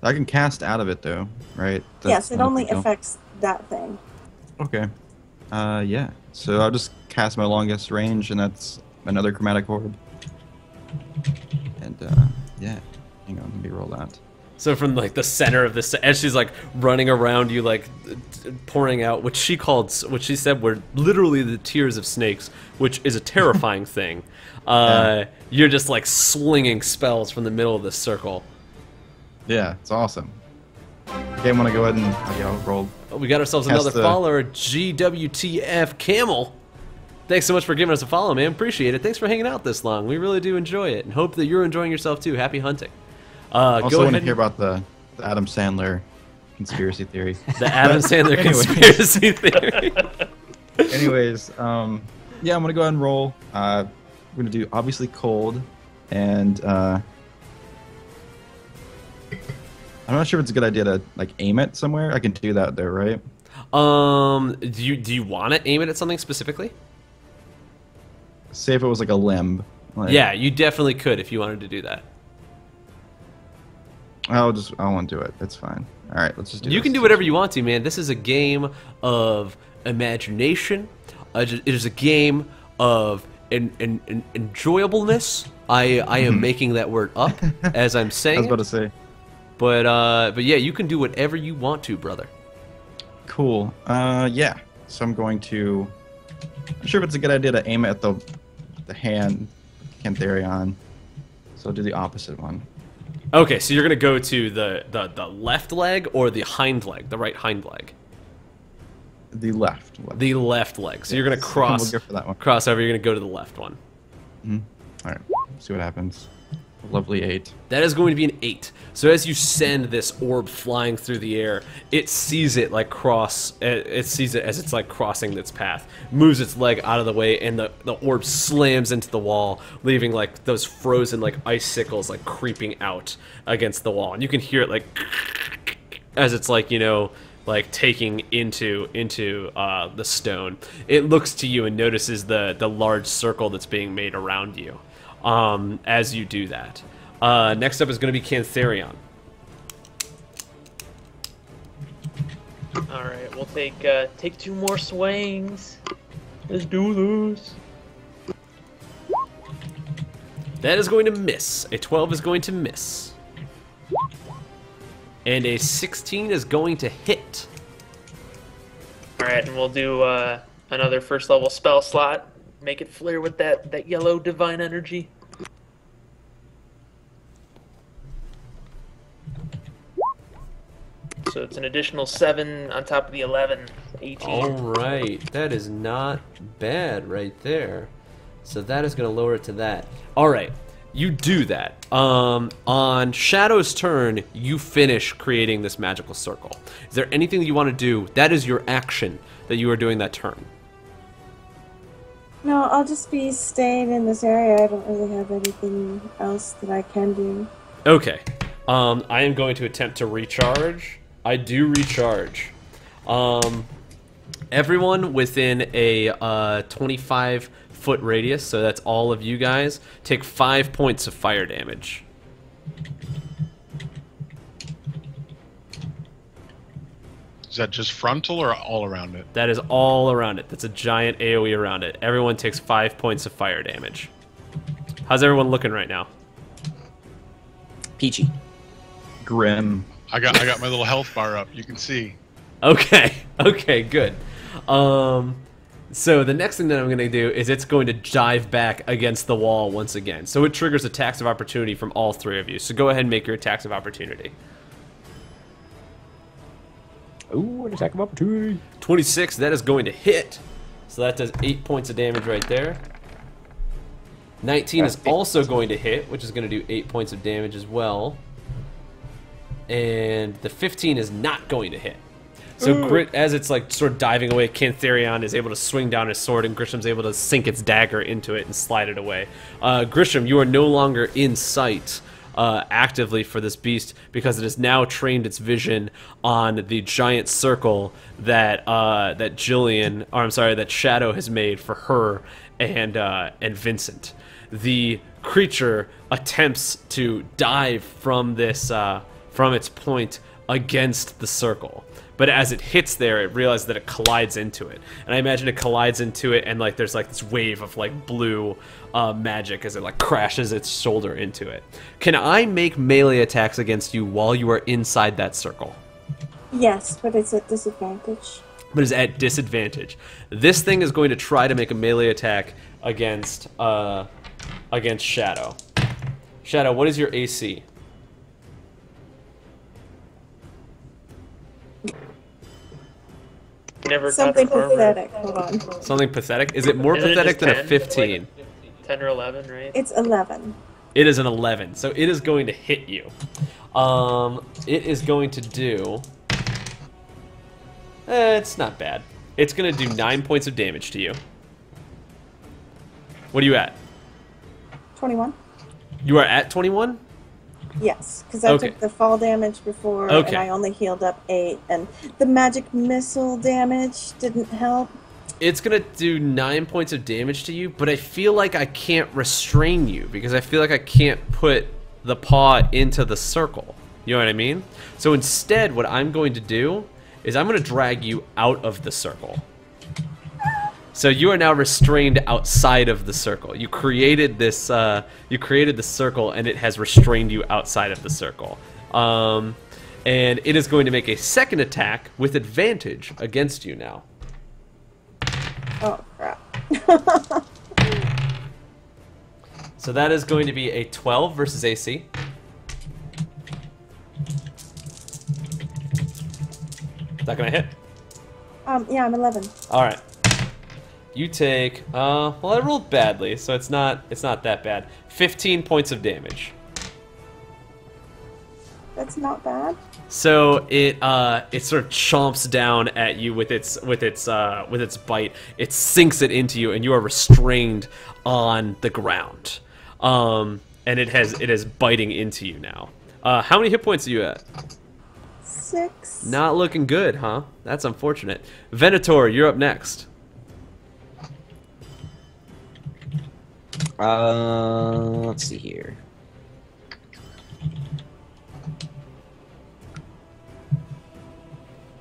I can cast out of it though, right? Yes, it not a only big deal. affects that thing. Okay. Yeah. So I'll just cast my longest range, and that's another chromatic orb. And yeah, hang on, let me roll that. So from like the center of this, as she's like running around you, like pouring out what she said were literally the tears of snakes, which is a terrifying thing. You're just like slinging spells from the middle of this circle. Yeah, it's awesome. Okay, I'm gonna go ahead and I'll roll. We got ourselves Cast another the- follower, GWTF Camel. Thanks so much for giving us a follow, man. Appreciate it. Thanks for hanging out this long. We really do enjoy it, and hope that you're enjoying yourself too. Happy hunting. Also, Go want ahead. to hear about the Adam Sandler conspiracy theory. The Adam Sandler Anyways. conspiracy theory. Anyways, yeah, I'm gonna go ahead and roll. We're gonna do obviously cold, and I'm not sure if it's a good idea to like aim it somewhere. I can do that there, right? Do you want to aim it at something specifically? Say if it was like a limb. Like, Yeah, you definitely could if you wanted to do that. I won't do it. It's fine. All right, let's just do. You this. can do whatever you want to, man. This is a game of imagination. It is a game of enjoyableness. I am making that word up as I'm I saying was about it. to say. But yeah, you can do whatever you want to, brother. Cool. Yeah. So I'm going to. I'm not sure if it's a good idea to aim it at the the hand Cantharion. So I'll do the opposite one. Okay, so you're gonna go to the left leg or the hind leg, the right hind leg. The left. The left leg. So you're gonna We'll go for that one. cross over. You're gonna go to the left one. All right. See what happens. A lovely 8. That is going to be an 8. So as you send this orb flying through the air, it sees it like it sees it as it's like crossing its path, moves its leg out of the way, and the orb slams into the wall, leaving like those frozen like icicles like creeping out against the wall. And you can hear it like as it's like, you know, like taking into the stone. It looks to you and notices the large circle that's being made around you as you do that. Next up is going to be Cantharion. All right, we'll take 2 more swings. Let's do this. That is going to miss. A 12 is going to miss. And a 16 is going to hit. All right, and we'll do another first level spell slot. Make it flare with that yellow divine energy. So it's an additional 7 on top of the 11, 18. Alright, that is not bad right there. So that is going to lower it to that. Alright, you do that. On Shadow's turn, you finish creating this magical circle. Is there anything that you want to do? That is your action that you are doing that turn. No, I'll just be staying in this area. I don't really have anything else that I can do. Okay. I am going to attempt to recharge. I do recharge. Everyone within a 25-foot radius, so that's all of you guys, take 5 points of fire damage. Is that just frontal or all around it? That is all around it. That's a giant AoE around it. Everyone takes 5 points of fire damage. How's everyone looking right now? Peachy. Grim. I got my little health bar up. You can see. Okay. Okay, good. So the next thing that I'm going to do is it's going to dive back against the wall once again. So it triggers attacks of opportunity from all 3 of you. So go ahead and make your attacks of opportunity. Ooh, an attack of opportunity. 26, that is going to hit. So that does 8 points of damage right there. 19 is also going to hit, which is going to do 8 points of damage as well. And the 15 is not going to hit. So Grit, as it's like sort of diving away, Cantharion is able to swing down his sword, and Grisham's able to sink its dagger into it and slide it away. Grisham, you are no longer in sight actively for this beast because it has now trained its vision on the giant circle that that Shadow has made for her and Vincent. The creature attempts to dive from this from its point against the circle. But as it hits there, it realizes that it collides into it. And I imagine it collides into it, and like there's like this wave of like blue magic as it like crashes its shoulder into it. Can I make melee attacks against you while you are inside that circle? Yes, but it's at disadvantage. But it's at disadvantage. This thing is going to try to make a melee attack against Shadow. Shadow, what is your AC? Never Something pathetic. Hold on. Something pathetic? Is it more Isn't it pathetic just than a 10? 15? Like 10 or 11, right? It's 11. It is an 11, so it is going to hit you. It is going to do... it's not bad. It's going to do 9 points of damage to you. What are you at? 21? You are at 21? Yes, because I took the fall damage before, and I only healed up 8, and the magic missile damage didn't help. It's going to do 9 points of damage to you, but I feel like I can't restrain you, because I feel like I can't put the paw into the circle. You know what I mean? So instead, what I'm going to do is I'm going to drag you out of the circle. So you are now restrained outside of the circle. You created this. You created the circle, and it has restrained you outside of the circle. And it is going to make a second attack with advantage against you now. Oh crap! So that is going to be a 12 versus AC. Is that gonna hit? Yeah, I'm 11. All right. You take. Well, I rolled badly, so it's not that bad. 15 points of damage. That's not bad. So it sort of chomps down at you with its bite. It sinks it into you, and you are restrained on the ground. And it is biting into you now. How many hit points are you at? 6. Not looking good, huh? That's unfortunate. Venator, you're up next. Let's see here.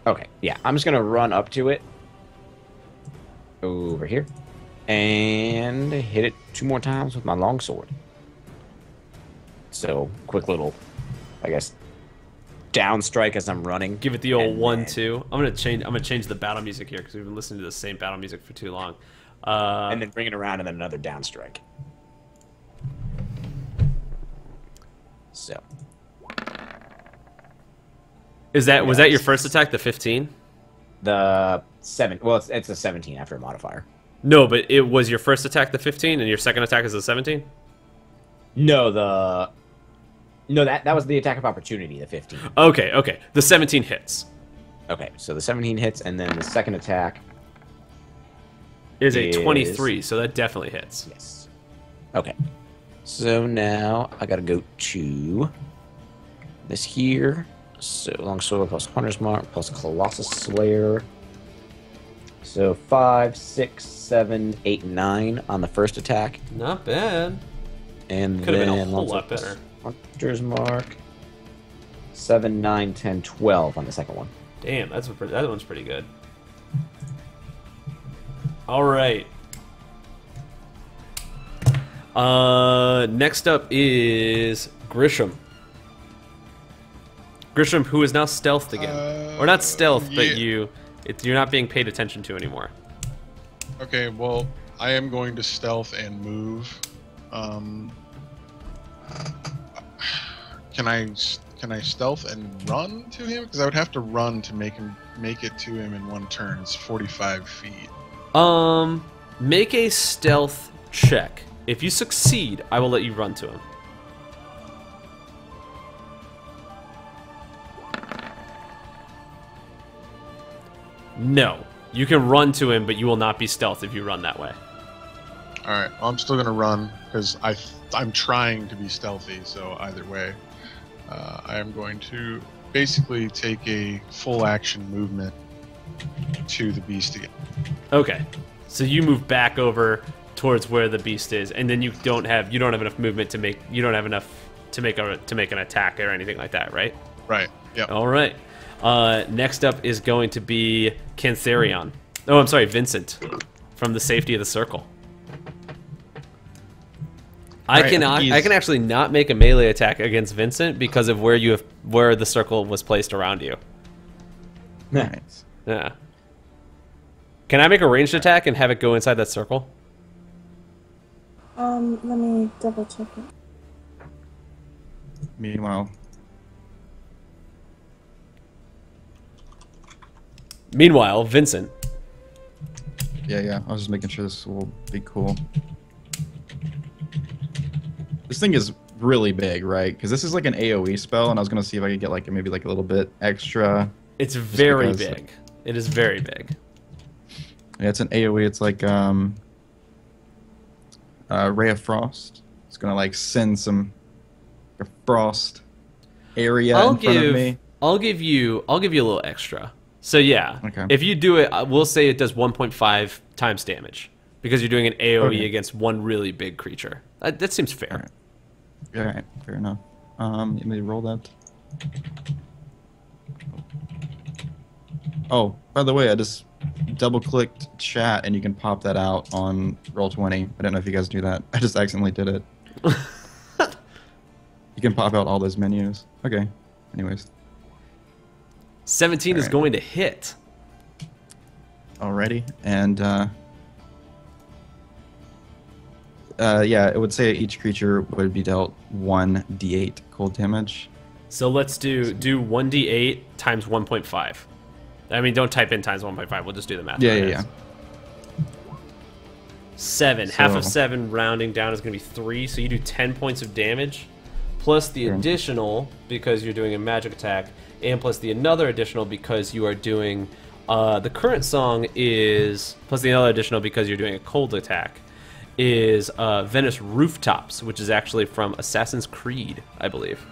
Okay, yeah, I'm just gonna run up to it over here and hit it 2 more times with my longsword. So, quick little, I guess, down strike as I'm running. Give it the old 1-2. I'm gonna change the battle music here because we've been listening to the same battle music for too long. And then bring it around and then another down strike. So. Was that your first attack, the 15? The 7. Well, it's a 17 after a modifier. No, but it was your first attack, the 15, and your second attack is the 17? No, that was the attack of opportunity, the 15. Okay. The 17 hits. Okay, so the 17 hits, and then the second attack is a 23, so that definitely hits. Yes. Okay. So now I gotta go to this here. So longsword plus Hunter's Mark plus Colossus Slayer. So 5, 6, 7, 8, 9 on the first attack. Not bad. And Could have then been a whole lot better. Hunter's Mark. 7, 9, 10, 12 on the second one. Damn, that one's pretty good. All right. Next up is Grisham. Grisham, who is now stealthed again, or not stealth, yeah. but you're not being paid attention to anymore. Okay, well, I am going to stealth and move. Can I stealth and run to him? Because I would have to run to make it to him in one turn. It's 45 feet. Make a stealth check. If you succeed, I will let you run to him. No. You can run to him, but you will not be stealth if you run that way. Alright, well, I'm still going to run, because I'm trying to be stealthy, so either way. I am going to basically take a full action movement to the beast again. Okay. So you move back over towards where the beast is, and then you don't have enough movement to make an attack or anything like that, right? Right. Yep. All right. Next up is going to be Cantharion. Oh, I'm sorry, Vincent, from the safety of the circle. I can actually not make a melee attack against Vincent because of where the circle was placed around you. Nice. Yeah. Can I make a ranged attack and have it go inside that circle? Let me double check it. Meanwhile, Vincent. Yeah. I was just making sure this will be cool. This thing is really big, right? Because this is like an AoE spell, and I was gonna see if I could get maybe a little bit extra. It's very big. It is very big. Yeah, it's an AoE. It's like Ray of Frost. It's gonna send some frost area in front of me. I'll give you a little extra. So yeah, okay. If you do it, we'll say it does 1.5 times damage because you're doing an AoE against one really big creature. That seems fair. All right, fair enough. Let me roll that. Oh, by the way, I just double-clicked chat, and you can pop that out on Roll20. I don't know if you guys do that. I just accidentally did it. You can pop out all those menus. Okay. Anyways. 17 is going to hit. Alrighty, and Yeah, it would say each creature would be dealt 1d8 cold damage. So let's do 1d8 times 1.5. I mean, don't type in times 1.5. We'll just do the math. Yeah. 7. Half of 7 rounding down is going to be 3. So you do 10 points of damage, plus the additional because you're doing a magic attack, and plus the another additional because you are doing the current song is plus the other additional because you're doing a cold attack is Venice Rooftops, which is actually from Assassin's Creed, I believe.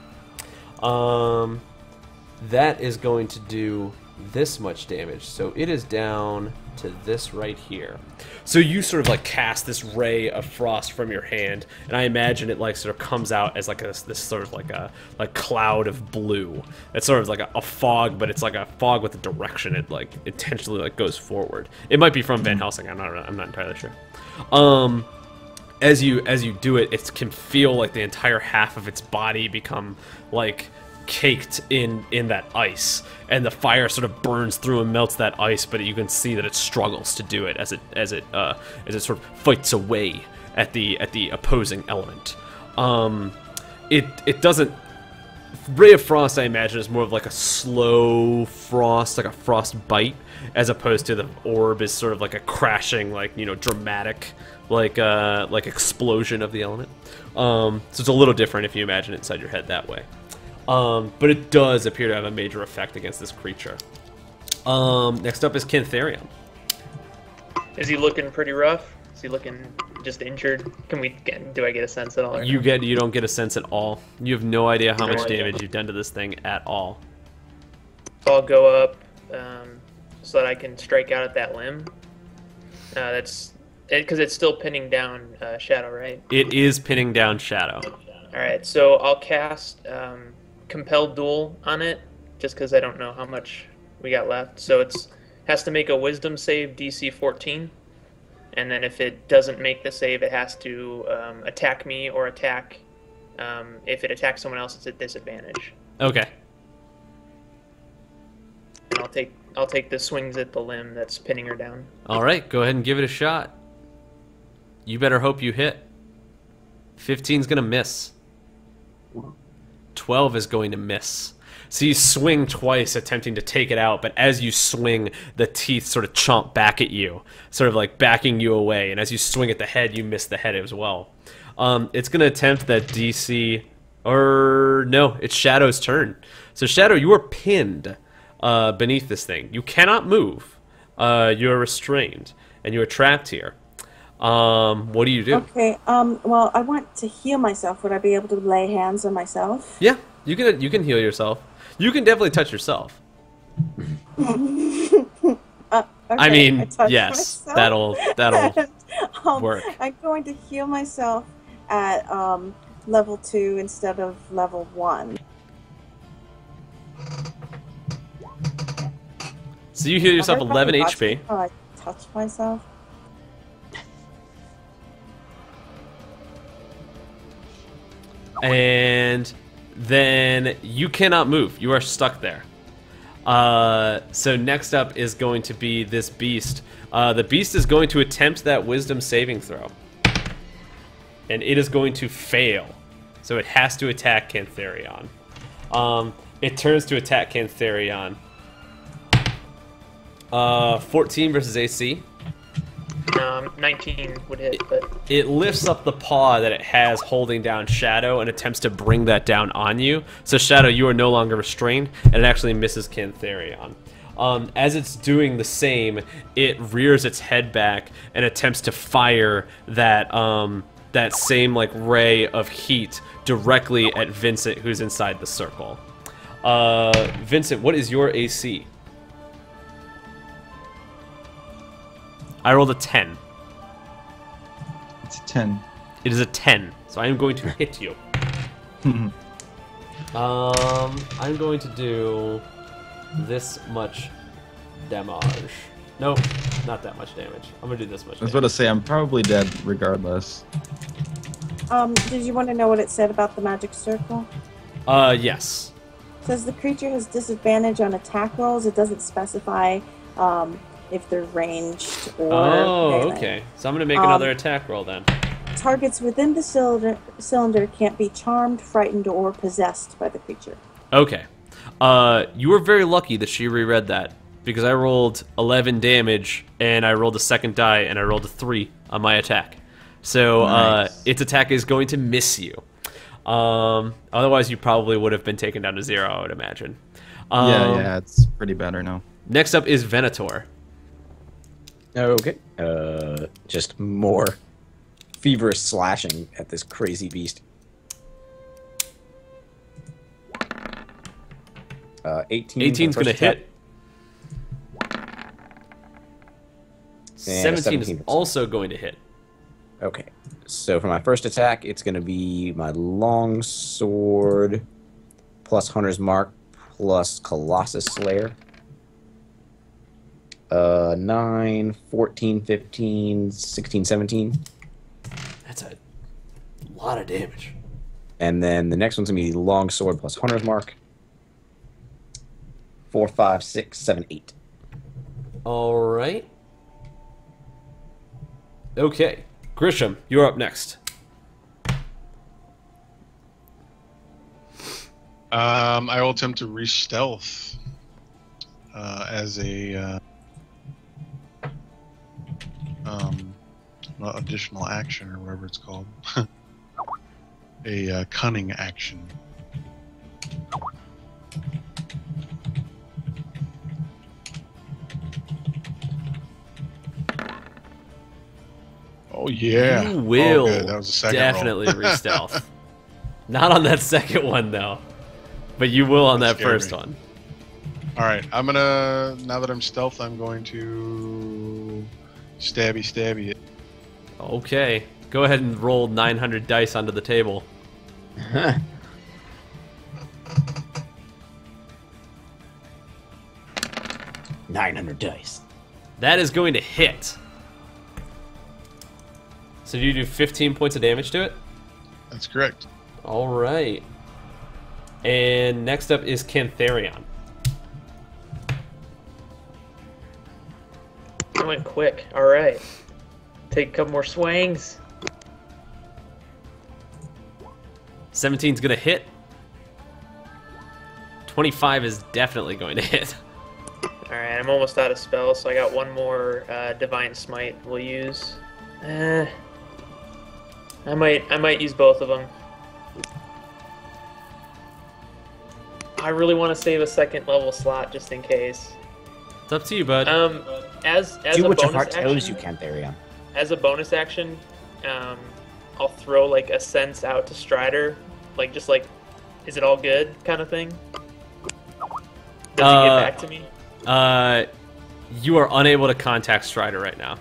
That is going to do this much damage, so it is down to this right here. So you sort of like cast this ray of frost from your hand, and I imagine it like sort of comes out as like this sort of like a cloud of blue. It's sort of like a fog, but it's like a fog with a direction. It like intentionally like goes forward. It might be from Van Helsing. I'm not entirely sure. As you do it, it can feel like the entire half of its body become like caked in that ice, and the fire sort of burns through and melts that ice, but you can see that it struggles to do it as it sort of fights away at the opposing element. It doesn't. Ray of Frost, I imagine, is more of like a slow frost, like a frost bite, as opposed to the orb is sort of like a crashing, like, you know, dramatic, like explosion of the element. So it's a little different if you imagine it inside your head that way. But it does appear to have a major effect against this creature. Next up is Cantharion. Is he looking pretty rough? Is he looking just injured? Do I get a sense at all? Or You don't get a sense at all. You have no idea how much damage you've done to this thing at all. I'll go up so that I can strike out at that limb. That's it, because it's still pinning down Shadow, right? It is pinning down Shadow. All right, so I'll cast Compelled Duel on it, just because I don't know how much we got left. So it has to make a Wisdom save DC 14, and then if it doesn't make the save, it has to attack me or attack. If it attacks someone else, it's at disadvantage. Okay. And I'll take the swings at the limb that's pinning her down. All right, go ahead and give it a shot. You better hope you hit. 15's gonna miss. 12 is going to miss. So you swing twice, attempting to take it out, but as you swing, the teeth sort of chomp back at you, sort of like backing you away. And as you swing at the head, you miss the head as well. It's going to attempt that DC, or no, it's Shadow's turn. So Shadow, you are pinned beneath this thing. You cannot move. You are restrained, and you are trapped here. What do you do? Okay, well, I want to heal myself. Would I be able to lay hands on myself? Yeah, you can heal yourself. You can definitely touch yourself. Okay, I mean, touch yes, myself. that'll work. I'm going to heal myself at level 2 instead of level 1. So you heal yourself 11 HP. Oh, I touch myself. And then you cannot move. You are stuck there. So next up is going to be this beast. The beast is going to attempt that wisdom saving throw. And it is going to fail. So it has to attack Cantharion. It turns to attack Cantharion. 14 versus AC. 19 would hit, but it lifts up the paw that it has holding down Shadow and attempts to bring that down on you. So Shadow, you are no longer restrained, and it actually misses Cantharion. As it's doing the same, it rears its head back and attempts to fire that that same like ray of heat directly at Vincent, who's inside the circle. Vincent, what is your AC? I rolled a 10. It's a 10. It is a 10, so I am going to hit you. I'm going to do this much damage. Nope, not that much damage. I'm going to do this much damage. I was about to say, I'm probably dead regardless. Did you want to know what it said about the magic circle? Yes. It says the creature has disadvantage on attack rolls. It doesn't specify if they're ranged or... Oh, melee. okay. So I'm going to make another attack roll then. targets within the cylinder can't be charmed, frightened, or possessed by the creature. Okay. You were very lucky that she reread that, because I rolled 11 damage, and I rolled a second die, and I rolled a 3 on my attack. So Nice. its attack is going to miss you. Otherwise, you probably would have been taken down to 0, I would imagine. Yeah, it's pretty better now. Next up is Venator. Okay. Just more feverish slashing at this crazy beast. 18. 18's going to hit. And 17 is 17%. also going to hit. Okay. So for my first attack, it's going to be my long sword plus Hunter's Mark plus Colossus Slayer. 9, 14, 15, 16, 17. That's a lot of damage. And then the next one's going to be long sword plus Hunter's Mark. 4, 5, 6, 7, 8. All right. Okay. Grisham, you're up next. I will attempt to re-stealth as a additional action or whatever it's called. A cunning action. Oh yeah! You will Oh, good. That was the second definitely roll. re-stealth. Not on that second one, though. But you will on that scared first me. one. All right, I'm gonna. Now that I'm stealth, I'm going to stabby it. Okay. Go ahead and roll 900 dice onto the table. 900 dice. That is going to hit. So do you do 15 points of damage to it? That's correct. All right. And next up is Cantharion. I went quick. All right. Take a couple more swings. 17's going to hit. 25 is definitely going to hit. All right, I'm almost out of spells, so I got one more Divine Smite we'll use. I might use both of them. I really want to save a second level slot just in case. It's up to you, bud. As Do a what your bonus heart tells action, you, Cantharion. as a bonus action, I'll throw like a sense out to Strider, like just like, is it all good kind of thing. Does he get back to me? You are unable to contact Strider right now.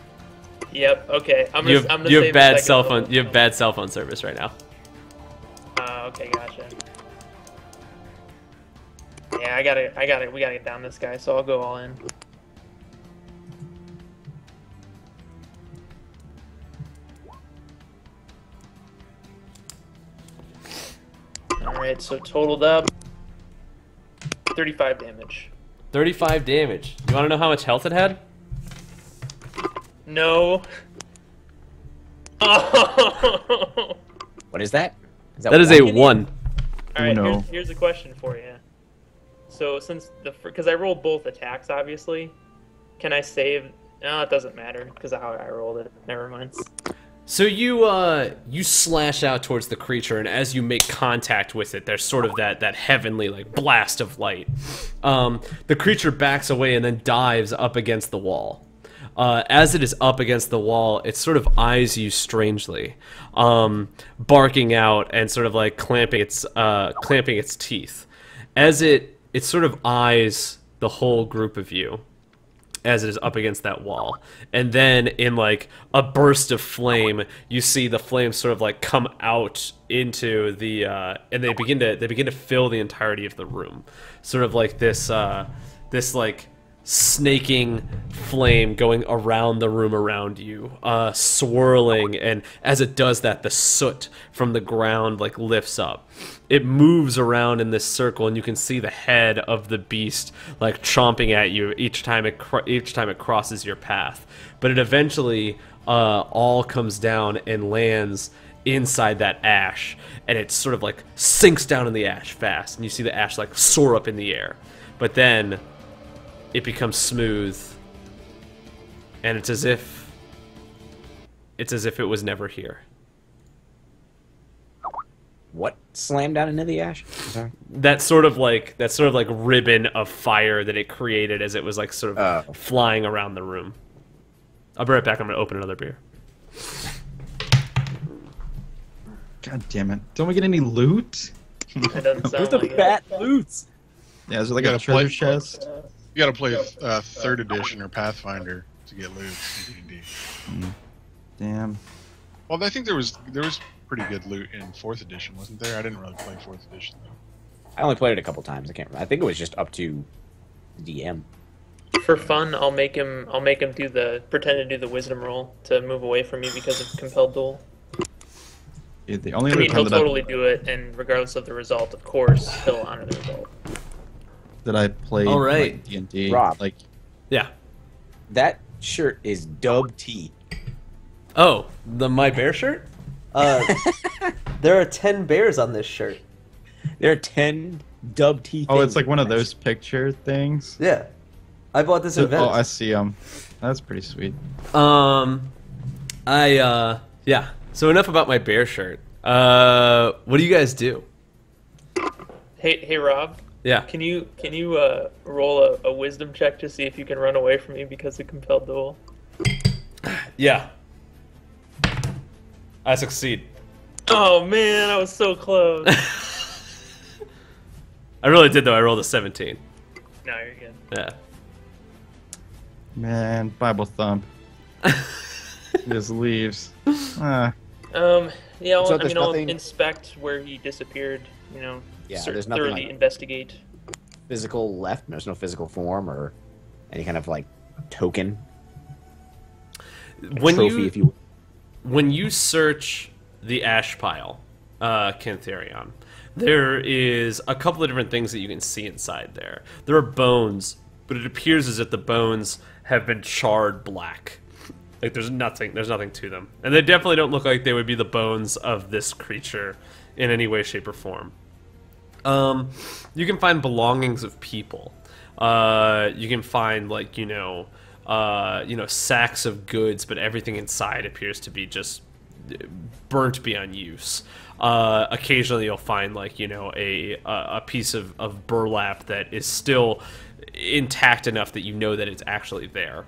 Yep. Okay. I'm You gonna have save a bad second cell level. phone. You have bad cell phone service right now. Okay, gotcha. Yeah, we gotta get down this guy, so I'll go all in. Alright, so totaled up 35 damage. 35 damage. You want to know how much health it had? No. Oh. What is that? That is a 1. Alright, no. here's a question for you. So since because I rolled both attacks, obviously, can I save? No, it doesn't matter because of how I rolled it. Never mind. So you slash out towards the creature, and as you make contact with it, there's sort of that heavenly like blast of light. The creature backs away and then dives up against the wall. As it is up against the wall, it sort of eyes you strangely, barking out and sort of like clamping its teeth. As it sort of eyes the whole group of you as it is up against that wall. And then in like a burst of flame, you see the flames sort of like come out into the and they begin to fill the entirety of the room. Sort of like this like snaking flame going around the room around you, swirling, and as it does that, the soot from the ground like lifts up. It moves around in this circle, and you can see the head of the beast like chomping at you each time it crosses your path. But it eventually all comes down and lands inside that ash, and it sort of like sinks down in the ash fast, and you see the ash like soar up in the air. But then it becomes smooth, and it's as if it was never here. What slammed down into the ash? Sorry. That sort of like ribbon of fire that it created as it was like sort of flying around the room. I'll be right back. I'm gonna open another beer. God damn it! Don't we get any loot? It doesn't sound Where's the like fat loots? Yeah, is it like a treasure chest? You gotta play 3rd edition or Pathfinder to get loot in D&D. Damn. Well, I think there was pretty good loot in 4th edition, wasn't there? I didn't really play 4th edition though. I only played it a couple times. I can't remember. I think it was just up to DM. For fun, I'll make him pretend to do the wisdom roll to move away from me because of compelled duel. Yeah, the only I other mean, time he'll totally do it, and regardless of the result, of course, he'll honor the result. that I played All right. like, D&D, Rob. like Yeah. That shirt is Dub T. Oh, the My Bear shirt? There are 10 bears on this shirt. There are 10 Dub T. oh, things. it's like one of those picture things. Yeah. I bought this at Oh, I Venice. see them. That's pretty sweet. Yeah. So enough about my bear shirt. What do you guys do? Hey, Rob. Yeah. Can you roll a wisdom check to see if you can run away from me because of compelled duel? Yeah. I succeed. Oh man, I was so close. I really did though. I rolled a 17. No, you're good. Yeah. Man, Bible thump. He just leaves. Ah. Yeah, So I there's mean, I'll nothing- inspect where he disappeared. You know, Yeah, there's nothing thoroughly like- investigate. Physical left. There's no physical form or any kind of like token. When trophy, if you when you search the ash pile, Cantharion, there is a couple of different things that you can see inside there. There are bones, but it appears as if the bones have been charred black. Like there's nothing to them. And they definitely don't look like they would be the bones of this creature in any way, shape, or form. You can find belongings of people. You can find like, sacks of goods, but everything inside appears to be just burnt beyond use. Occasionally you'll find like, a piece of burlap that is still intact enough that you know that it's actually there.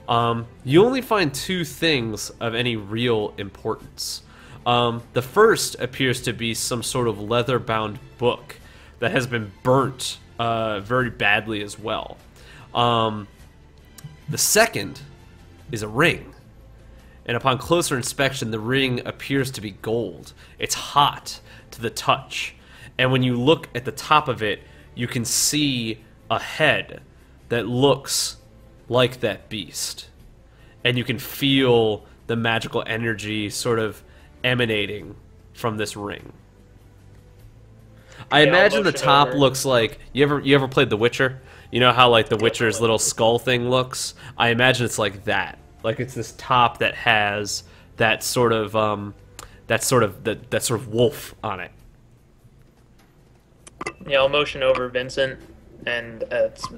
You only find 2 things of any real importance. The first appears to be some sort of leather-bound book that has been burnt very badly as well. The second is a ring. And upon closer inspection, the ring appears to be gold. It's hot to the touch. And when you look at the top of it, you can see a head that looks like that beast. And you can feel the magical energy sort of emanating from this ring. I Yeah, I'll imagine the motion top over. looks like you ever played The Witcher? You know how like The Witcher's little skull thing looks? I imagine it's like that. Like it's this top that has that sort of wolf on it. Yeah, I'll motion over Vincent and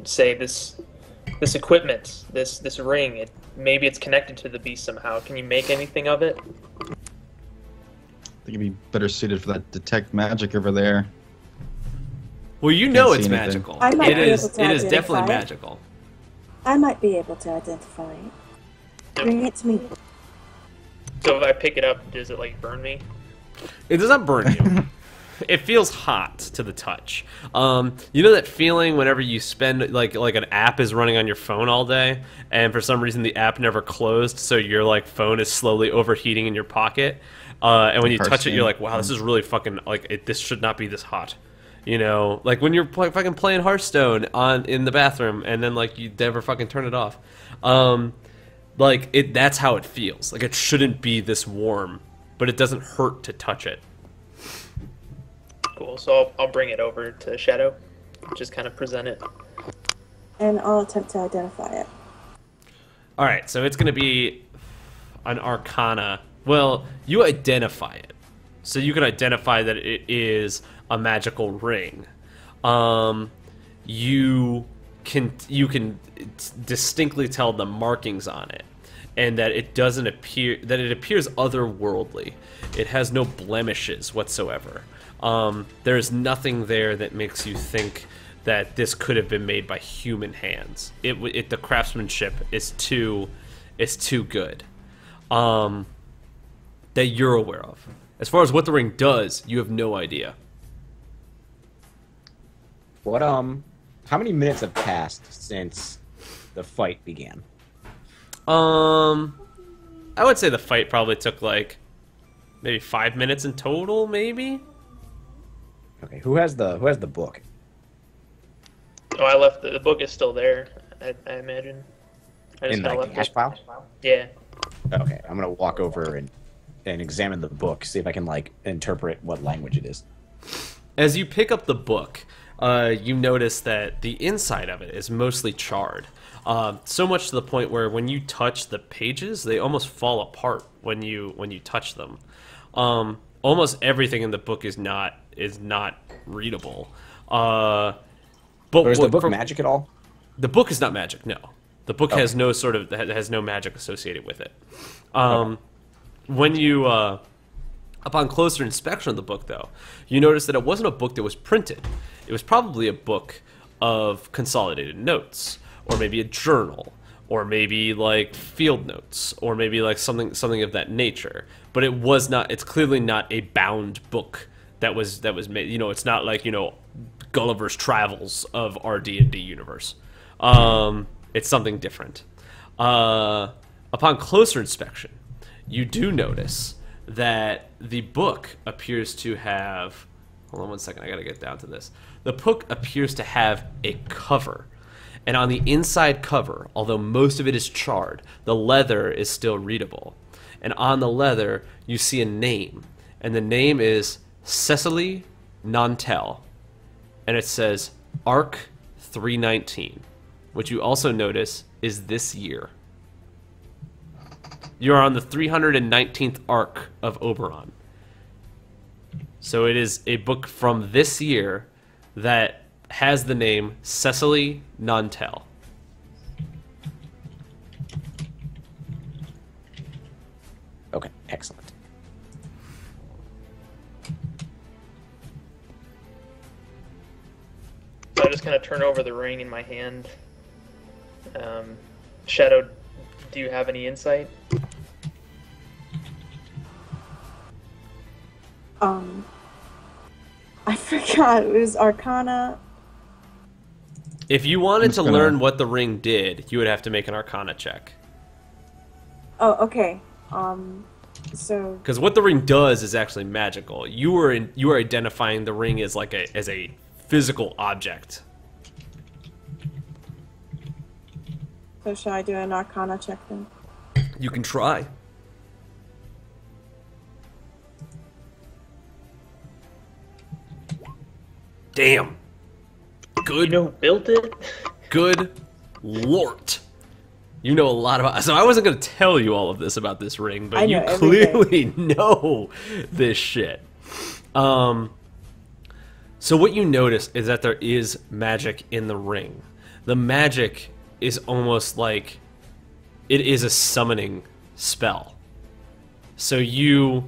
say this equipment, this ring, maybe it's connected to the beast somehow. Can you make anything of it? I think it'd be better suited for that detect magic over there. Well, you know see it's anything. magical. I might It be is. able to It is definitely identify it. magical. I might be able to identify it. Bring it to me. So if I pick it up, does it like burn me? It does not burn you. It feels hot to the touch. You know that feeling whenever you spend like an app is running on your phone all day, and for some reason the app never closed, so your like phone is slowly overheating in your pocket, and when you touch it, you're like, wow, this is really fucking like this should not be this hot. You know, like when you're fucking playing Hearthstone in the bathroom, and then like you never fucking turn it off. Like that's how it feels. Like it shouldn't be this warm, but it doesn't hurt to touch it. Cool. So I'll bring it over to Shadow, just kind of present it, and I'll attempt to identify it. All right. So it's gonna be an Arcana. Well, you identify it, so you can identify that it is a magical ring. You can distinctly tell the markings on it, and that it doesn't appear that it appears otherworldly. It has no blemishes whatsoever. There is nothing there that makes you think that this could have been made by human hands. The craftsmanship is too good. That you're aware of. As far as what the ring does, you have no idea. What how many minutes have passed since the fight began? I would say the fight probably took like maybe 5 minutes in total, maybe. Okay, who has the book? Oh, I left the book is still there. I imagine. I just In kind of like left the ash it. pile? Yeah. Okay, I'm gonna walk over and examine the book, see if I can like interpret what language it is. As you pick up the book, you notice that the inside of it is mostly charred. So much to the point where when you touch the pages, they almost fall apart when you touch them. Almost everything in the book is not readable. But is the book magic at all? The book is not magic. No, the book Okay. has no magic associated with it. When you upon closer inspection of the book, though, you notice that it wasn't a book that was printed. It was probably a book of consolidated notes, or maybe a journal, or maybe like field notes, or maybe like something of that nature. But it was not. It's clearly not a bound book that was made. You know, it's not like, you know, Gulliver's Travels of our D&D universe. It's something different. Upon closer inspection, you do notice that the book appears to have... Hold on one second, I gotta get down to this. The book appears to have a cover. And on the inside cover, although most of it is charred, the leather is still readable. And on the leather, you see a name. And the name is Cecily Nantel. And it says Arc 319, which you also notice is this year. You're on the 319th arc of Oberon. So it is a book from this year that has the name Cecily Nantel. Okay, excellent. So I just kind of turn over the ring in my hand. Shadow, do you have any insight? I forgot. It was Arcana. If you wanted to learn what the ring did, you would have to make an Arcana check. Oh, okay. So. Because what the ring does is actually magical. You are identifying the ring as like as a physical object. So should I do an Arcana check then? You can try. Damn. Good. You know who built it? Good lord. You know a lot about... So I wasn't going to tell you all of this about this ring, but you clearly know this shit. So what you notice is that there is magic in the ring. The magic is almost like it is a summoning spell. So you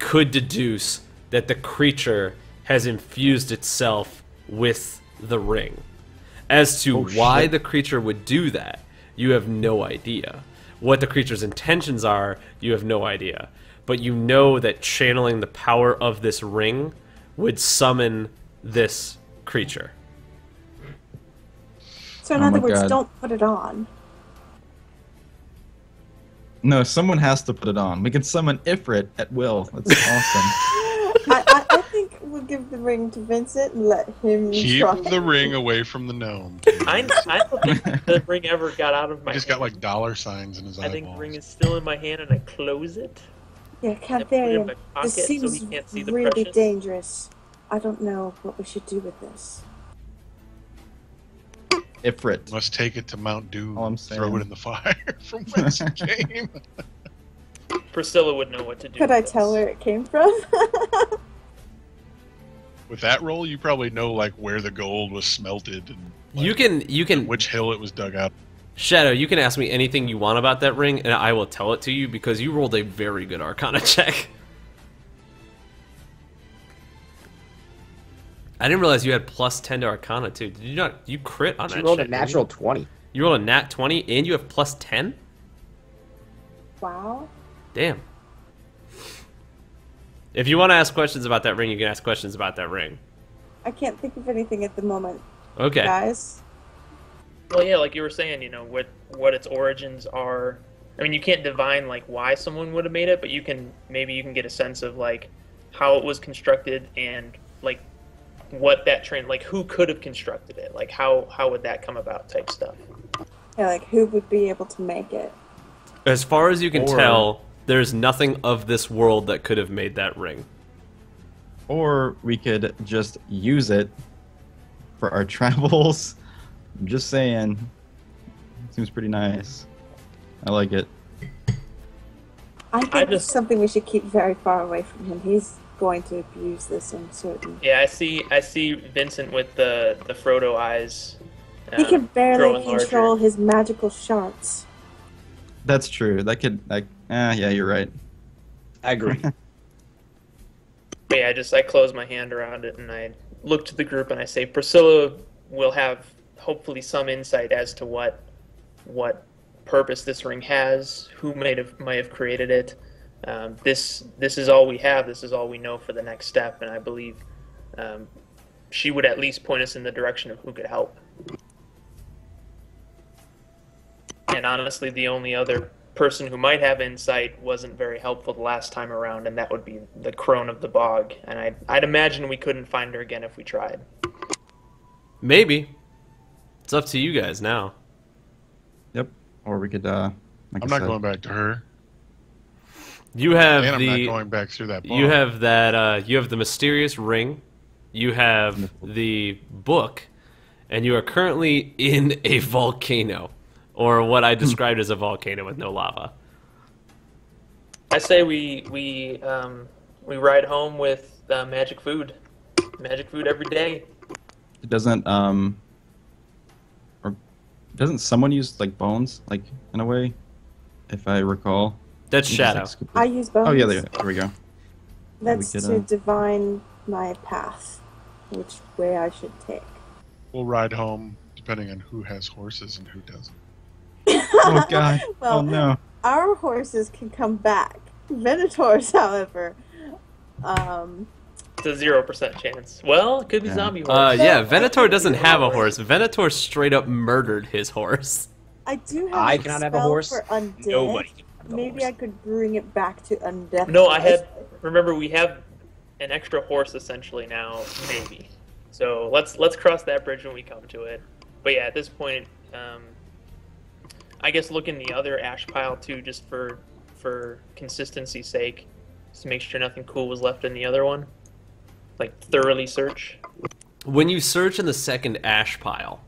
could deduce that the creature has infused itself with the ring. As to why the creature would do that, you have no idea. What the creature's intentions are, you have no idea. But you know that channeling the power of this ring would summon this creature. So in other words, don't put it on. No, someone has to put it on. We can summon Ifrit at will. That's awesome. I think we'll give the ring to Vincent and let him Keep try. the ring away from the gnome. I don't think the ring ever got out of my He just hand. got like dollar signs in his I eyeballs. think the ring is still in my hand and I close it. Yeah, And I put it in Cantharian, my pocket this so seems he can't see the really precious. dangerous. I don't know what we should do with this. Ifrit. Must take it to Mount Doom. All I'm Throw saying. it in the fire from whence it came. Priscilla would know what to do. Could with I this. tell where it came from? With that roll, you probably know like where the gold was smelted and You like, can which hill it was dug out. Shadow, you can ask me anything you want about that ring, and I will tell it to you because you rolled a very good Arcana check. I didn't realize you had plus 10 to Arcana too. Did you not? You crit on She that rolled shit, a natural 20. You rolled a nat 20 and you have plus 10? Wow. Damn. If you want to ask questions about that ring, you can ask questions about that ring. I can't think of anything at the moment, Okay. guys. Well, yeah, like you were saying, you know, what its origins are. I mean, you can't divine like why someone would have made it, but you can get a sense of like how it was constructed and like what that train, like who could have constructed it, like how would that come about, type stuff. Yeah, like who would be able to make it? As far as you can Or- tell, there's nothing of this world that could have made that ring. Or we could just use it for our travels. I'm just saying. Seems pretty nice. I like it. I think it's something we should keep very far away from him. He's going to abuse this, I'm certain. Yeah, I see Vincent with the Frodo eyes. He can barely growing control larger. his magical shards. That's true. That could, like, yeah, you're right. I agree. But yeah, I close my hand around it and I look to the group and I say, Priscilla will have hopefully some insight as to what purpose this ring has, who might have created it. This is all we have. This is all we know for the next step, and I believe she would at least point us in the direction of who could help. And honestly, the only other person who might have insight wasn't very helpful the last time around, and that would be the crone of the bog. And I'd imagine we couldn't find her again if we tried. Maybe. It's up to you guys now. Yep. Or we could, like I'm I not said, going back to her. You have And I'm the not going back through that bar. you have that you have the mysterious ring, you have the book, and you are currently in a volcano, or what I described as a volcano with no lava. I say we ride home with magic food every day. It doesn't, or doesn't someone use, like, bones, like, in a way? If I recall. That's You just, Shadow. like, scoop it. I use bones. Oh, yeah, there we go. That's we could, to divine my path, which way I should take. We'll ride home depending on who has horses and who doesn't. Oh, God. Well, Oh, no. Our horses can come back. Venators, however, It's a 0% chance. Well, it could be Yeah. zombie horse. Yeah, Venator doesn't have a horse. Venator straight up murdered his horse. I do have I a cannot have a spell horse. for undead. Nobody can have a Maybe horse. I could bring it back to undeath. No, I had. Remember, we have an extra horse essentially now, maybe. So let's cross that bridge when we come to it. But yeah, at this point, I guess look in the other ash pile too, just for consistency's sake, just to make sure nothing cool was left in the other one. Like thoroughly search. When you search in the second ash pile,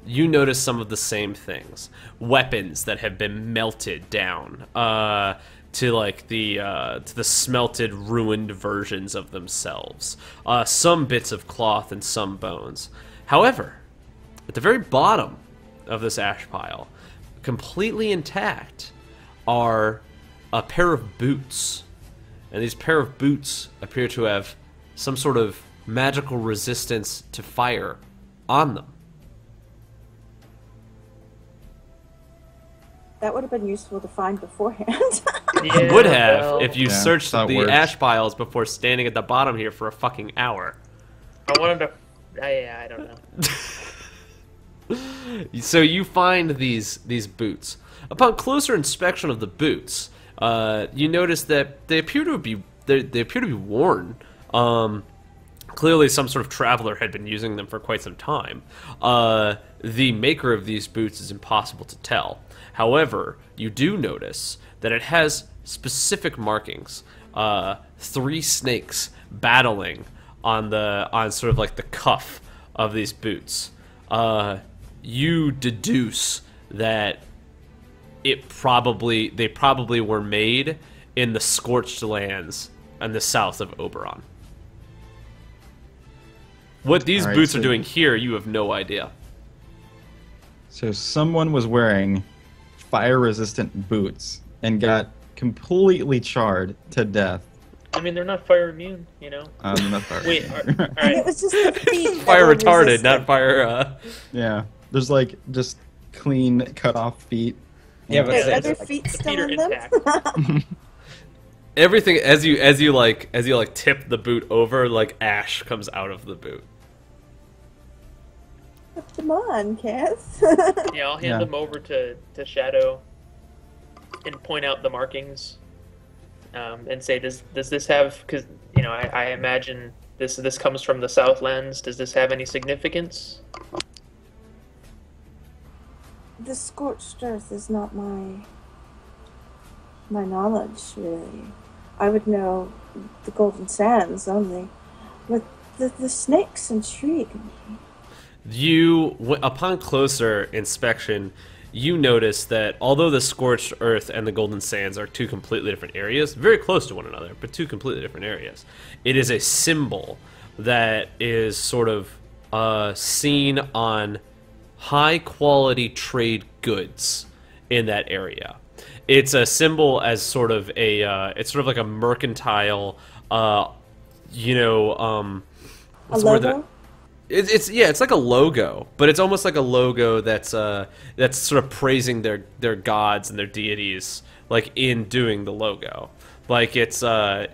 you notice some of the same things. Weapons that have been melted down to like to the smelted, ruined versions of themselves. Some bits of cloth and some bones. However, at the very bottom of this ash pile, completely intact, are a pair of boots. And these pair of boots appear to have some sort of magical resistance to fire on them. That would have been useful to find beforehand. Yeah, Would have well, if you Yeah, searched that the works. ash piles before standing at the bottom here for a fucking hour. I wanted to. I don't know. So you find these boots. Upon closer inspection of the boots, you notice that they appear to be worn. Clearly, some sort of traveler had been using them for quite some time. The maker of these boots is impossible to tell. However, you do notice that it has specific markings. 3 snakes battling on sort of like the cuff of these boots. You deduce that they probably were made in the scorched lands in the south of Oberon. What these boots are doing here, you have no idea. So someone was wearing fire-resistant boots and got completely charred to death. I mean, they're not fire immune, you know. They're not fire. Wait, all And it right. was just the feet. that Fire were retarded, resistant. not fire. Yeah, there's like just clean cut off feet. Yeah, but Wait, it's are their like- feet The still feet are in them? intact. Everything as you like tip the boot over, like ash comes out of the boot. Come on, Cass. Yeah, I'll hand Yeah. them over to Shadow and point out the markings, and say, does this have? Because you know, I imagine this comes from the Southlands. Does this have any significance? The scorched earth is not my knowledge, really. I would know the golden sands only, but the snakes intrigue me. Upon closer inspection, you notice that although the scorched earth and the golden sands are 2 completely different areas, very close to one another, but 2 completely different areas, it is a symbol that is sort of seen on high quality trade goods in that area. It's a symbol as sort of it's sort of like a mercantile, what's A the word logo? it's like a logo, but it's almost like a logo that's sort of praising their gods and their deities, like in doing the logo. Like it's the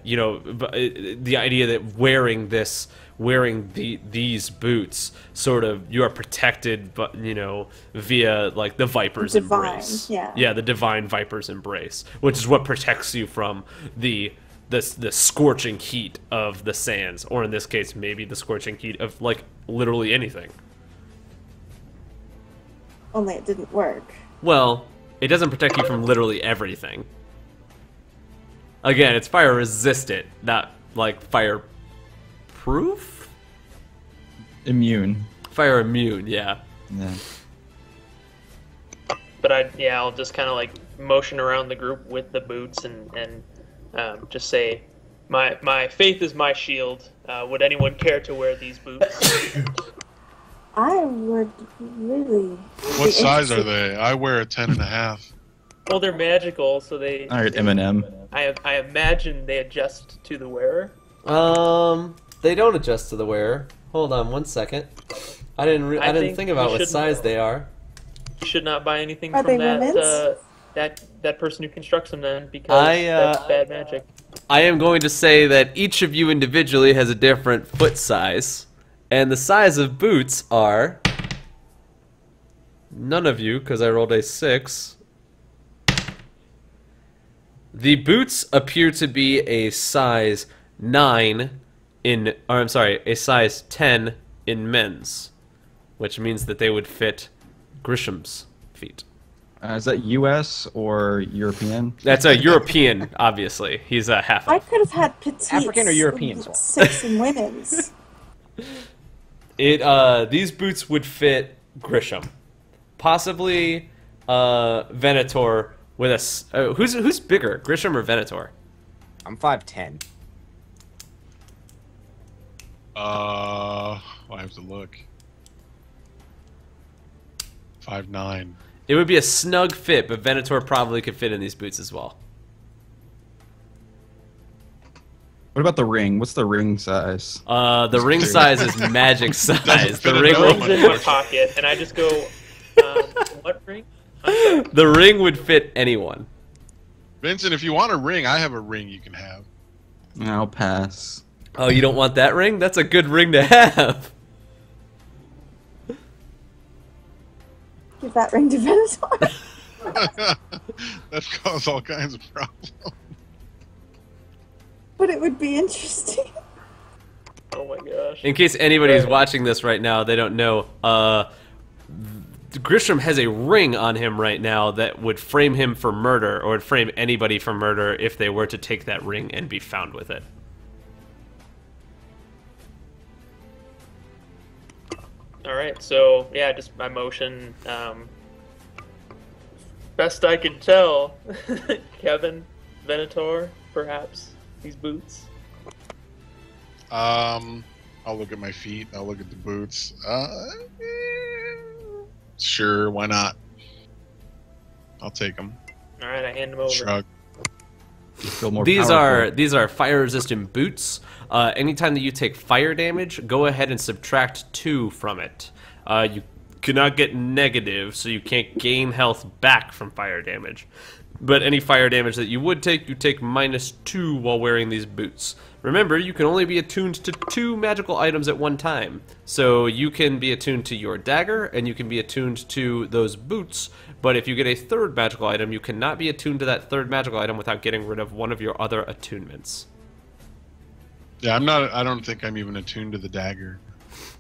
idea that wearing these boots, sort of you are protected, but via like the Viper's Divine, embrace. yeah. The divine Viper's embrace, which is what protects you from the scorching heat of the sands, or in this case, maybe the scorching heat of like literally anything. Only it didn't work. Well, it doesn't protect you from literally everything. Again, it's fire resistant, not like fire proof? Immune. Fire immune, yeah. Yeah. But I'll just kind of like motion around the group with the boots and just say, my faith is my shield. Would anyone care to wear these boots? I would really. What be size are interested- they? I wear a 10.5. Well, they're magical, so they. All right, Eminem. I imagine they adjust to the wearer. They don't adjust to the wearer. Hold on one second. I didn't think about we what should size know. they are. You should not buy anything Are from they that women's? that person who constructs them then, because that's bad magic. I am going to say that each of you individually has a different foot size, and the size of boots are none of you, because I rolled a 6. The boots appear to be a size 9 a size 10 in men's, which means that they would fit Grisham's feet. Is that U.S. or European? That's a European, obviously. He's a half I elf. could have had petite African or European swap? 6 in women's. These boots would fit Grisham, possibly Venator with a. Who's bigger, Grisham or Venator? I'm 5'10". I have to look. 5'9". It would be a snug fit, but Venator probably could fit in these boots as well. What about the ring? What's the ring size? The ring size is magic size. fit The in ring the Rings ring. in my pocket, and I just go, what ring? the ring would fit anyone. Vincent, if you want a ring, I have a ring you can have. I'll pass. Oh, you don't want that ring? That's a good ring to have. Give that ring to Venator. That's caused all kinds of problems. But it would be interesting. gosh. In case anybody is watching this right now, they don't know. Grisham has a ring on him right now that would frame him for murder, or would frame anybody for murder if they were to take that ring and be found with it. All right, so yeah, just my motion. Best I could tell, Kevin, Venator, perhaps these boots. I'll look at my feet. I'll look at the boots. Sure, why not? I'll take them. All right, I hand them over. Shrug. You feel more These powerful. are fire-resistant boots. Anytime that you take fire damage, go ahead and subtract 2 from it. You cannot get negative, so you can't gain health back from fire damage. But any fire damage that you would take, you take -2 while wearing these boots. Remember, you can only be attuned to 2 magical items at one time. So you can be attuned to your dagger, and you can be attuned to those boots. But if you get a 3rd magical item, you cannot be attuned to that 3rd magical item without getting rid of one of your other attunements. Yeah, I don't think I'm even attuned to the dagger.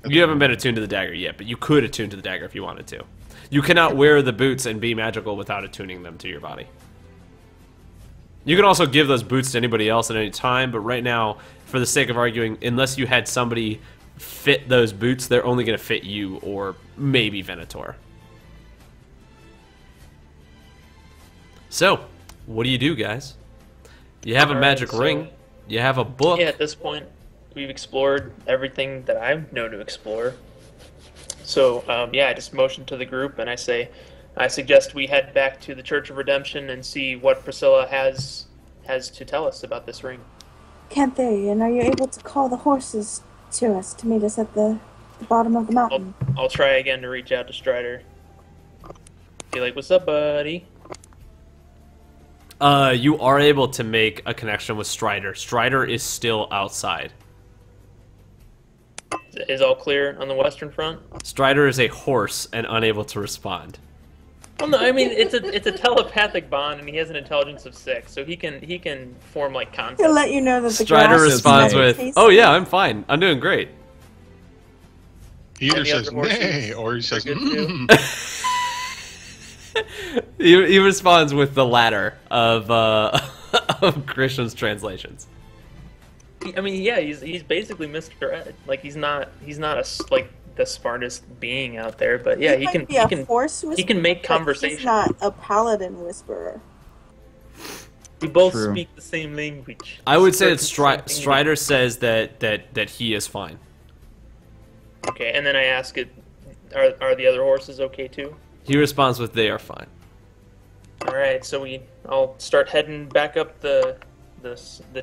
You haven't been attuned to the dagger yet, but you could attune to the dagger if you wanted to. You cannot wear the boots and be magical without attuning them to your body. You can also give those boots to anybody else at any time, but right now, for the sake of arguing, unless you had somebody fit those boots, they're only going to fit you or maybe Venator. So, what do you do, guys? You have a magic ring. You have a book. Yeah, at this point, we've explored everything that I know to explore. So, yeah, I just motion to the group and I suggest we head back to the Church of Redemption and see what Priscilla has to tell us about this ring. Can't they? And are you able to call the horses to us to meet us at the bottom of the mountain? I'll try again to reach out to Strider. Be like, what's up, buddy? You are able to make a connection with Strider. Strider is still outside. Is all clear on the Western Front? Strider is a horse and unable to respond. Well, no, I mean it's a telepathic bond, and he has an intelligence of 6, so he can form like concepts. He'll let you know that the Strider grass is responds very with, tasty. "Oh yeah, I'm fine. I'm doing great." He either Any says other horses? nay or he says Good too? He responds with the latter of of Christian's translations. I mean, yeah, he's basically Mr. Ed. Like he's not like the smartest being out there, but yeah, he might can be a force whisperer, he can make but conversation. He's not a paladin whisperer. We both True. speak the same language. I would say that Certain- Strider says that he is fine. Okay, and then I ask it, are the other horses okay too? He responds with, "They are fine." All right, so I'll start heading back up the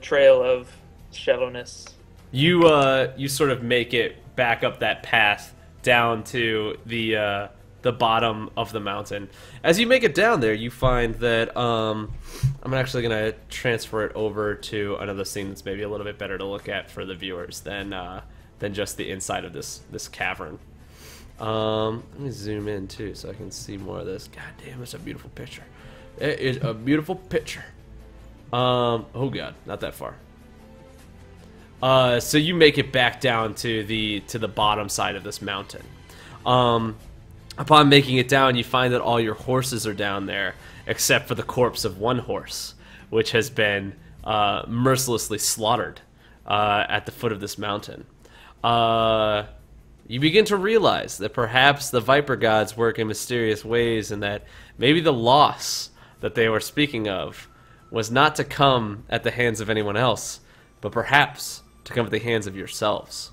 trail of shallowness. You sort of make it back up that path down to the bottom of the mountain. As you make it down there, you find that I'm actually gonna transfer it over to another scene that's maybe a little bit better to look at for the viewers than just the inside of this cavern. Let me zoom in too so I can see more of this. God damn, it's a beautiful picture. It is a beautiful picture. Oh god, not that far. So you make it back down to the bottom side of this mountain. Upon making it down, you find that all your horses are down there, except for the corpse of one horse, which has been mercilessly slaughtered at the foot of this mountain. You begin to realize that perhaps the Viper Gods work in mysterious ways, and that maybe the loss that they were speaking of was not to come at the hands of anyone else, but perhaps to come at the hands of yourselves.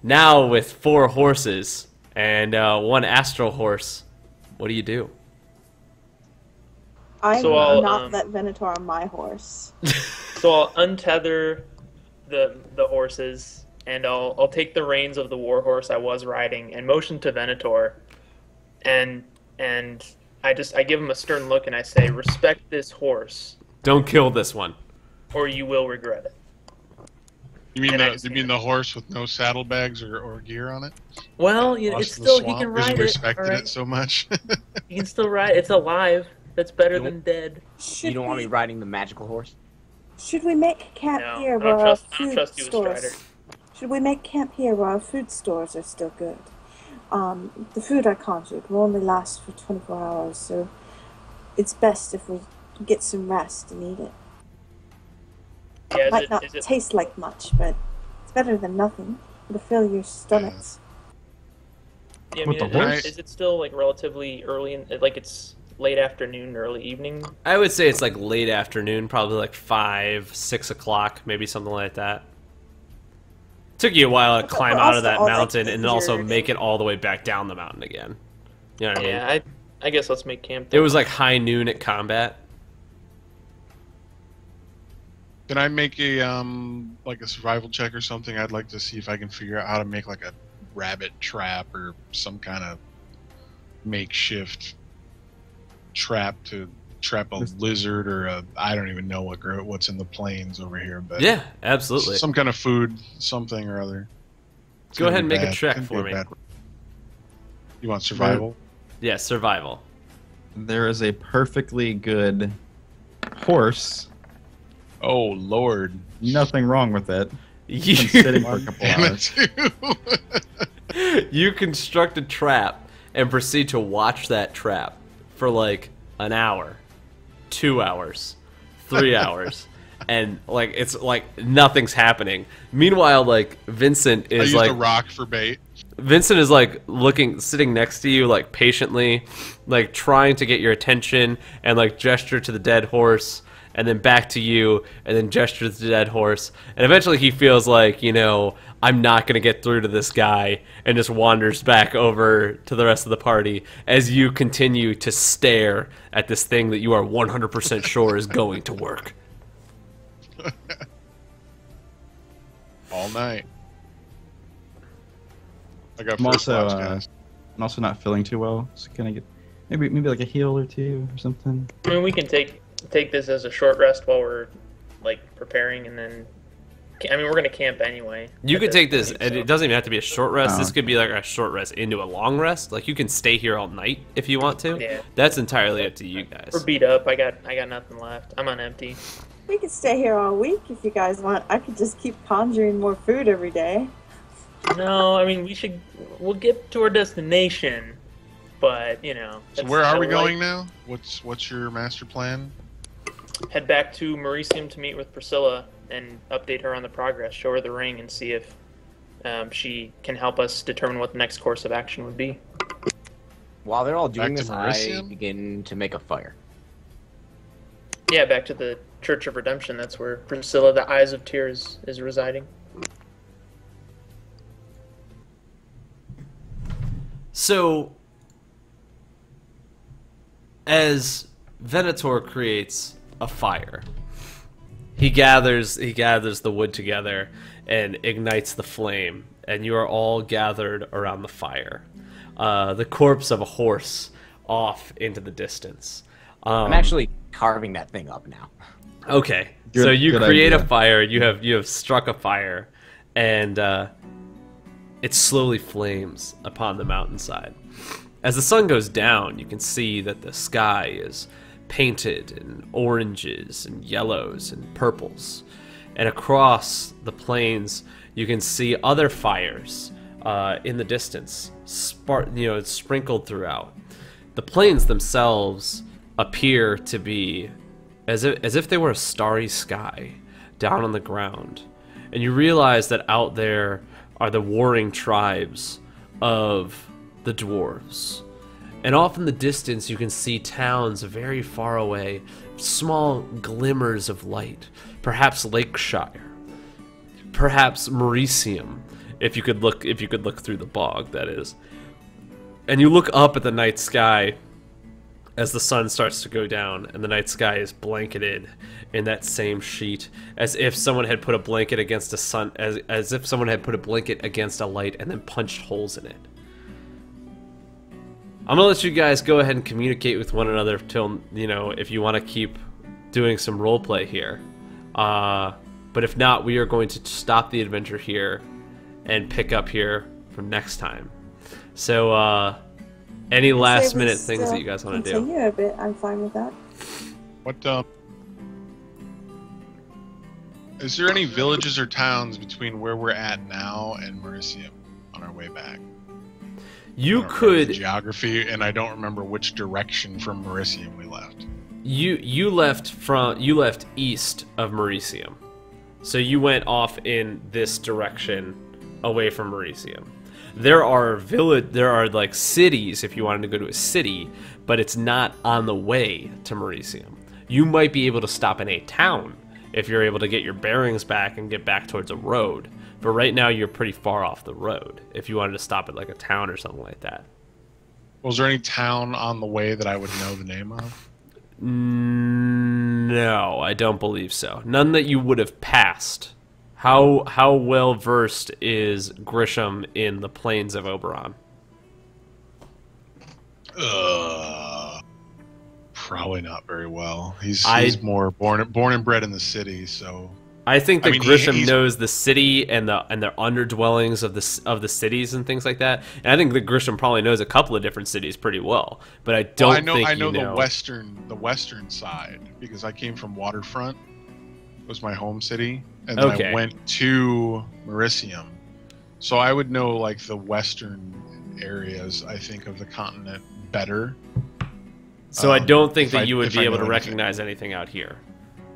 Now, with 4 horses and 1 astral horse, what do you do? I So will I'll, not let Venator on my horse. So I'll untether the horses, and I'll take the reins of the war horse I was riding and motion to Venator, and I give him a stern look and I say, "Respect this horse, Don't kill this one. or you will regret it." You mean And I the just- you mean the horse with no saddlebags or gear on it? Well, Lost it's in the still he swamp can 'cause ride you it. respected All right? it so much. He can still ride. It's alive. That's better You than dead. You don't want me riding the magical horse? Should we make camp No, here I don't where our trust food you with stores? Strider. Should we make camp here while food stores are still good? The food I conjured will only last for 24 hours, so it's best if we get some rest and eat it. Yeah, Might not taste like much, but it's better than nothing. It'll fill your stomachs. Yeah, I mean, is it still like relatively early in, like it's late afternoon, early evening? I would say it's like late afternoon, probably like 5, 6 o'clock, maybe something like that. Took you a while to climb out of that mountain and then also make it all the way back down the mountain again. You know what I mean? Yeah, I guess let's make camp. It was like high noon at combat. Can I make a like a survival check or something? I'd like to see if I can figure out how to make like a rabbit trap or some kind of makeshift trap to trap a lizard or a, I don't even know what's in the plains over here, but yeah, absolutely, some kind of food, something or other. Go ahead and make a check for me. You want survival? Yeah, survival. There is a perfectly good horse. Oh Lord! Nothing wrong with it. Been sitting for a couple hours. You construct a trap and proceed to watch that trap for like an hour, 2 hours, 3 hours, and like it's like nothing's happening. Meanwhile, like Vincent is like a rock for bait. Vincent is like sitting next to you, like patiently, like trying to get your attention and like gesture to the dead horse. And then back to you, and then gesture to the dead horse. And eventually he feels like, you know, I'm not going to get through to this guy, and just wanders back over to the rest of the party as you continue to stare at this thing that you are 100% sure is going to work. All night. I got I'm also not feeling too well, so can I get maybe like a heal or two or something? I mean, we can take this as a short rest while we're like preparing, and then I mean we're gonna camp anyway. You could take this, and it doesn't even have to be a short rest. This could be like a short rest into a long rest. Like you can stay here all night if you want to. Yeah, that's entirely up to you guys. We're beat up. I got nothing left. I'm on empty. We could stay here all week if you guys want. I could just keep conjuring more food every day. No, I mean we'll get to our destination, but you know. So where are we going now? What's your master plan? Head back to Mauritium to meet with Priscilla and update her on the progress. Show her the ring and see if she can help us determine what the next course of action would be. While they're all doing this, I begin to make a fire. Yeah, back to the Church of Redemption. That's where Priscilla, the Eyes of Tears, is residing. So, as Venator creates a fire, he gathers the wood together and ignites the flame, and you are all gathered around the fire. The corpse of a horse off into the distance. I'm actually carving that thing up now. Okay, so you create a fire. You have struck a fire, and it slowly flames upon the mountainside. As the sun goes down, you can see that the sky is painted in oranges and yellows and purples. And across the plains, you can see other fires in the distance, sprinkled throughout. The plains themselves appear to be as if they were a starry sky down on the ground. And you realize that out there are the warring tribes of the dwarves. And off in the distance, you can see towns very far away, small glimmers of light. Perhaps Lakeshire, perhaps Mauritium, if you could look through the bog, that is. And you look up at the night sky as the sun starts to go down, and the night sky is blanketed in that same sheet, as if someone had put a blanket against a sun, as if someone had put a blanket against a light and then punched holes in it. I'm gonna let you guys go ahead and communicate with one another till, if you want to keep doing some roleplay here. But if not, we are going to stop the adventure here and pick up here from next time. So, any last minute things that you guys want to do? Continue a bit. I'm fine with that. What? Is there any villages or towns between where we're at now and Merisium on our way back? You could geography, and I don't remember which direction from Merisium we left. You left east of Merisium, so you went off in this direction away from Merisium. There are like cities if you wanted to go to a city, but it's not on the way to Merisium. You might be able to stop in a town if you're able to get your bearings back and get back towards a road. But right now you're pretty far off the road if you wanted to stop at like a town or something like that. Was there any town on the way that I would know the name of? No, I don't believe so. None that you would have passed. How well versed is Grisham in the plains of Oberon? Probably not very well. He's more born and bred in the city, so. I think that Grisham knows the city and the underdwellings of the cities and things like that. And I think that Grisham probably knows a couple of different cities pretty well. But I don't think I know the western side because I came from Waterfront. It was my home city, and then I went to Merisium, so I would know like the western areas. I think of the continent better. So I don't think that you would be able to recognize anything out here.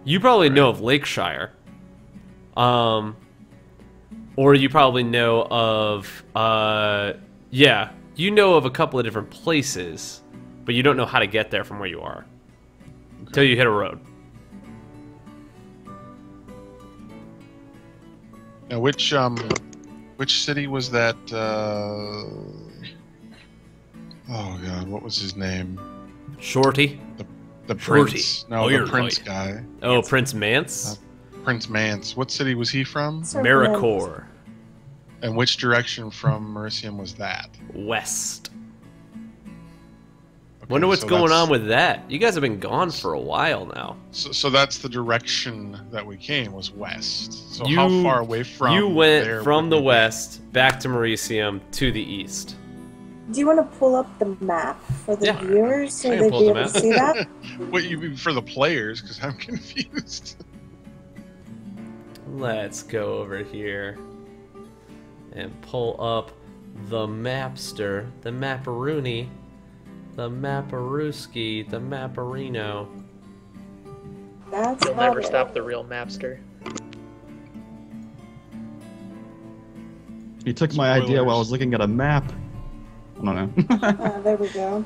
You probably know of Lakeshire. Or you probably know of, you know of a couple of different places, but you don't know how to get there from where you are until you hit a road. Now, which city was that? Oh God, what was his name? Shorty. The prince. Shorty. No, the prince guy. Oh, Prince Mance. Prince Mance. What city was he from? Maricor. And which direction from Merisium was that? West. Wonder what's going on with that. You guys have been gone for a while now. So that's the direction that we came, was west. So how far away from you went from the west back to Merisium to the east. Do you want to pull up the map for the viewers so they'd be able to see that? What you mean for the players? Because I'm confused. Let's go over here and pull up the Mapster, the Mapperoonie, the Mapperooski, the Mapperino. You'll never stop the real Mapster. You took my idea while I was looking at a map. I don't know. There we go.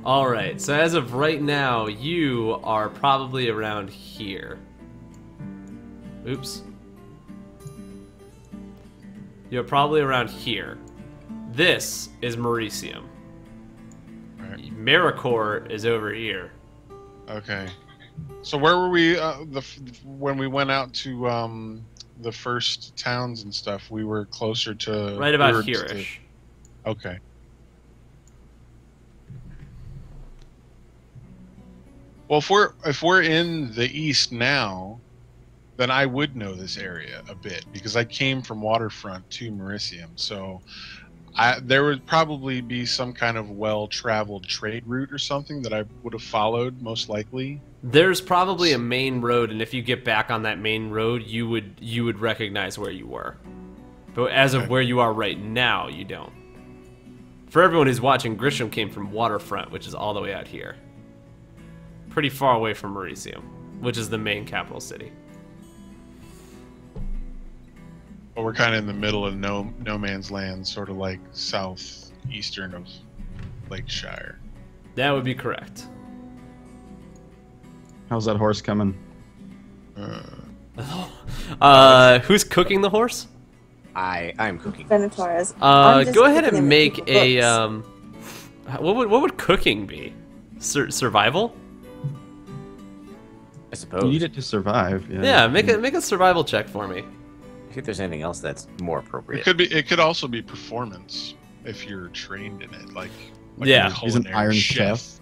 Alright, so as of right now, you are probably around here. Oops. You're probably around here. This is Merisium. Right. Maricor is over here. Okay. So where were we when we went out to the first towns and stuff? We were closer to... Right about here-ish. Okay. Well, if we're in the east now, then I would know this area a bit because I came from Waterfront to Merisium. So there would probably be some kind of well-traveled trade route or something that I would have followed, most likely. There's probably a main road, and if you get back on that main road, you would recognize where you were. But as of where you are right now, you don't. For everyone who's watching, Grisham came from Waterfront, which is all the way out here. Pretty far away from Merisium, which is the main capital city. But we're kind of in the middle of no man's land, sort of like southeastern of Lakeshire. That would be correct. How's that horse coming? Who's cooking the horse? I'm cooking. Venator's. Go ahead and make a what would cooking be? Survival? I suppose. You need it to survive. Yeah, make a survival check for me. See if there's anything else that's more appropriate. It could also be performance if you're trained in it, like yeah, he's an Iron Chef.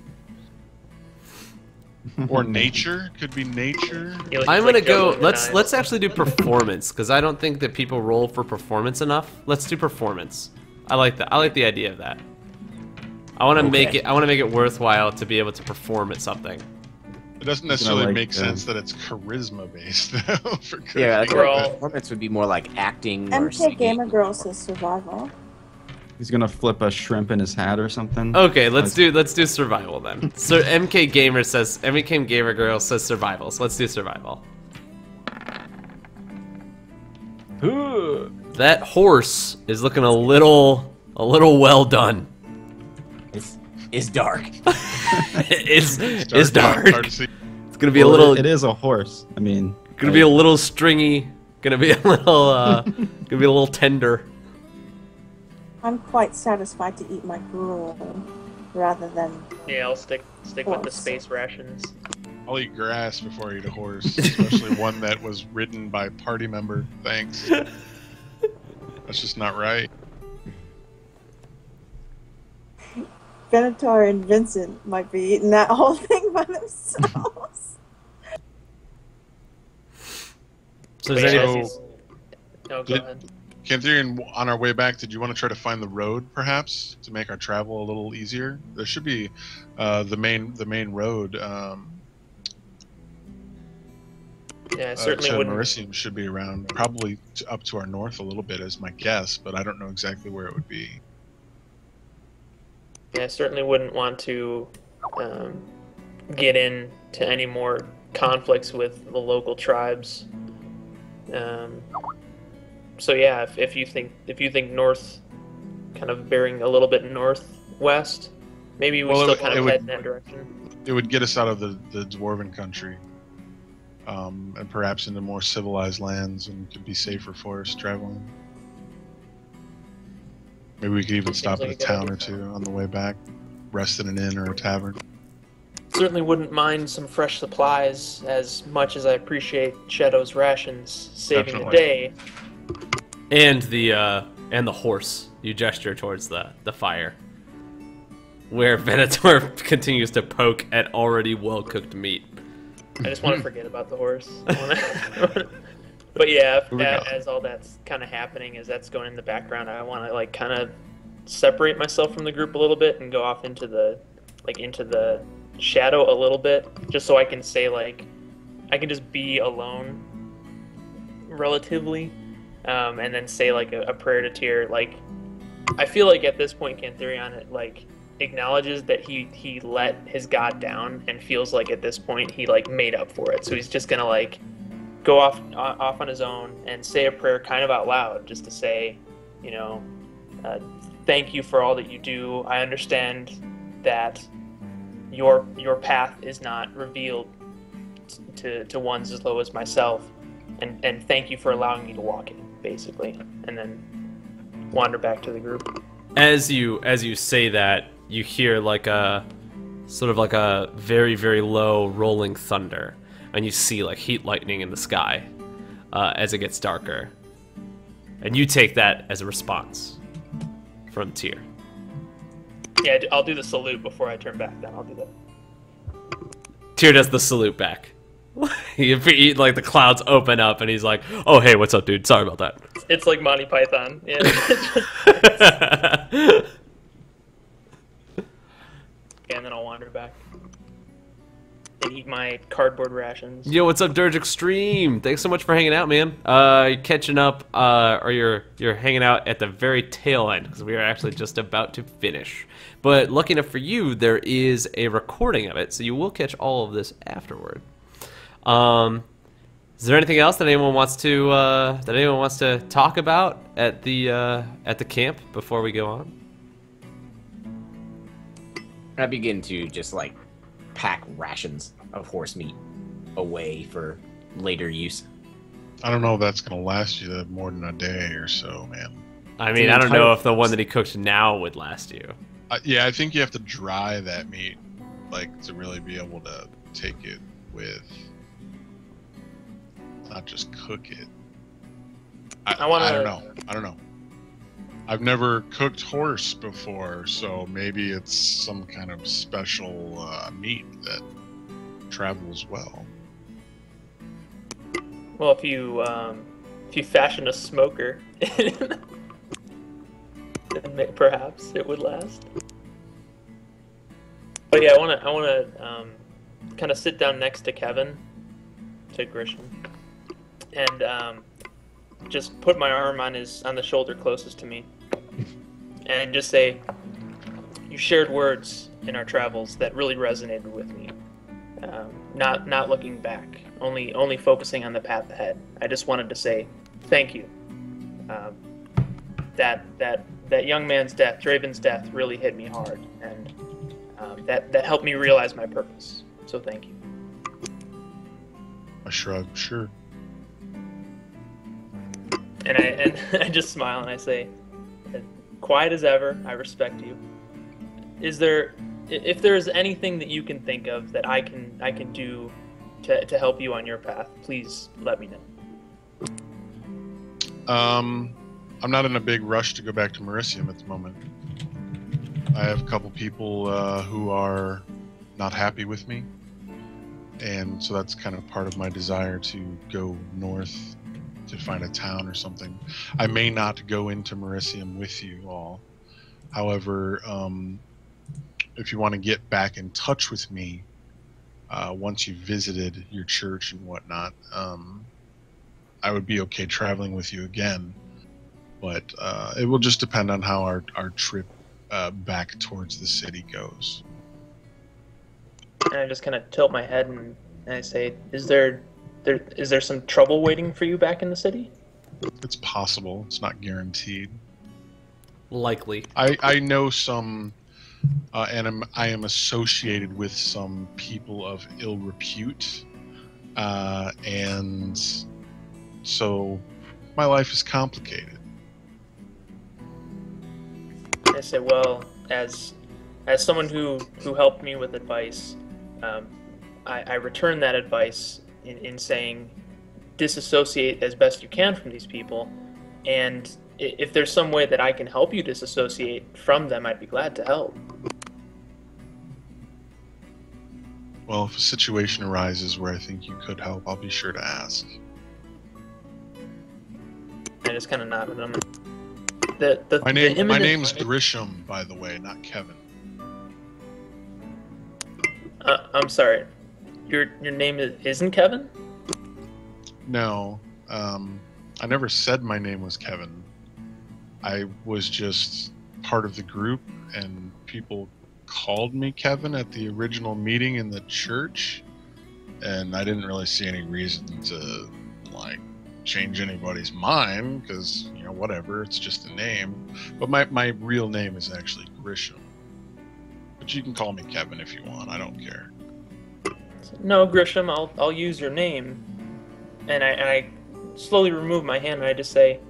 Or nature, could be nature. I'm gonna go. Let's actually do performance because I don't think that people roll for performance enough. Let's do performance. I like that. I like the idea of that. I want to make it. I want to make it worthwhile to be able to perform at something. It doesn't necessarily make sense that it's charisma based though. For Yeah, cooking. performance would be more like acting or MK singing. Gamer Girl says survival. He's gonna flip a shrimp in his hat or something. Okay, let's do survival then. So MK Gamer Girl says survival. So let's do survival. That horse is looking a little well done. It's dark. It's dark. Hard to see. It's gonna be a little. It is a horse. I mean, Gonna be a little stringy. Gonna be a little. Gonna be a little tender. I'm quite satisfied to eat my gruel rather than. Yeah, I'll stick with the space rations. I'll eat grass before I eat a horse, especially one that was ridden by a party member. Thanks. That's just not right. Venator and Vincent might be eating that whole thing by themselves. So is there any? No, go ahead. Cantherian, on our way back, did you want to try to find the road, perhaps, to make our travel a little easier? There should be the main road. Yeah, I certainly to wouldn't. Mericium should be around, probably up to our north a little bit, is my guess, but I don't know exactly where it would be. Yeah, I certainly wouldn't want to get into any more conflicts with the local tribes. So yeah, if you think north, kind of bearing a little bit northwest, maybe we still kind of head in that direction. It would get us out of the dwarven country, and perhaps into more civilized lands, and could be safer for us traveling. Maybe we could even stop at a town or two on the way back, rest in an inn or a tavern. Certainly wouldn't mind some fresh supplies as much as I appreciate Shadow's rations saving the day. And the horse. You gesture towards the fire, where Venator continues to poke at already well-cooked meat. I just want to forget about the horse. But yeah, as all that's kind of happening, as that's going in the background, I want to like kind of separate myself from the group a little bit and go off into the shadow a little bit, just so I can say like I can just be alone relatively, and then say like a prayer to Tyr. Like I feel like at this point Cantherion like acknowledges that he let his god down and feels like at this point he like made up for it, so he's just gonna like go off on his own and say a prayer kind of out loud, just to say, you know, thank you for all that you do. I understand that your path is not revealed to ones as low as myself, and thank you for allowing me to walk it, basically, and then wander back to the group. As you say that, you hear like a sort of like a very, very low rolling thunder, and you see like heat lightning in the sky as it gets darker, and you take that as a response from Tyr. Yeah, I'll do the salute before I turn back. Then I'll do that. Tyr does the salute back. Like the clouds open up, and he's like, "Oh, hey, what's up, dude? Sorry about that." It's like Monty Python. Yeah. And then I'll wander back and eat my cardboard rations. Yo, what's up, Dirge Extreme? Thanks so much for hanging out, man. You're catching up, or you're hanging out at the very tail end, because we are actually just about to finish. But lucky enough for you, there is a recording of it, so you will catch all of this afterward. Is there anything else that anyone wants to talk about at the camp before we go on? I begin to just like pack rations of horse meat away for later use. I don't know if that's gonna last you more than a day or so, man. I mean, I don't know if the one that he cooked now would last you. Yeah, I think you have to dry that meat, like, to really be able to take it with, not just cook it. I don't know. I've never cooked horse before, so maybe it's some kind of special meat that travels well. Well, if you fashion a smoker, then perhaps it would last. But yeah, I wanna kind of sit down next to Kevin, to Grisham, and just put my arm on the shoulder closest to me, and just say, "You shared words in our travels that really resonated with me. Not looking back, only focusing on the path ahead. I just wanted to say thank you. That young man's death, Draven's death, really hit me hard, and that helped me realize my purpose. So thank you." I shrug. Sure. And I just smile and I say, "Quiet as ever. I respect you. If there is anything that you can think of that I can do to help you on your path, please let me know." I'm not in a big rush to go back to Mericium at the moment. I have a couple people who are not happy with me, and so that's kind of part of my desire to go north to find a town or something. I may not go into Mericium with you all. However, if you want to get back in touch with me once you've visited your church and whatnot, I would be okay traveling with you again. But it will just depend on how our trip back towards the city goes. And I just kind of tilt my head and I say, is there some trouble waiting for you back in the city? It's possible. It's not guaranteed. Likely. I know some, and I am associated with some people of ill repute, and so my life is complicated. I say, well, as someone who helped me with advice, I return that advice in saying, disassociate as best you can from these people, and if there's some way that I can help you disassociate from them, I'd be glad to help. Well, if a situation arises where I think you could help, I'll be sure to ask. I just kind of nod at him. My name's Grisham, by the way, not Kevin. I'm sorry. Your name isn't Kevin? No. I never said my name was Kevin. I was just part of the group, and people called me Kevin at the original meeting in the church, and I didn't really see any reason to, change anybody's mind, because, whatever, it's just a name. But my real name is actually Grisham. But you can call me Kevin if you want, I don't care. No, Grisham, I'll use your name. And I slowly remove my hand and I just say,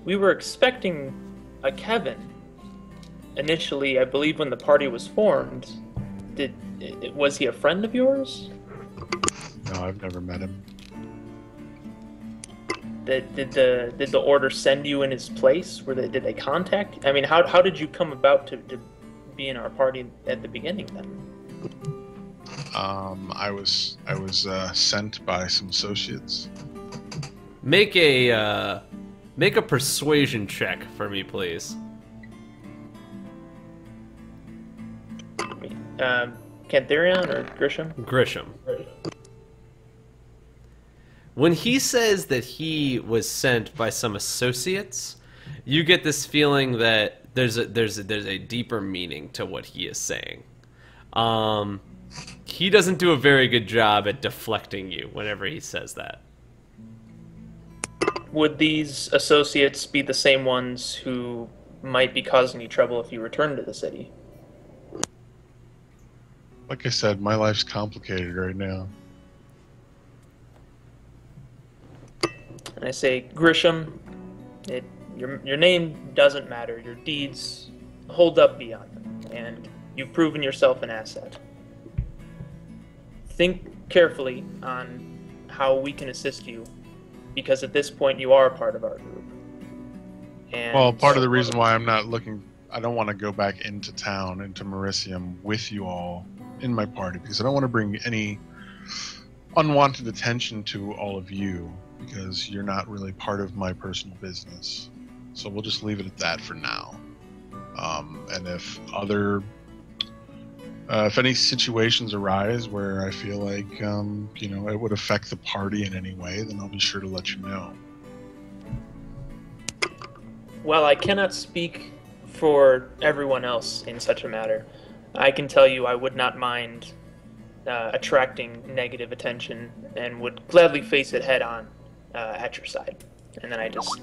we were expecting a Kevin. Initially, I believe when the party was formed, was he a friend of yours? No, I've never met him. Did the order send you in his place? Did they contact you? I mean, how did you come about to be in our party at the beginning then? I was sent by some associates. Make a persuasion check for me, please. Cantharion or Grisham? Grisham. When he says that he was sent by some associates, you get this feeling that there's a deeper meaning to what he is saying. He doesn't do a very good job at deflecting you whenever he says that. Would these associates be the same ones who might be causing you trouble if you return to the city? Like I said, my life's complicated right now. And I say, Grisham, your name doesn't matter. Your deeds hold up beyond them, and you've proven yourself an asset. Think carefully on how we can assist you, because at this point you are a part of our group. And well, part of the reason why I'm not looking, I don't want to go back into town, into Mericium with you all in my party, because I don't want to bring any unwanted attention to all of you, because you're not really part of my personal business. So we'll just leave it at that for now. And if other If any situations arise where I feel like, you know, it would affect the party in any way, then I'll be sure to let you know. While I cannot speak for everyone else in such a matter, I can tell you I would not mind attracting negative attention and would gladly face it head on at your side. And then I just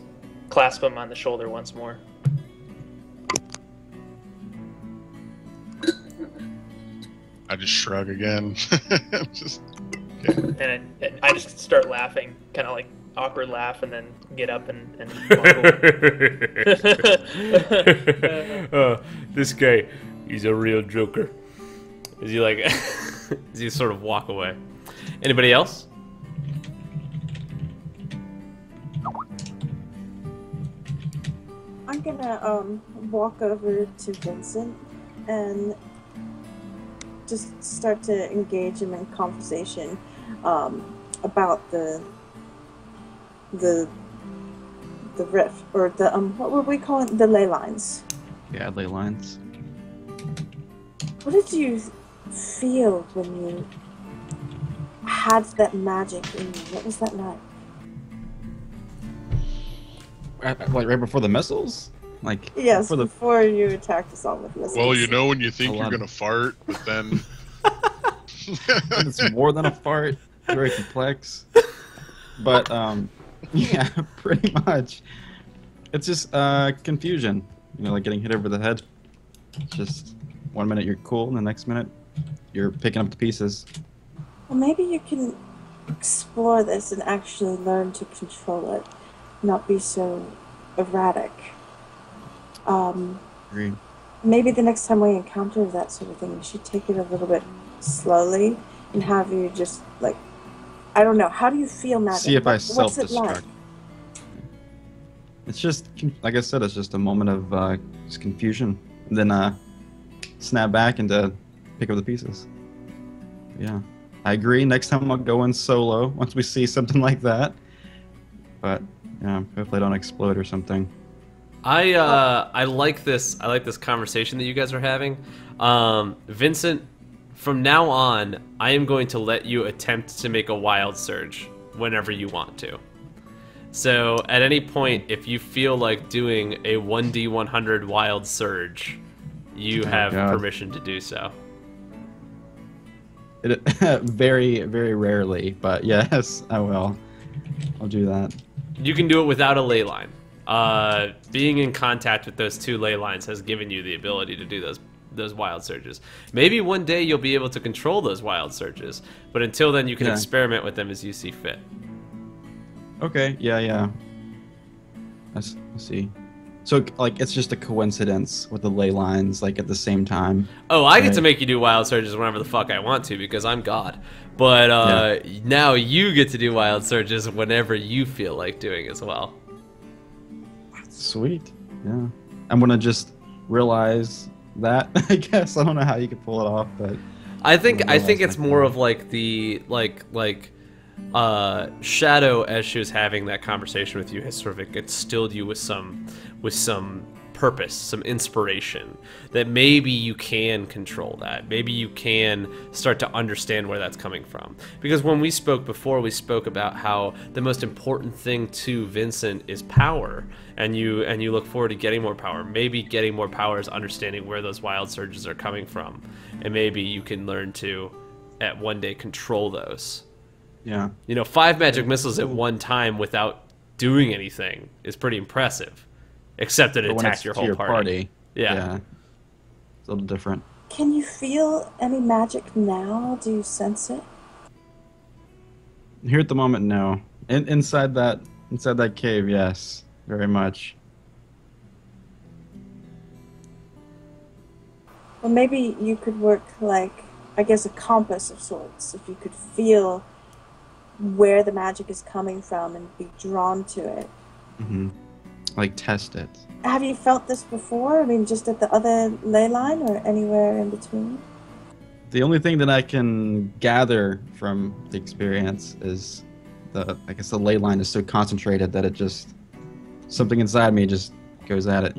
clasp him on the shoulder once more. I just shrug again. Just, okay. And I just start laughing, kind of like awkward laugh, and then get up and walk away. Oh, this guy, he's a real joker. Is he like? Does he sort of walk away? Anybody else? I'm gonna walk over to Vincent and just start to engage him in conversation about the rift, or the what were we calling the ley lines? Yeah, ley lines. What did you feel when you had that magic in you? What was that like? Like right before the missiles? Like Yes, before you attacked us all with missiles. well, you know when you think you're gonna fart, but then it's more than a fart. Very complex. But yeah, pretty much. It's just confusion. You know, like getting hit over the head. It's just 1 minute you're cool, and the next minute you're picking up the pieces. Well, maybe you can explore this and actually learn to control it, not be so erratic. Agreed. Maybe the next time we encounter that sort of thing, we should take it a little bit slowly and have you just, like, I don't know, how do you feel magic? See if I What's it self-destruct. like? It's just, like I said, it's just a moment of just confusion. And then snap back and pick up the pieces. Yeah, I agree. Next time I'll go in solo once we see something like that. But yeah, hopefully I don't explode or something. I like this. I like this conversation that you guys are having. Vincent, from now on, I am going to let you attempt to make a wild surge whenever you want to. So at any point, if you feel like doing a 1d100 wild surge, you have permission to do so. Very, very rarely, but yes, I will. I'll do that. You can do it without a ley line. Being in contact with those two ley lines has given you the ability to do those wild surges. Maybe one day you'll be able to control those wild surges, but until then you can experiment with them as you see fit. Okay, yeah. I see. So, like, it's just a coincidence with the ley lines, like, at the same time. Oh, I get to make you do wild surges whenever the fuck I want to because I'm God. But now you get to do wild surges whenever you feel like doing as well. Sweet. Yeah. I'm gonna just realize that, I guess. I don't know how you could pull it off, but I think it's more of like the Shadow, as she was having that conversation with you, has sort of instilled you with some purpose, some inspiration, that maybe you can control that. Maybe you can start to understand where that's coming from. Because when we spoke before, we spoke about how the most important thing to Vincent is power, and you look forward to getting more power. Maybe getting more power is understanding where those wild surges are coming from, and maybe you can learn to, at one day, control those. Yeah. 5 magic missiles at one time without doing anything is pretty impressive. Except that it attacks your whole party. Yeah. It's a little different. Can you feel any magic now? Do you sense it? Here at the moment, no. Inside that cave, yes. Very much. Well, maybe you could work like, I guess, a compass of sorts. If you could feel where the magic is coming from and be drawn to it. Mm-hmm. Like test it. Have you felt this before? I mean, just at the other ley line or anywhere in between? The only thing that I can gather from the experience is the ley line is so concentrated that it just, something inside me just goes at it,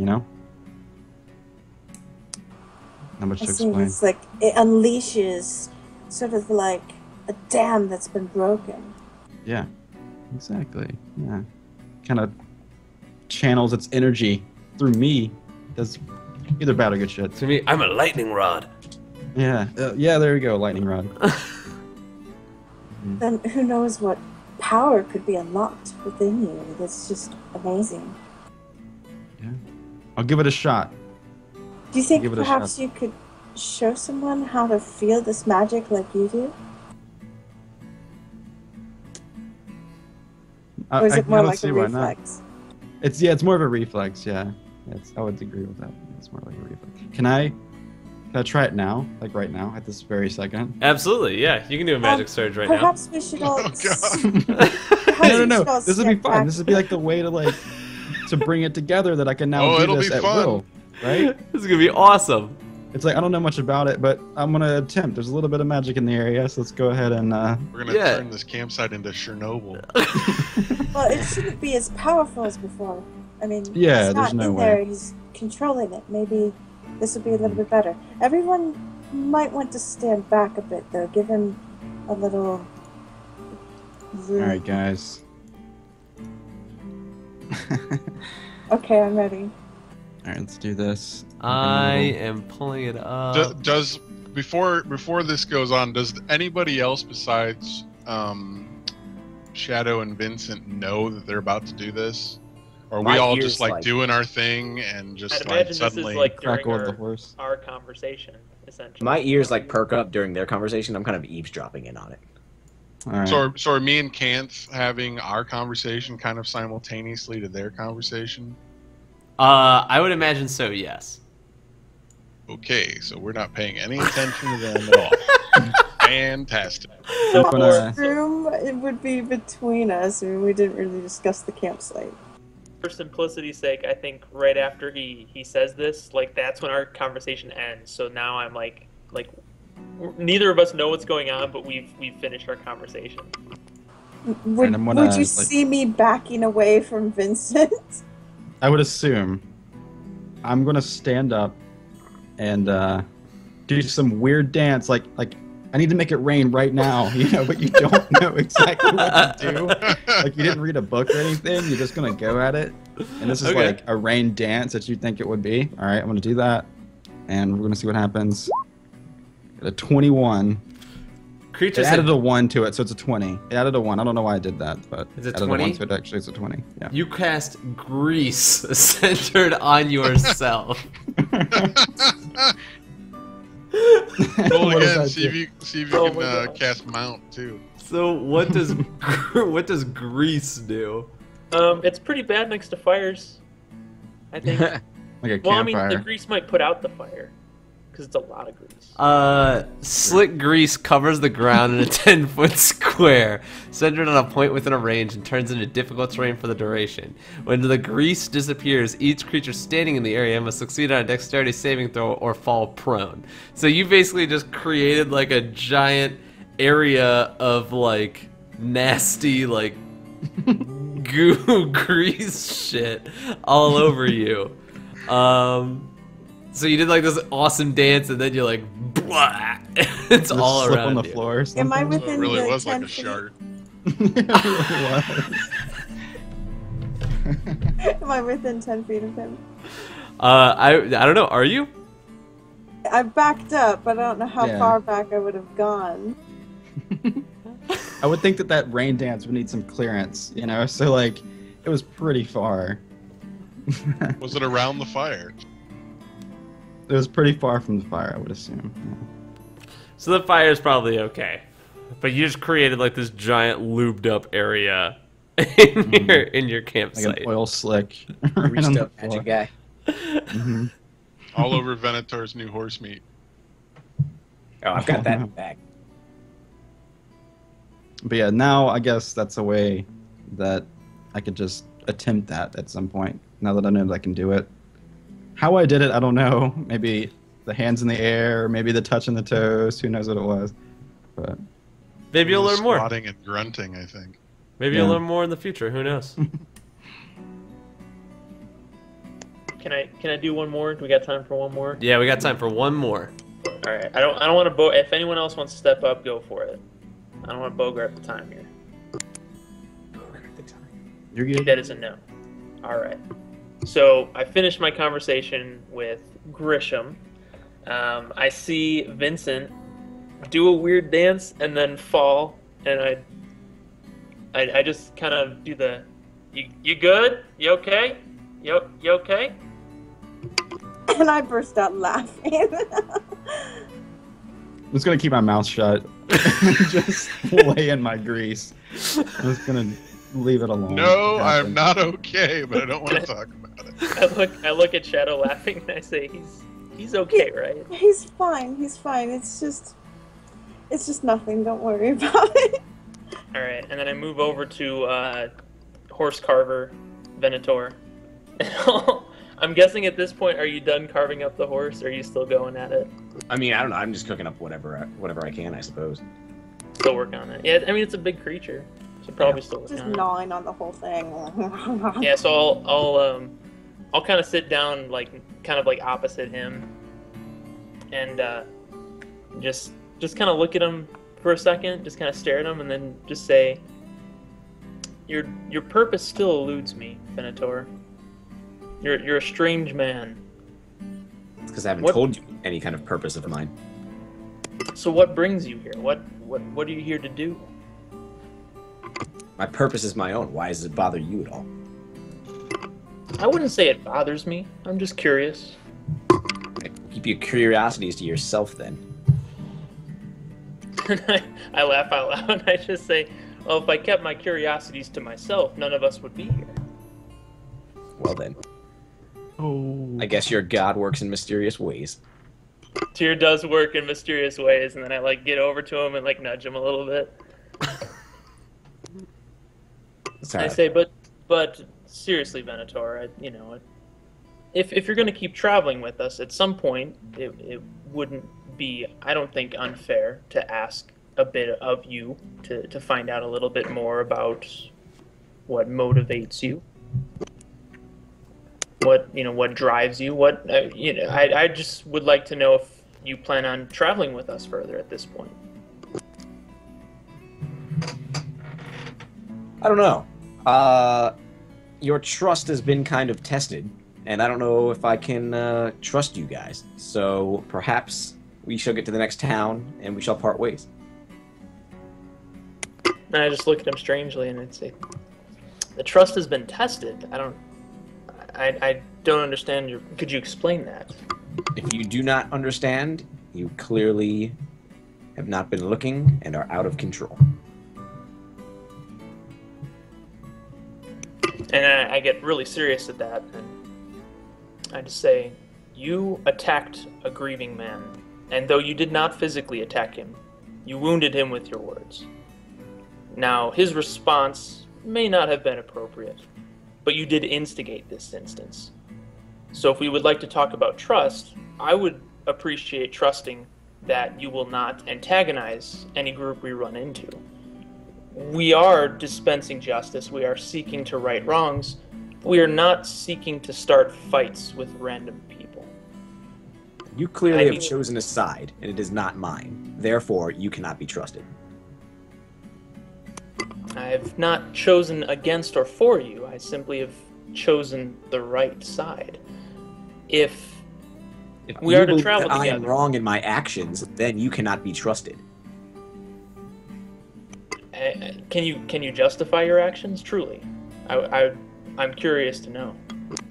Not much I to see. explain. It's like it unleashes sort of like a dam that's been broken. Yeah, exactly. Yeah, kind of channels its energy through me. Does either bad or good shit. To me, I'm a lightning rod. Yeah, yeah. There you go, lightning rod. Then who knows what power could be unlocked within you? That's just amazing. Yeah, I'll give it a shot. Do you think Give it a perhaps shot. you could show someone how to feel this magic like you do? Or is it more don't like see a why not. reflex? It's more of a reflex. Yeah, I would agree with that. It's more like a reflex. Can I try it now? Like right now, at this very second? Absolutely, yeah. You can do a magic surge right now. Perhaps we should all. Oh, God. No. This would be fun. This would be like the way to to bring it together that I can now do it'll this be at fun. will. Right? This is gonna be awesome. It's like I don't know much about it, but I'm gonna attempt. There's a little bit of magic in the area, so let's go ahead and. We're gonna Yeah. turn this campsite into Chernobyl. Well, it shouldn't be as powerful as before. I mean, Yeah, he's there's not no in way. there. He's controlling it. Maybe this would be a little bit better. Everyone might want to stand back a bit, though. Give him a little room. All right, guys. Okay, I'm ready. All right, let's do this. I am pulling it up. Does before this goes on, does anybody else besides Shadow and Vincent know that they're about to do this? Or are we My all ears, just like like- doing our thing and just I'd like imagine suddenly this is like during Crackle of the horse. our conversation, essentially. My ears like perk up during their conversation. I'm kind of eavesdropping in on it. All right. So are me and Kanth having our conversation kind of simultaneously to their conversation? I would imagine so, yes. Okay, so we're not paying any attention to them at all. Fantastic. The I'm gonna- room it would be between us. I mean, we didn't really discuss the campsite. For simplicity's sake, I think right after he says this, like that's when our conversation ends. So now I'm like neither of us know what's going on, but we've finished our conversation. Would, And I'm gonna, would you like- see me backing away from Vincent? I would assume. I'm gonna stand up and do some weird dance, like I need to make it rain right now, but you don't know exactly what to do. Like you didn't read a book or anything. You're just gonna go at it, and this is Okay. like a rain dance that you think it would be. All right, I'm gonna do that, and we're gonna see what happens. Got a 21. Creature It added said a 1 to it, so it's a 20. It added a 1. I don't know why I did that, but Is it added 20? a 1 to it. Actually, it's a 20. Yeah. you cast grease centered on yourself. Roll What does again. that See do? if you Oh can my gosh. cast Mount too. So what does grease do? It's pretty bad next to fires, I think. Like a Well, I mean, campfire. the grease might put out the fire because it's a lot of grease. Slick grease covers the ground in a 10-foot square, centered on a point within a range, and turns into difficult terrain for the duration. When the grease disappears, each creature standing in the area must succeed on a dexterity saving throw or fall prone. So you basically just created like a giant area of like nasty like goo grease shit all over you. So you did like this awesome dance, and then you're like, blah, it's Just all slip around on the you. floor or something. Am I So it within really the was 10 like a feet? shark. It really was. Am I within 10 feet of him? I don't know. Are you? I backed up, but I don't know how Yeah. far back I would have gone. I would think that rain dance would need some clearance, So like, it was pretty far. Was it around the fire? It was pretty far from the fire, I would assume. So the fire is probably okay, but you just created like this giant lubed up area in your Like campsite. an oil slick. right on Reached the up, floor. magic guy. Mhm. All over Venator's new horse meat. Oh, I've got that back. But yeah, now I guess that's a way that I could just attempt that at some point. Now that I know that I can do it. How I did it, I don't know. Maybe the hands in the air, maybe the touch in the toes. Who knows what it was? But Maybe you'll learn more. Squatting and grunting, I think. Maybe you'll Yeah. learn more in the future. Who knows? Can I do one more? Do we got time for one more? Yeah, we got time for one more. All right. I don't want to. If anyone else wants to step up, go for it. I don't want to bogart the time here. You're good. That is a no. All right. So I finished my conversation with Grisham. I see Vincent do a weird dance and then fall, and I just kind of do the, you good? You okay? You okay? And I burst out laughing. I'm just gonna keep my mouth shut and just lay in my grease. I'm just gonna leave it alone. No, I'm not okay, but I don't want to talk about it. I look at Shadow laughing, and I say, he's okay, right? He's fine. He's fine. It's just nothing. Don't worry about it. All right, and then I move over to Horse Carver, Venator. I'm guessing at this point, are you done carving up the horse, or are you still going at it? I mean, I don't know. I'm just cooking up whatever I can, I suppose. Still working on it. Yeah, I mean, it's a big creature. So probably still working Just on it. gnawing on the whole thing. Yeah, so I'll kind of sit down, like, kind of like opposite him, and just kind of look at him for a second, just kind of stare at him, and then just say, Your purpose still eludes me, Venator. You're a strange man. It's because I haven't told you any kind of purpose of mine. So what brings you here? What are you here to do? My purpose is my own. Why does it bother you at all? I wouldn't say it bothers me. I'm just curious. Keep your curiosities to yourself, then. I laugh out loud and I just say, well, if I kept my curiosities to myself, none of us would be here. Well then. Oh. I guess your god works in mysterious ways. Tyr does work in mysterious ways, and then I like get over to him and like nudge him a little bit. I say, but seriously, Venator, if you're going to keep traveling with us, at some point, it wouldn't be, I don't think, unfair to ask a bit of you to find out a little bit more about what motivates you, what drives you, I just would like to know if you plan on traveling with us further at this point. I don't know. Your trust has been kind of tested, and I don't know if I can trust you guys. So perhaps we shall get to the next town, and we shall part ways. And I just look at him strangely, and I'd say, "The trust has been tested. I don't understand. Could you explain that?" If you do not understand, you clearly have not been looking and are out of control. And I get really serious at that, and I just say, you attacked a grieving man, and though you did not physically attack him, you wounded him with your words. Now, his response may not have been appropriate, but you did instigate this instance. So if we would like to talk about trust, I would appreciate trusting that you will not antagonize any group we run into. We are dispensing justice, we are seeking to right wrongs, we are not seeking to start fights with random people. You clearly have chosen a side, and it is not mine. Therefore, you cannot be trusted. I have not chosen against or for you, I simply have chosen the right side. If we are to travel together, I am wrong in my actions, then you cannot be trusted. Can you justify your actions? Truly, I'm curious to know.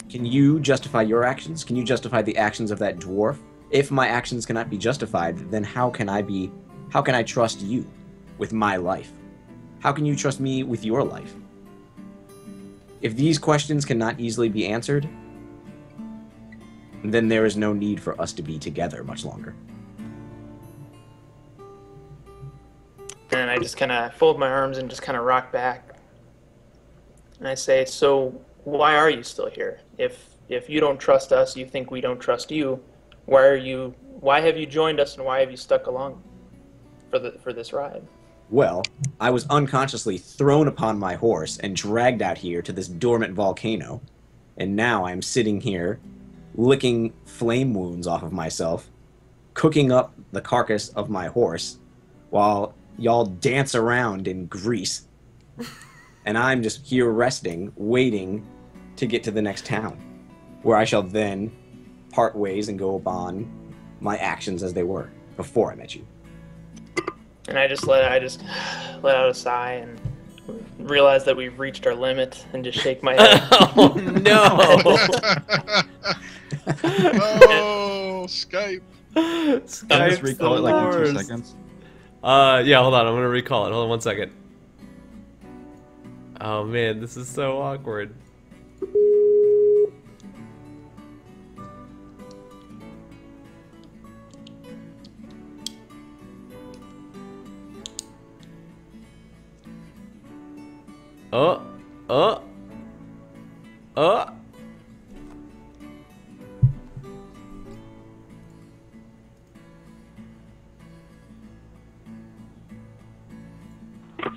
Can you justify your actions? Can you justify the actions of that dwarf? If my actions cannot be justified, then how can I trust you with my life? How can you trust me with your life? If these questions cannot easily be answered, then there is no need for us to be together much longer. And I just kind of fold my arms and just kind of rock back. And I say, so why are you still here? If you don't trust us, you think we don't trust you, why have you joined us and why have you stuck along for this ride? Well, I was unconsciously thrown upon my horse and dragged out here to this dormant volcano. And now I'm sitting here licking flame wounds off of myself, cooking up the carcass of my horse, while y'all dance around in grease. And I'm just here resting, waiting to get to the next town, where I shall then part ways and go upon my actions as they were before I met you. And I just let out a sigh and realize that we've reached our limit and just shake my head. Oh no! Oh, Skype. Can I just Skype's recall the it like in 2 worst. seconds? Yeah, hold on. I'm gonna recall it. Hold on 1 second. Oh man, this is so awkward. Oh.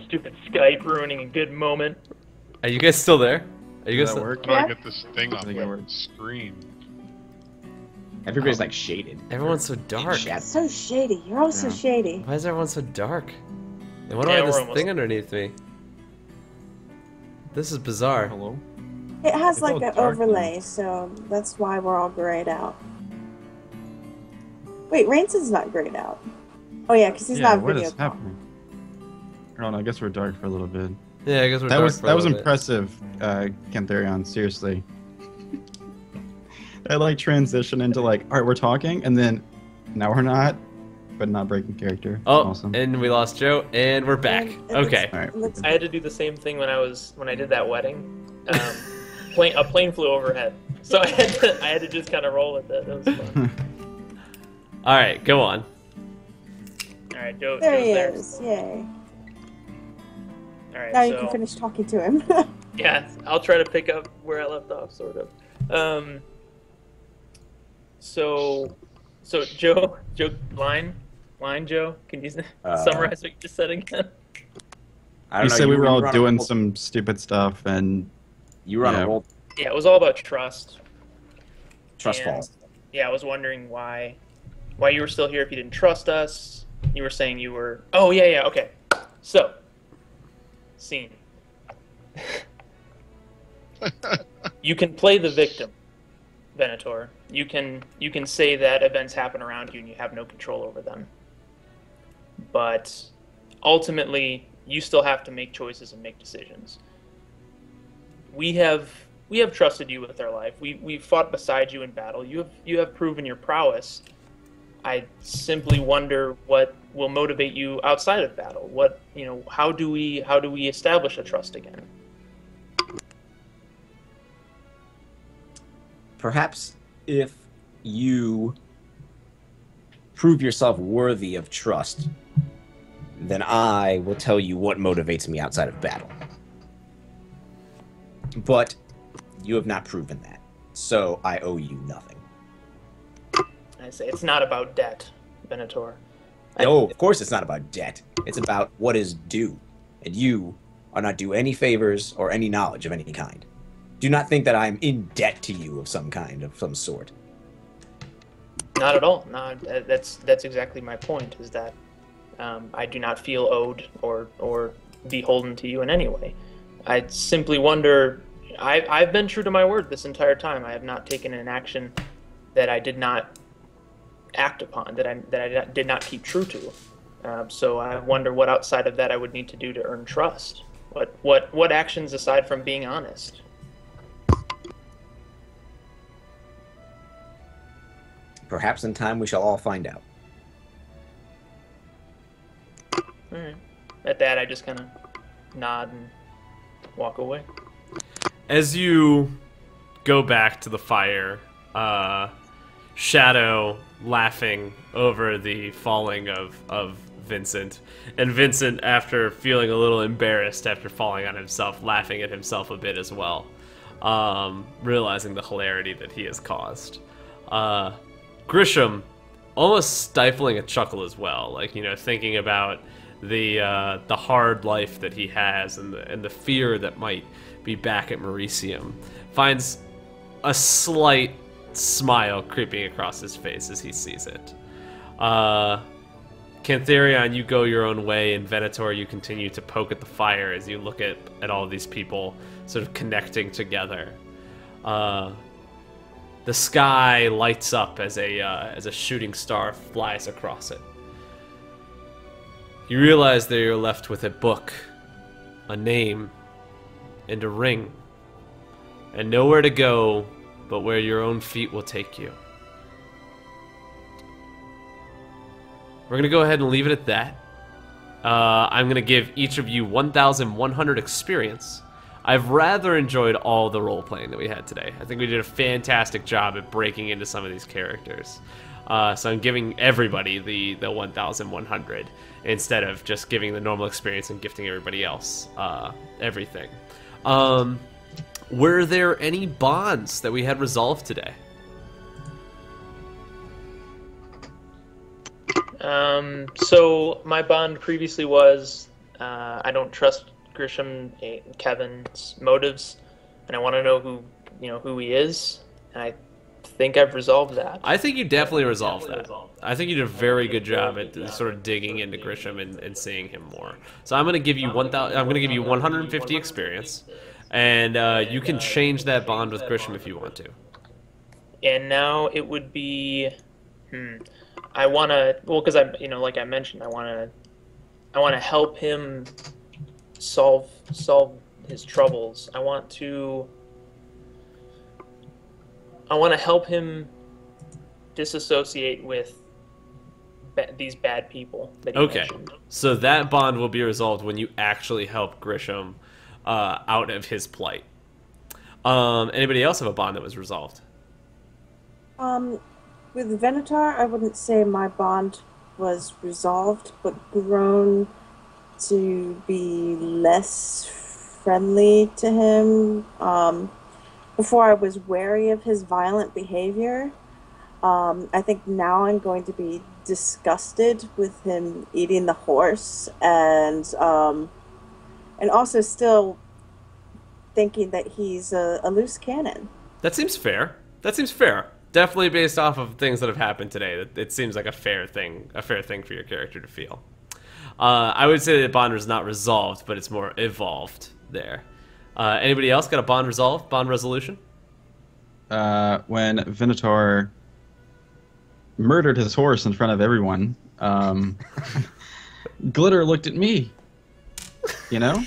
Stupid Skype ruining a good moment. Are you guys still there? Are you guys Does that still... work? How do I get this thing off think it my works. screen? Everybody's like shaded. Everyone's so dark. Shadow. So shady. You're all so Yeah. shady. Why is everyone so dark? And what do I Yeah, have we're this almost- thing underneath me? This is bizarre. Hello? It has It's like all an dark overlay, so that's why we're all grayed out. Wait, Rainson's not grayed out. Oh yeah, because he's Yeah, not what video is call. happening? Hold on, I guess we're dark for a little bit. Yeah, I guess we're That dark was for a that was little bit. impressive, Cantharion. Seriously. I like transition into like, all right, we're talking, and then now we're not, but not breaking character. Oh, Awesome. and we lost Joe, and we're back. And it Okay. looks- Alright. it looks- I had to do the same thing when I did that wedding. A plane flew overhead, so I had to just kind of roll with it. It was fun. All right, go on. All right, Joe. There Joe's he there. is. Yay. All right, Now so you can finish talking to him. yeah, I'll try to pick up where I left off, sort of. So Joe, line, Joe. Can you summarize what you just said again? I don't You know. said we were you all on a doing roll- some stupid stuff, and You were on yeah. a roll. Yeah, it was all about trust. Trust And- falls. Yeah, I was wondering why you were still here if you didn't trust us. You were saying you were. Oh yeah, okay. So, scene. You can play the victim, Venator. You can say that events happen around you and you have no control over them. But ultimately, you still have to make choices and make decisions. We have trusted you with our life. We've fought beside you in battle. You have proven your prowess. I simply wonder what will motivate you outside of battle. How do we establish a trust again? Perhaps if you prove yourself worthy of trust, then I will tell you what motivates me outside of battle. But you have not proven that, so I owe you nothing. I say it's not about debt, Venator. No, of course it's not about debt. It's about what is due, and you are not due any favors or any knowledge of any kind. Do not think that I am in debt to you of some kind, of some sort. Not at all. No, that's exactly my point. Is that I do not feel owed or beholden to you in any way. I simply wonder. I've been true to my word this entire time. I have not taken an action that I did not act upon, that I did not keep true to. So I wonder what outside of that I would need to do to earn trust. What actions aside from being honest? Perhaps in time we shall all find out. All right. At that, I just kind of nod and walk away. As you go back to the fire, Shadow laughing over the falling of Vincent, and Vincent, after feeling a little embarrassed after falling on himself, laughing at himself a bit as well, realizing the hilarity that he has caused. Grisham almost stifling a chuckle as well, thinking about the hard life that he has and the fear that might be back at Mauricium, finds a slight smile creeping across his face as he sees it. Cantharion, you go your own way, and Venator, you continue to poke at the fire as you look at all of these people sort of connecting together. The sky lights up as a shooting star flies across it. You realize that you're left with a book, a name, and a ring, and nowhere to go but where your own feet will take you. We're going to go ahead and leave it at that. I'm going to give each of you 1,100 experience. I've rather enjoyed all the role-playing that we had today. I think we did a fantastic job at breaking into some of these characters. So I'm giving everybody the 1,100 instead of just giving the normal experience and gifting everybody else everything. Were there any bonds that we had resolved today? So my bond previously was I don't trust Grisham and Kevin's motives, and I want to know who he is. And I think I've resolved that. I think you definitely resolved that. I think you did a very good job at sort of digging into Grisham and seeing him more. So I'm going to give you 1,000. I'm going to give you 150 experience, and you can change that bond with Grisham if you want to. And now it would be, I want to, because like I mentioned, I want to help him solve his troubles. I want to help him disassociate with these bad people that he mentioned. So that bond will be resolved when you actually help Grisham out of his plight. Anybody else have a bond that was resolved? With Venator, I wouldn't say my bond was resolved, but grown to be less friendly to him. Before I was wary of his violent behavior. I think now I'm going to be disgusted with him eating the horse, and also still thinking that he's a loose cannon. That seems fair. That seems fair. Definitely based off of things that have happened today. It seems like a fair thing for your character to feel. I would say that bond is not resolved, but it's more evolved there. Anybody else got a bond resolved, bond resolution? When Venator murdered his horse in front of everyone, Glitter looked at me. You know?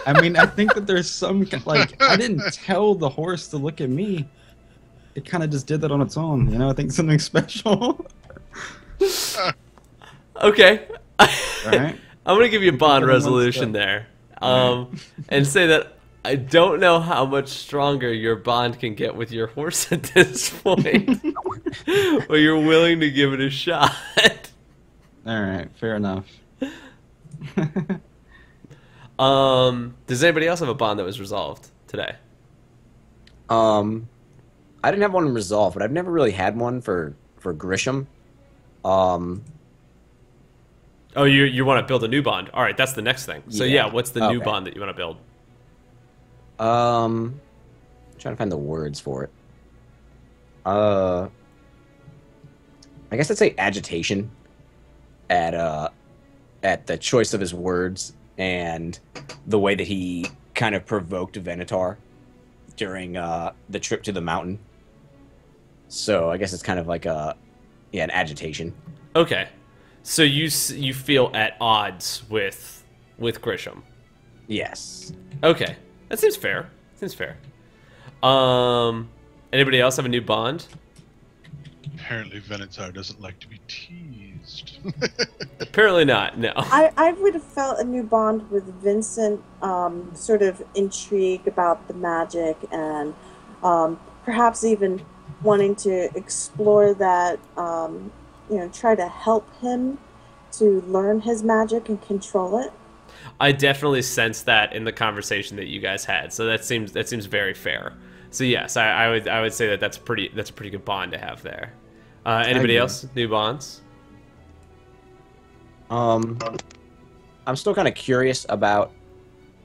I mean, I think that there's some, like, I didn't tell the horse to look at me. It kind of just did that on its own, you know? I think something special. Okay. All right. I'm going to give you a bond resolution there. And say that I don't know how much stronger your bond can get with your horse at this point. But you're willing to give it a shot. All right, fair enough. Does anybody else have a bond that was resolved today? I didn't have one resolved, but I've never really had one for Grisham. Oh, you want to build a new bond? All right, that's the next thing. So yeah, what's the new bond that you want to build? I'm trying to find the words for it. I guess I'd say agitation at the choice of his words and the way that he kind of provoked Venator during the trip to the mountain. So I guess it's kind of like an agitation. Okay. So you feel at odds with Grisham? Yes. Okay, that seems fair. Anybody else have a new bond? Apparently Venator doesn't like to be teased. Apparently not, no. I would have felt a new bond with Vincent, sort of intrigue about the magic and perhaps even wanting to explore that, try to help him to learn his magic and control it. I definitely sense that in the conversation that you guys had, so that seems very fair. So yes, I would say that's a pretty good bond to have there. Anybody else? New bonds? I'm still kind of curious about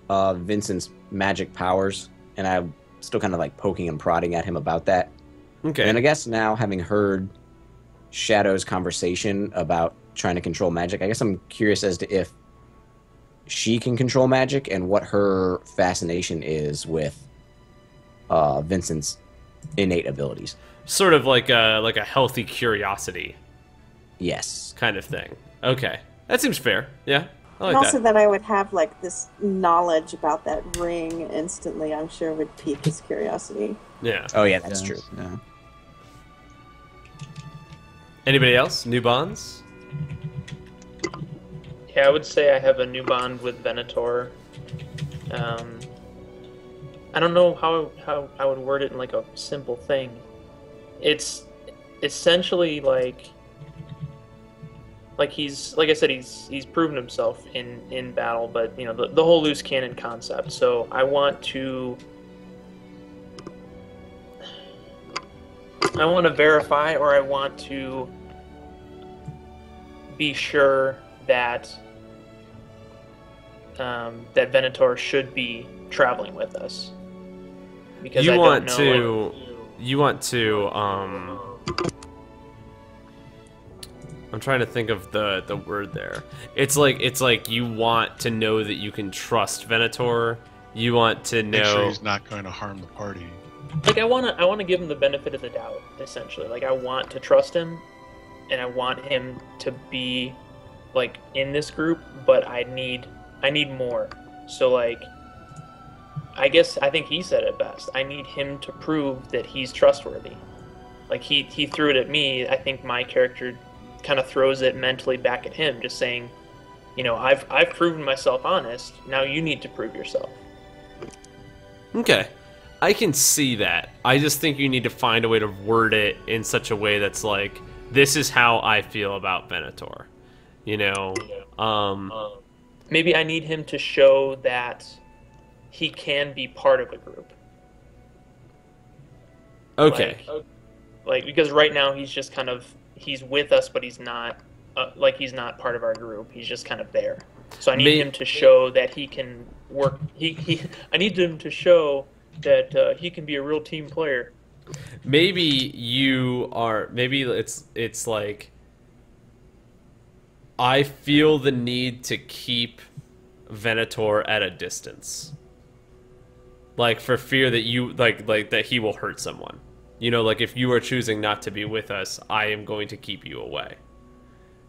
Vincent's magic powers, and I'm still kind of like poking and prodding at him about that. Okay. And I guess now, having heard Shadow's conversation about trying to control magic, I guess I'm curious as to if she can control magic and what her fascination is with Vincent's innate abilities. Sort of like a healthy curiosity. Yes. Kind of thing. Okay. That seems fair. Yeah. I like And also that. that I would have like this knowledge about that ring instantly, I'm sure would pique his curiosity. Yeah. Oh yeah, that's Yes, true. Yeah. Anybody else? New bonds? Yeah, I would say I have a new bond with Venator. I don't know how I would word it in like a simple thing. It's essentially like he's, like I said, he's proven himself in battle, but you know, the whole loose cannon concept. So I want to verify, or I want to be sure that that Venator should be traveling with us. Because I don't know. You want to I'm trying to think of the word there. It's like you want to know that you can trust Venator. You want to know Make sure he's not going to harm the party. Like I want to give him the benefit of the doubt, essentially. Like I want to trust him, and I want him to be like in this group, but I need more. So like I think he said it best. I need him to prove that he's trustworthy. Like he threw it at me. I think my character kind of throws it mentally back at him, just saying, you know, I've proven myself honest. Now you need to prove yourself. Okay. I can see that. I just think you need to find a way to word it in such a way that's like, this is how I feel about Venator. You know? Maybe I need him to show that he can be part of a group. Okay. Like because right now he's just kind of, he's with us, but he's not he's not part of our group. He's just kind of there. So I need him to show that he can work. I need him to show that he can be a real team player. Maybe you are. Maybe it's like, I feel the need to keep Venator at a distance, like for fear that you like that he will hurt someone. You know, like if you are choosing not to be with us, I am going to keep you away.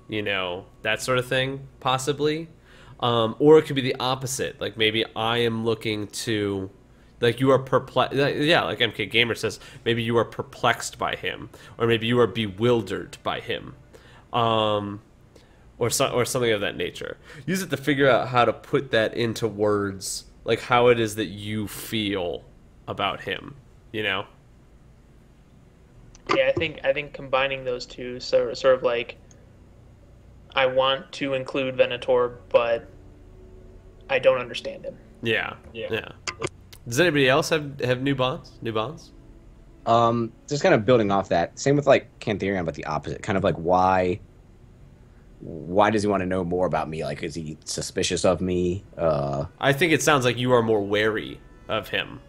You know, that sort of thing, possibly. Or it could be the opposite. Like maybe I am looking to, like you are perplexed. Yeah, like MK Gamer says, maybe you are perplexed by him, or maybe you are bewildered by him, or something of that nature. Use it to figure out how to put that into words, like how it is that you feel about him. You know. Yeah, I think combining those two, sort of like, I want to include Venator, but I don't understand him. Yeah. Does anybody else have new bonds? Just kind of building off that. Same with like Cantharion, but the opposite. Kind of like why does he want to know more about me? Like, is he suspicious of me? I think it sounds like you are more wary of him.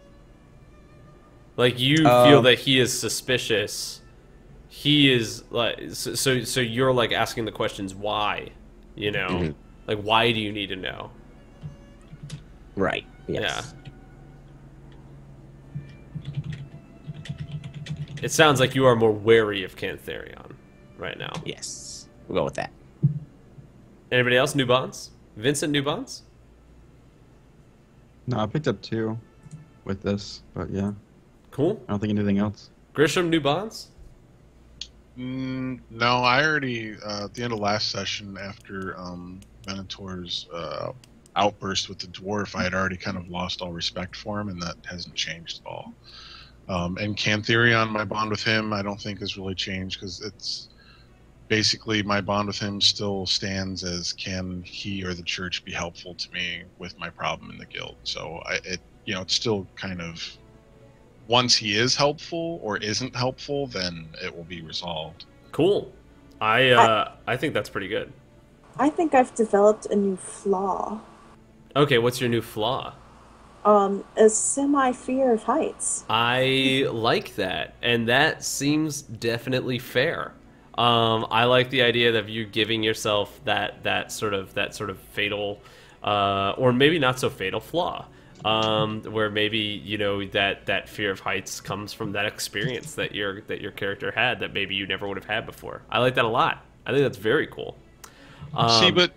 Like you feel that he is suspicious. He is like so you're like asking the questions why, you know? Mm-hmm. Like why do you need to know? Right. Yes. Yeah. It sounds like you are more wary of Cantharion right now. Yes. We'll go with that. Anybody else? New bonds? Vincent, new bonds? No, I picked up 2 with this, but yeah, Cool. I don't think anything else. Grisham, new bonds? No, I already at the end of last session, after Venator's outburst with the dwarf, I had already kind of lost all respect for him, and that hasn't changed at all. And Cantharion, my bond with him, I don't think has really changed, because it's basically my bond with him still stands as, can he or the church be helpful to me with my problem in the guild? So it's still kind of, once he is helpful or isn't helpful, then it will be resolved. Cool. I think that's pretty good. I think I've developed a new flaw. Okay, what's your new flaw? a semi-fear of heights. I like that, and that seems definitely fair. I like the idea of you giving yourself that sort of fatal, or maybe not so fatal flaw, where maybe that fear of heights comes from that experience that your character had that maybe you never would have had before. I like that a lot. I think that's very cool. See, but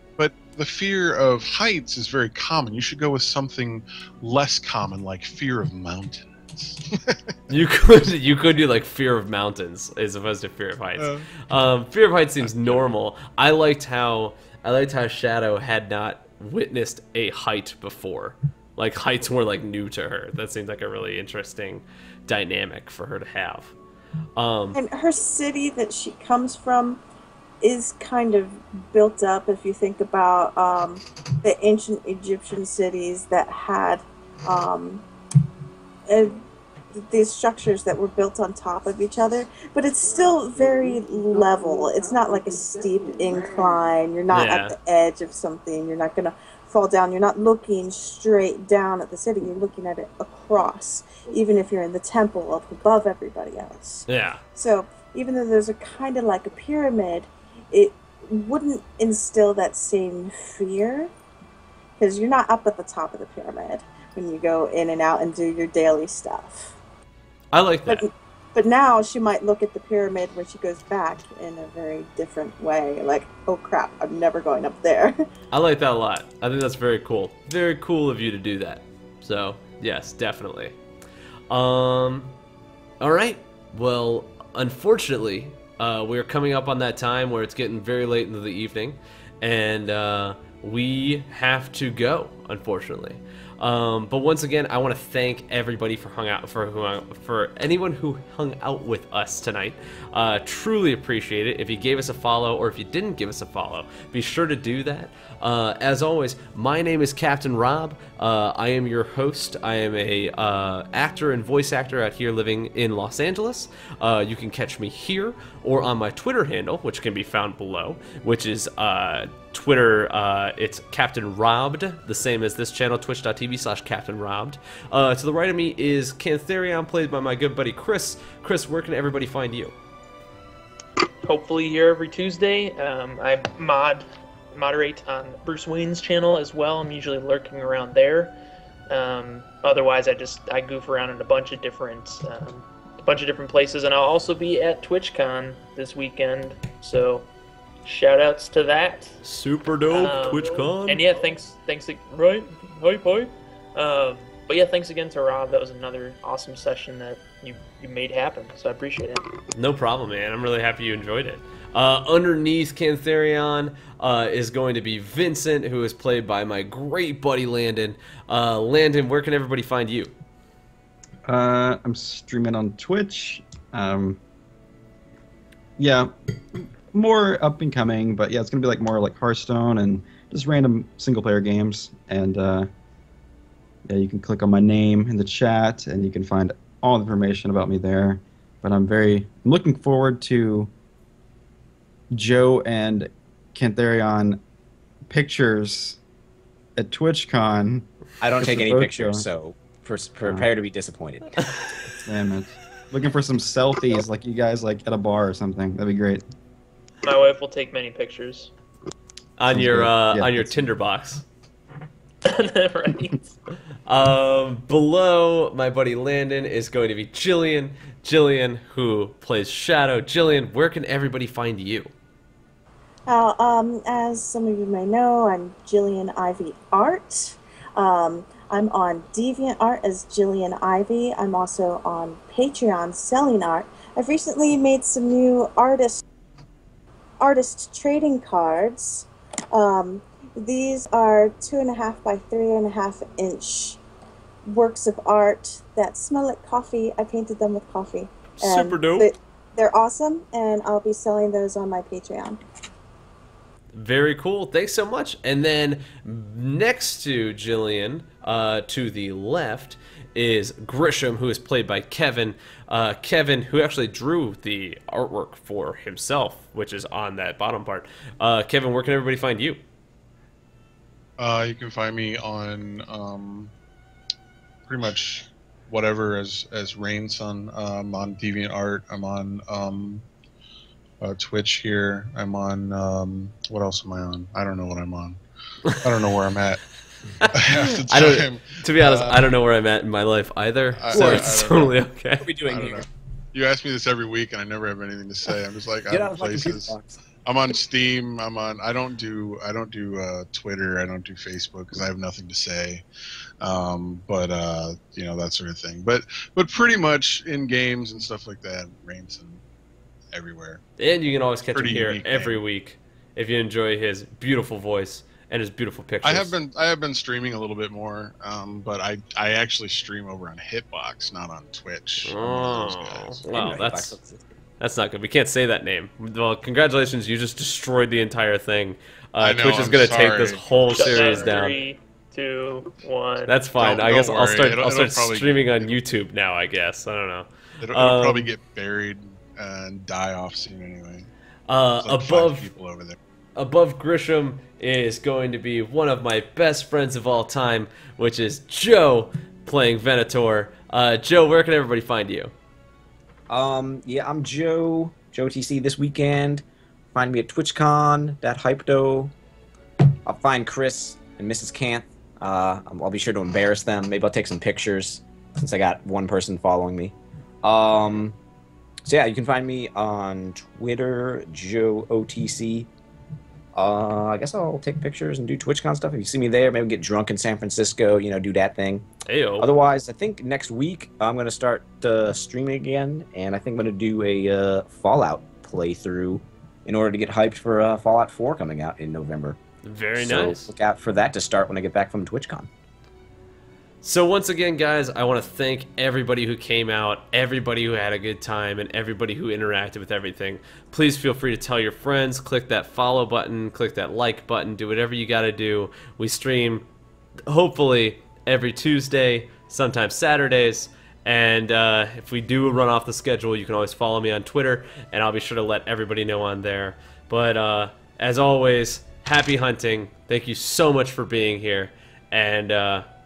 the fear of heights is very common. You should go with something less common, like fear of mountains. You could do like fear of mountains as opposed to fear of heights. Fear of heights seems normal. I liked how Shadow had not witnessed a height before. Like heights were like new to her. That seems like a really interesting dynamic for her to have. And her city that she comes from is kind of built up. If you think about the ancient Egyptian cities that had these structures that were built on top of each other, but it's still very level. It's not like a steep incline. You're not at the edge of something. You're not going to fall down. You're not looking straight down at the city. You're looking at it across, even if you're in the temple up above everybody else. Yeah. So even though there's a kind of like a pyramid, it wouldn't instill that same fear, because you're not up at the top of the pyramid when you go in and out and do your daily stuff. I like that. But now she might look at the pyramid when she goes back in a very different way. Like, oh crap, I'm never going up there. I like that a lot. I think that's very cool. Very cool of you to do that. So, yes, definitely. All right. Well, unfortunately, we're coming up on that time where it's getting very late into the evening, and we have to go, unfortunately. But once again, I want to thank everybody for anyone who hung out with us tonight. Truly appreciate it. If you gave us a follow, or if you didn't give us a follow, be sure to do that. As always, my name is Captain Rob. I am your host. I am a actor and voice actor out here living in Los Angeles. You can catch me here or on my Twitter handle, which can be found below, which is Twitter, it's Captain Robbed, the same as this channel, twitch.tv/Captain Robbed. To the right of me is Cantharion, played by my good buddy Chris. Chris, where can everybody find you? Hopefully here every Tuesday. I moderate on Bruce Wayne's channel as well. I'm usually lurking around there. Otherwise, I goof around in a bunch of different places, and I'll also be at TwitchCon this weekend. So shout outs to that. Super dope, TwitchCon. And yeah, thanks, right? Hi. But yeah, thanks again to Rob. That was another awesome session that you made happen, so I appreciate it. No problem, man. I'm really happy you enjoyed it. Underneath Cantharion is going to be Vincent, who is played by my great buddy Landon. Landon, where can everybody find you? I'm streaming on Twitch. Yeah, more up and coming, but yeah, it's gonna be like more like Hearthstone and just random single player games. And yeah, you can click on my name in the chat, and you can find all the information about me there. But I'm looking forward to Joe and Cantharion pictures at TwitchCon. I don't take any pictures, so prepare to be disappointed. Damn it. Looking for some selfies, like you guys like at a bar or something. That'd be great. My wife will take many pictures. On your Tinder box. Right. Below my buddy Landon is going to be Jillian. Jillian, who plays Shadow. Jillian, where can everybody find you? As some of you may know, I'm Jillian Ivy Art. I'm on DeviantArt as Jillian Ivy. I'm also on Patreon selling art. I've recently made some new artist trading cards. These are 2.5 by 3.5 inch works of art that smell like coffee. I painted them with coffee. And super dope. They're awesome, and I'll be selling those on my Patreon. Very cool. Thanks so much. And then next to Jillian, to the left, is Grisham, who is played by Kevin. Kevin, who actually drew the artwork for himself, which is on that bottom part. Kevin, where can everybody find you? You can find me on pretty much whatever as Rainson. I'm on DeviantArt. I'm on Twitch here. I'm on what else am I on? I don't know what I'm on. I don't know where I'm at. To be honest, I don't know where I'm at in my life either. So it's totally okay. What are we doing here? You ask me this every week, and I never have anything to say. I'm just like, I'm places. I'm on Steam. I don't do Twitter. I don't do Facebook because I have nothing to say. But you know, that sort of thing. But pretty much in games and stuff like that, Rainson everywhere. And you can always catch him here every week if you enjoy his beautiful voice and his beautiful pictures. I have been streaming a little bit more, but I actually stream over on Hitbox, not on Twitch. Oh, wow, that's not good. We can't say that name. Well, congratulations, you just destroyed the entire thing. Twitch is going to take this whole series down. 3, 2, 1. That's fine. I guess I'll start streaming on YouTube now, I guess. I don't know. It'll probably get buried and die off soon anyway. Like above people over there. Above Grisham is going to be one of my best friends of all time, which is Joe playing Venator. Joe, where can everybody find you? Yeah, I'm Joe TC this weekend. Find me at TwitchCon, thathypdo. I'll find Chris and Mrs. Canth. I'll be sure to embarrass them. Maybe I'll take some pictures since I got one person following me. So yeah, you can find me on Twitter, JoeOTC. I guess I'll take pictures and do TwitchCon stuff. If you see me there, maybe get drunk in San Francisco, you know, do that thing. Heyo. Otherwise, I think next week I'm going to start streaming again, and I think I'm going to do a Fallout playthrough in order to get hyped for Fallout 4 coming out in November. Very nice. So look out for that to start when I get back from TwitchCon. So once again, guys, I want to thank everybody who came out, everybody who had a good time, and everybody who interacted with everything. Please feel free to tell your friends, click that follow button, click that like button, do whatever you got to do. We stream, hopefully, every Tuesday, sometimes Saturdays, and if we do run off the schedule, you can always follow me on Twitter, and I'll be sure to let everybody know on there. But as always, happy hunting. Thank you so much for being here, and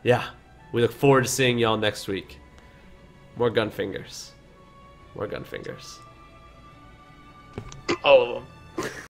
yeah. We look forward to seeing y'all next week. More gun fingers. More gun fingers. All of them.